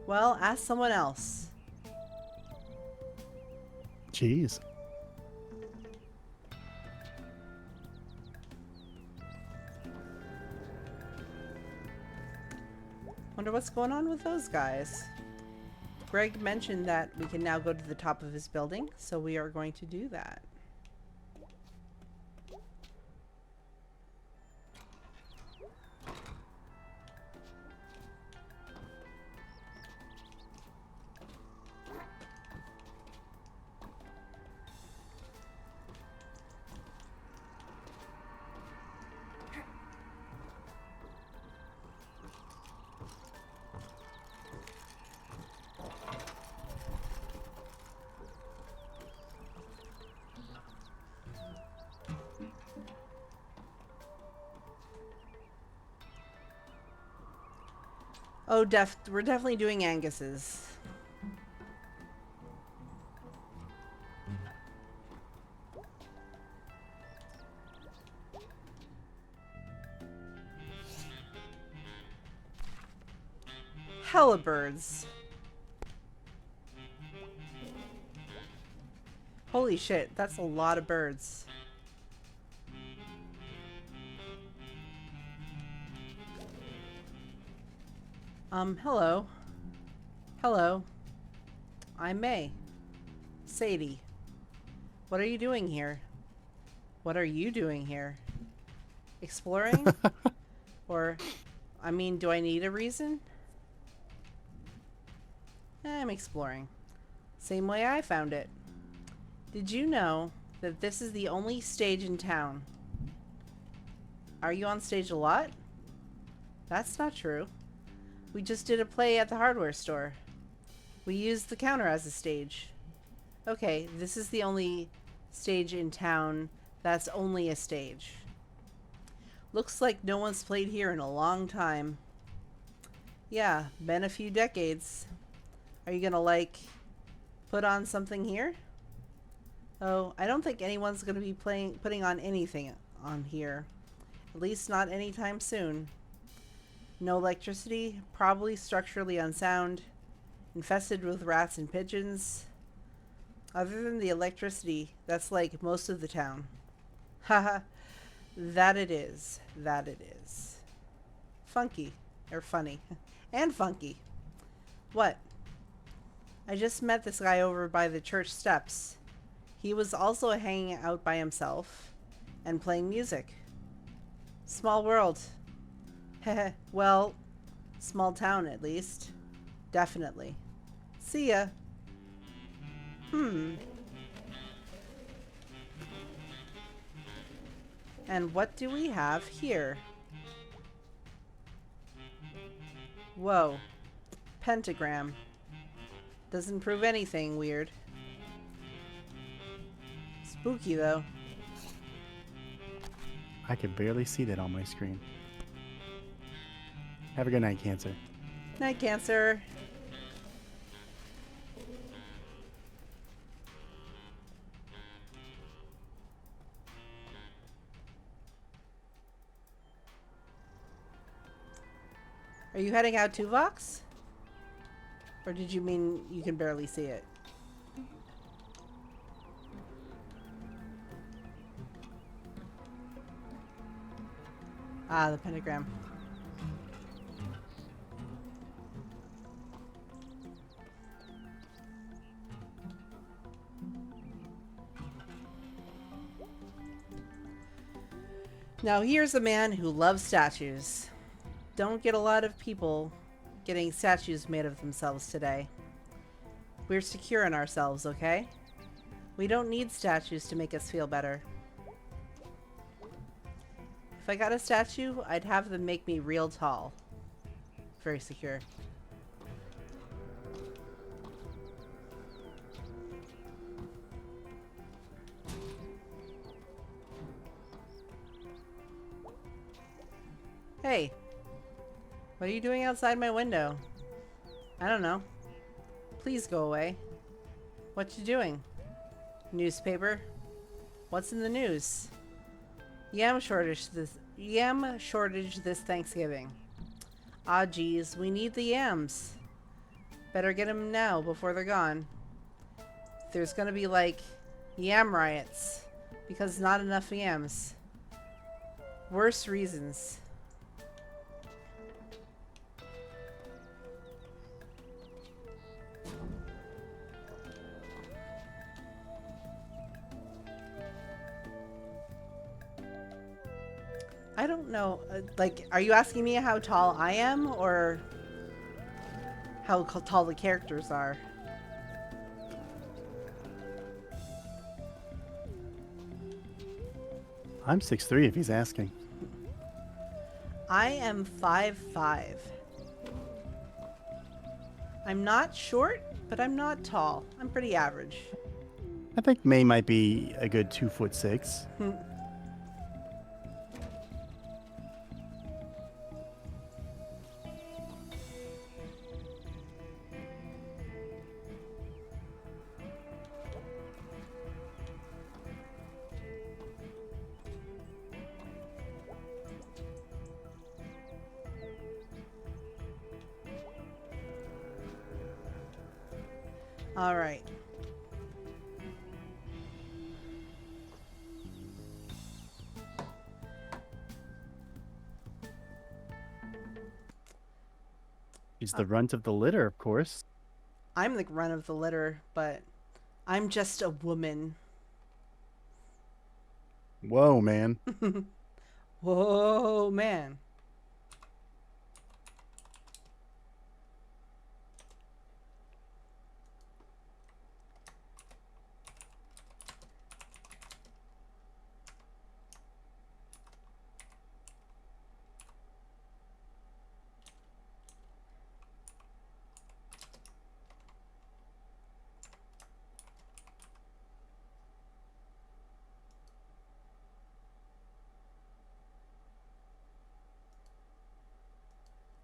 Well, ask someone else. Jeez. Wonder what's going on with those guys. Greg mentioned that we can now go to the top of his building, so we are going to do that. Oh, we're definitely doing Angus's. Hella birds. Holy shit, that's a lot of birds. Hello. Hello. I'm May. Sadie. What are you doing here? What are you doing here? Exploring? Or, I mean, do I need a reason? I'm exploring. Same way I found it. Did you know that this is the only stage in town? Are you on stage a lot? That's not true. We just did a play at the hardware store. We used the counter as a stage. Okay, this is the only stage in town that's only a stage. Looks like no one's played here in a long time. Yeah, been a few decades. Are you gonna, like, put on something here? Oh, I don't think anyone's gonna be putting on anything on here. At least not anytime soon. No electricity, probably structurally unsound, infested with rats and pigeons. Other than the electricity, that's like most of the town. Haha, that it is. That it is. Funky. Or funny. And funky. What? I just met this guy over by the church steps. He was also hanging out by himself and playing music. Small world. Heh. Well, small town at least. Definitely. See ya. And what do we have here? Whoa. Pentagram. Doesn't prove anything weird. Spooky though. I can barely see that on my screen. Have a good night, Cancer. Night, Cancer. Are you heading out to Vox? Or did you mean you can barely see it? Ah, the pentagram. Now here's a man who loves statues. Don't get a lot of people getting statues made of themselves today. We're secure in ourselves, okay? We don't need statues to make us feel better. If I got a statue, I'd have them make me real tall. Very secure. Hey, what are you doing outside my window? I don't know. Please go away. What you doing? Newspaper? What's in the news? Yam shortage this Thanksgiving. Ah, geez, we need the yams. Better get them now before they're gone. There's gonna be like yam riots because not enough yams. Worse reasons. I don't know. Like, are you asking me how tall I am or how tall the characters are? I'm 6'3" if he's asking. I am 5'5". I'm not short, but I'm not tall. I'm pretty average. I think May might be a good 2'6". All right. He's the runt of the litter, of course. I'm the run of the litter, but I'm just a woman. Whoa, man. Whoa, man.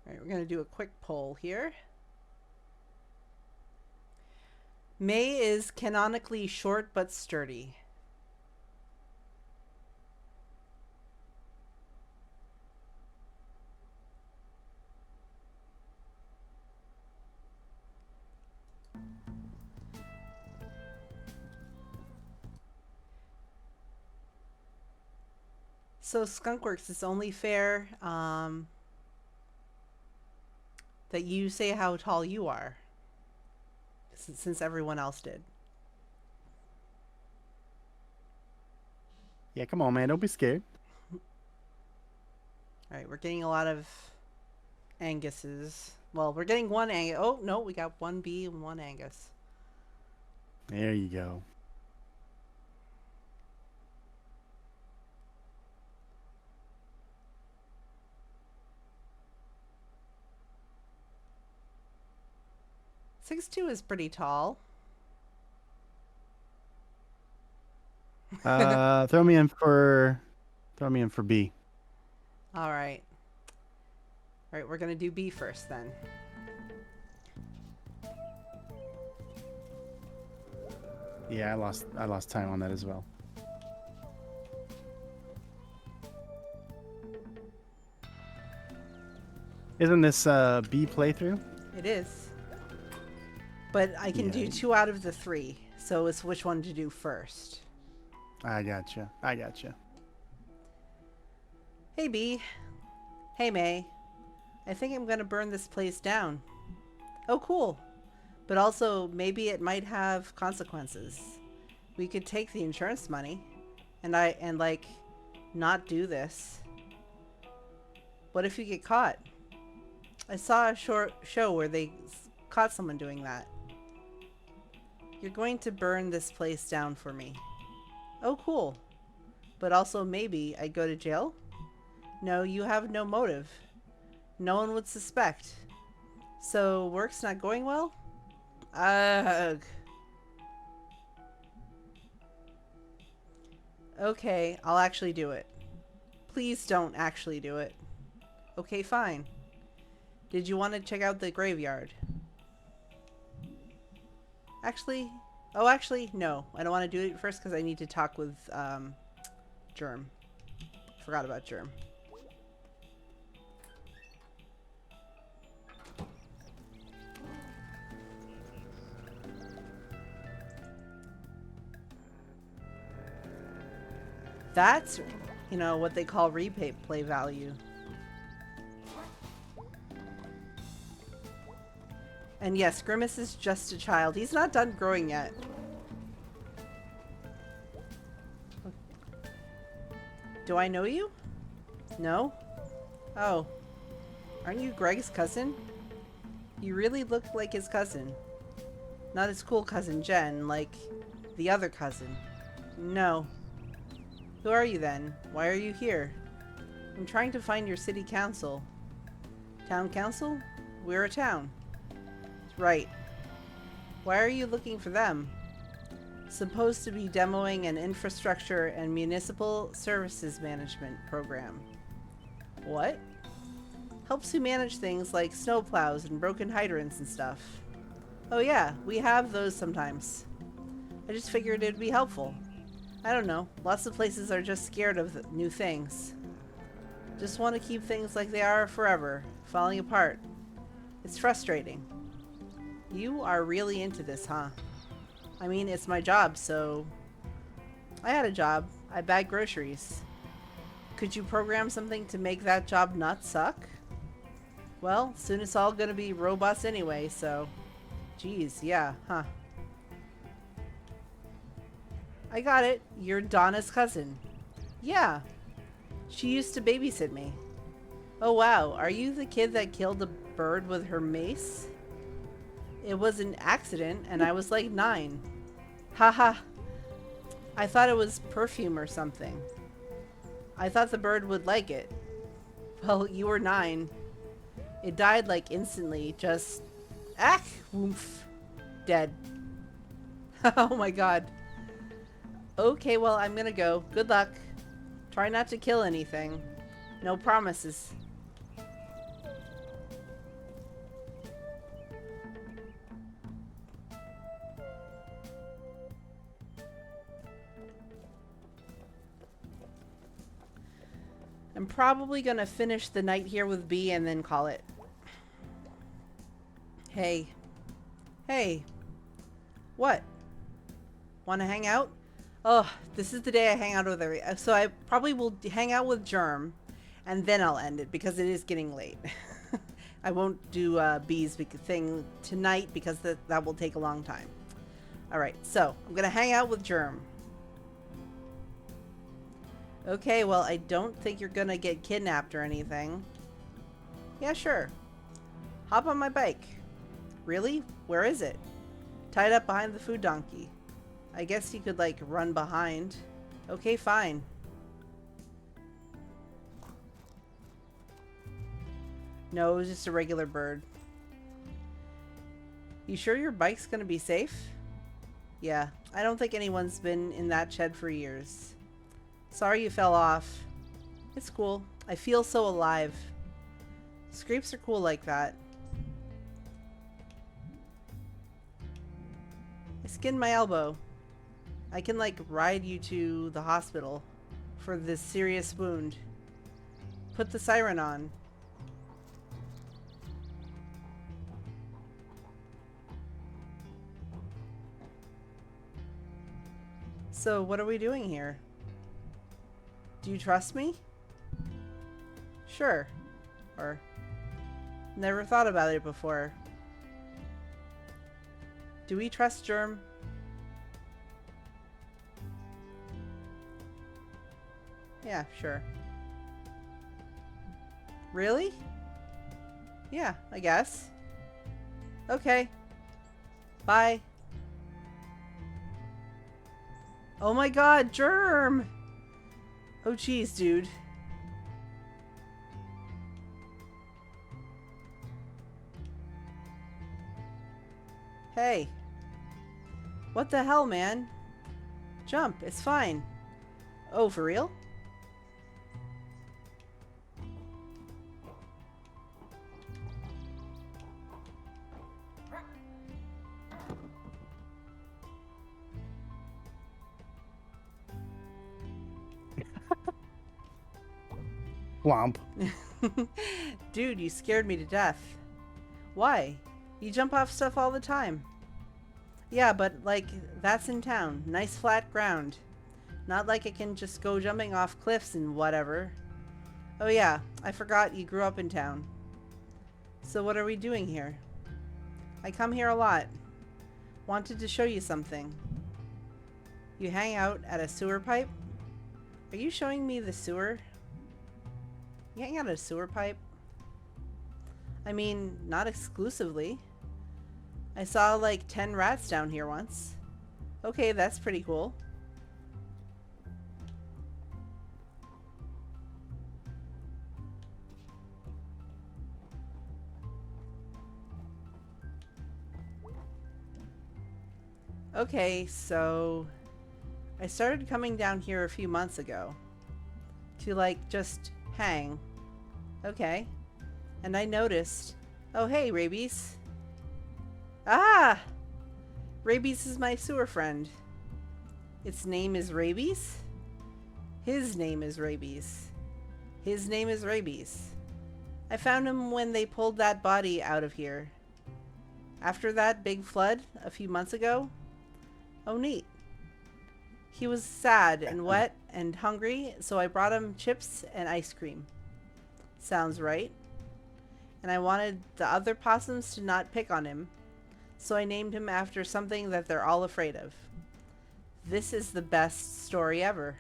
All right, we're going to do a quick poll here. May is canonically short but sturdy. So Skunkworks, it's only fair that you say how tall you are, since everyone else did. Yeah, come on, man. Don't be scared. All right, we're getting a lot of Angus's. Well, we're getting one Angus. Oh, no, we got one B and one Angus. There you go. Six two is pretty tall. Throw me in for B. All right. All right, we're going to do B first then. Yeah, I lost time on that as well. Isn't this B playthrough? It is. But I can do 2 out of the 3. So it's which one to do first. I gotcha. Hey, B. Hey, May. I think I'm going to burn this place down. Oh, cool. But also, maybe it might have consequences. We could take the insurance money and like not do this. What if you get caught? I saw a short show where they caught someone doing that. You're going to burn this place down for me. Oh, cool. But also maybe I go to jail? No, you have no motive. No one would suspect. So work's not going well? Ugh. Okay, I'll actually do it. Please don't actually do it. Okay, fine. Did you want to check out the graveyard? Actually, no. I don't want to do it first because I need to talk with Germ. Forgot about Germ. That's, what they call replay value. And yes, Grimace is just a child. He's not done growing yet. Do I know you? No? Oh. Aren't you Greg's cousin? You really look like his cousin. Not his cool cousin Jen, like the other cousin. No. Who are you then? Why are you here? I'm trying to find your city council. Town council? We're a town. Right. Why are you looking for them? Supposed to be demoing an infrastructure and municipal services management program. What? Helps you manage things like snowplows and broken hydrants and stuff. Oh yeah, we have those sometimes. I just figured it'd be helpful. I don't know, lots of places are just scared of new things. Just want to keep things like they are forever, falling apart. It's frustrating. You are really into this, huh? I mean, it's my job, so... I had a job. I bagged groceries. Could you program something to make that job not suck? Well, soon it's all gonna be robots anyway, so... Geez, yeah, huh. I got it. You're Donna's cousin. Yeah, she used to babysit me. Oh wow, are you the kid that killed a bird with her mace? It was an accident and I was like 9. Haha, I thought it was perfume or something. I thought the bird would like it. Well, you were 9. It died like instantly, just ah, woof, dead. Oh my god. Okay, well, I'm gonna go. Good luck. Try not to kill anything. No promises. I'm probably gonna finish the night here with B and then call it. Hey. Hey. What? Want to hang out? Oh, this is the day I hang out with every... So I probably will hang out with Germ, and then I'll end it, because it is getting late. I won't do B's thing tonight, because that will take a long time. Alright, so I'm going to hang out with Germ. Okay, well, I don't think you're going to get kidnapped or anything. Yeah, sure. Hop on my bike. Really? Where is it? Tied up behind the food donkey. I guess you could, like, run behind. Okay, fine. No, it was just a regular bird. You sure your bike's gonna be safe? Yeah, I don't think anyone's been in that shed for years. Sorry you fell off. It's cool. I feel so alive. Scrapes are cool like that. I skinned my elbow. I can, like, ride you to the hospital for this serious wound. Put the siren on. So, what are we doing here? Do you trust me? Sure. Or, never thought about it before. Do we trust Germ? Yeah, sure. Really? Yeah, I guess. Okay. Bye. Oh my god, Germ! Oh jeez, dude. Hey. What the hell, man? Jump, it's fine. Oh, for real? Womp. Dude, you scared me to death. Why? You jump off stuff all the time. Yeah, but, like, that's in town. Nice flat ground. Not like I can just go jumping off cliffs and whatever. Oh yeah, I forgot you grew up in town. So what are we doing here? I come here a lot. Wanted to show you something. You hang out at a sewer pipe? Are you showing me the sewer? You hang out at a sewer pipe? I mean, not exclusively. I saw like 10 rats down here once. Okay, that's pretty cool. Okay, so I started coming down here a few months ago to like just hang. Okay. And I noticed, oh hey, Rabies. Ah! Rabies is my sewer friend. Its name is Rabies? His name is Rabies. His name is Rabies. I found him when they pulled that body out of here. After that big flood a few months ago. Oh, neat. He was sad and wet and hungry, so I brought him chips and ice cream. Sounds right. And I wanted the other possums to not pick on him, so I named him after something that they're all afraid of. This is the best story ever.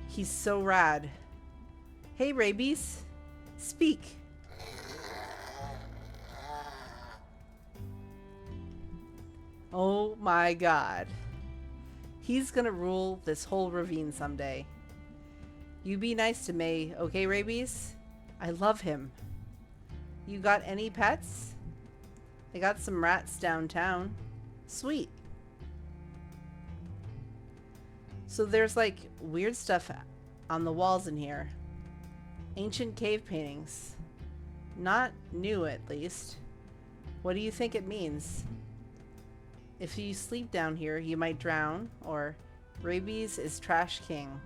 He's so rad. Hey, Rabies. Speak. Oh my god. He's gonna rule this whole ravine someday. You be nice to May, okay, Rabies? I love him. You got any pets? I got some rats downtown. Sweet. So there's like weird stuff on the walls in here. Ancient cave paintings. Not new, at least. What do you think it means? If you sleep down here, you might drown, or Rabies is Trash King.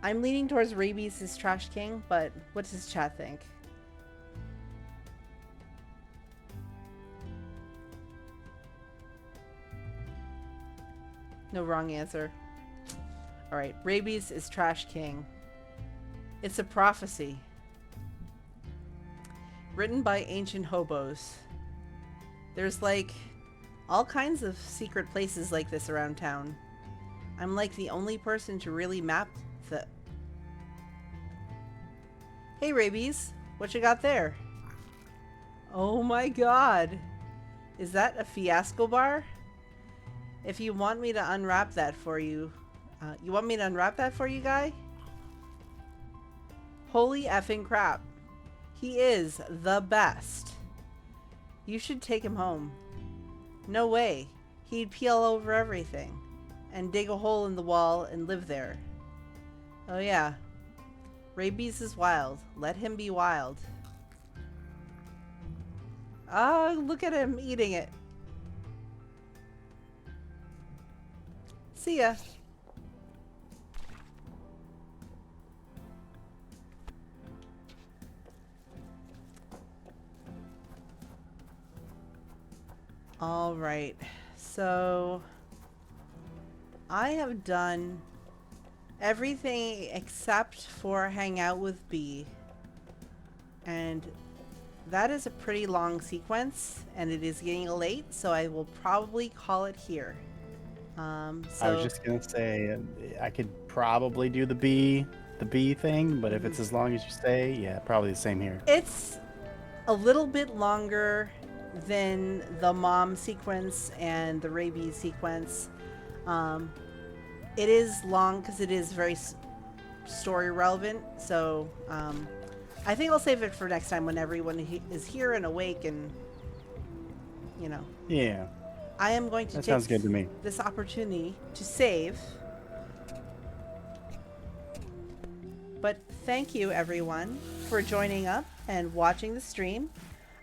I'm leaning towards Rabies is Trash King, but what does chat think? No wrong answer. Alright, Rabies is Trash King. It's a prophecy. Written by ancient hobos. There's like all kinds of secret places like this around town. I'm like the only person to really map the... Hey Rabies, what you got there? Oh my god. Is that a fiasco bar? If you want me to unwrap that for you... you want me to unwrap that for you, guy? Holy effing crap. He is the best. You should take him home. No way. He'd peel over everything. And dig a hole in the wall and live there. Oh yeah. Rabies is wild. Let him be wild. Ah, look at him eating it. See ya. All right. So I have done everything except for hang out with B. And that is a pretty long sequence, and it is getting late, so I will probably call it here. I was just gonna say I could probably do the B thing, but if it's as long as you say, yeah, probably the same here. It's a little bit longer than the mom sequence and the rabies sequence. It is long because it is very story relevant, so I think I'll save it for next time when everyone is here and awake and, you know. Yeah. I am going to That take sounds good to me. this opportunity to save. But thank you, everyone, for joining up and watching the stream.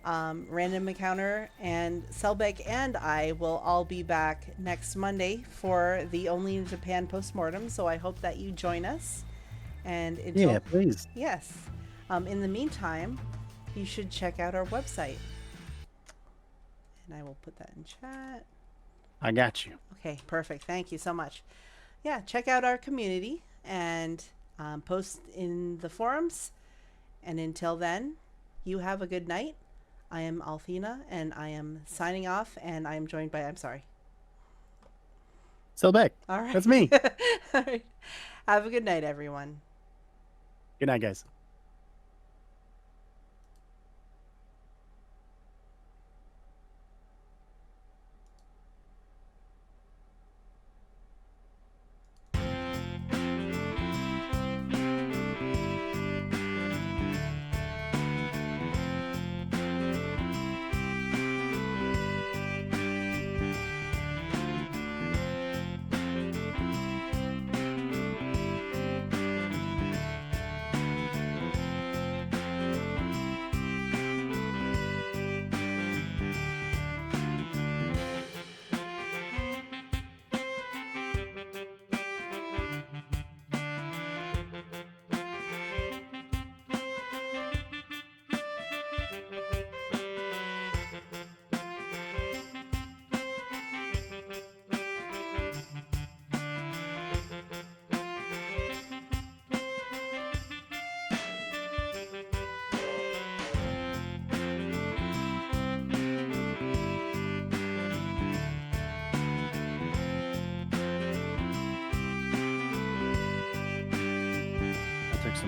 Random Encounter and Selbek and I will all be back next Monday for the Only in Japan postmortem, so I hope that you join us. And until, Yeah, please. Yes. In the meantime, you should check out our website. And I will put that in chat. I got you. Okay, perfect. Thank you so much. Yeah, check out our community and post in the forums. And until then, you have a good night. I am Althina, and I am signing off, and I am joined by, I'm sorry. Selbek. All right. That's me. All right. Have a good night, everyone. Good night, guys.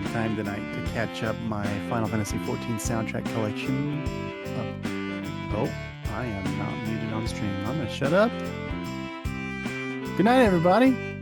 some time tonight to catch up my Final Fantasy XIV soundtrack collection. Oh, I am not muted on stream. I'm going to shut up. Good night, everybody.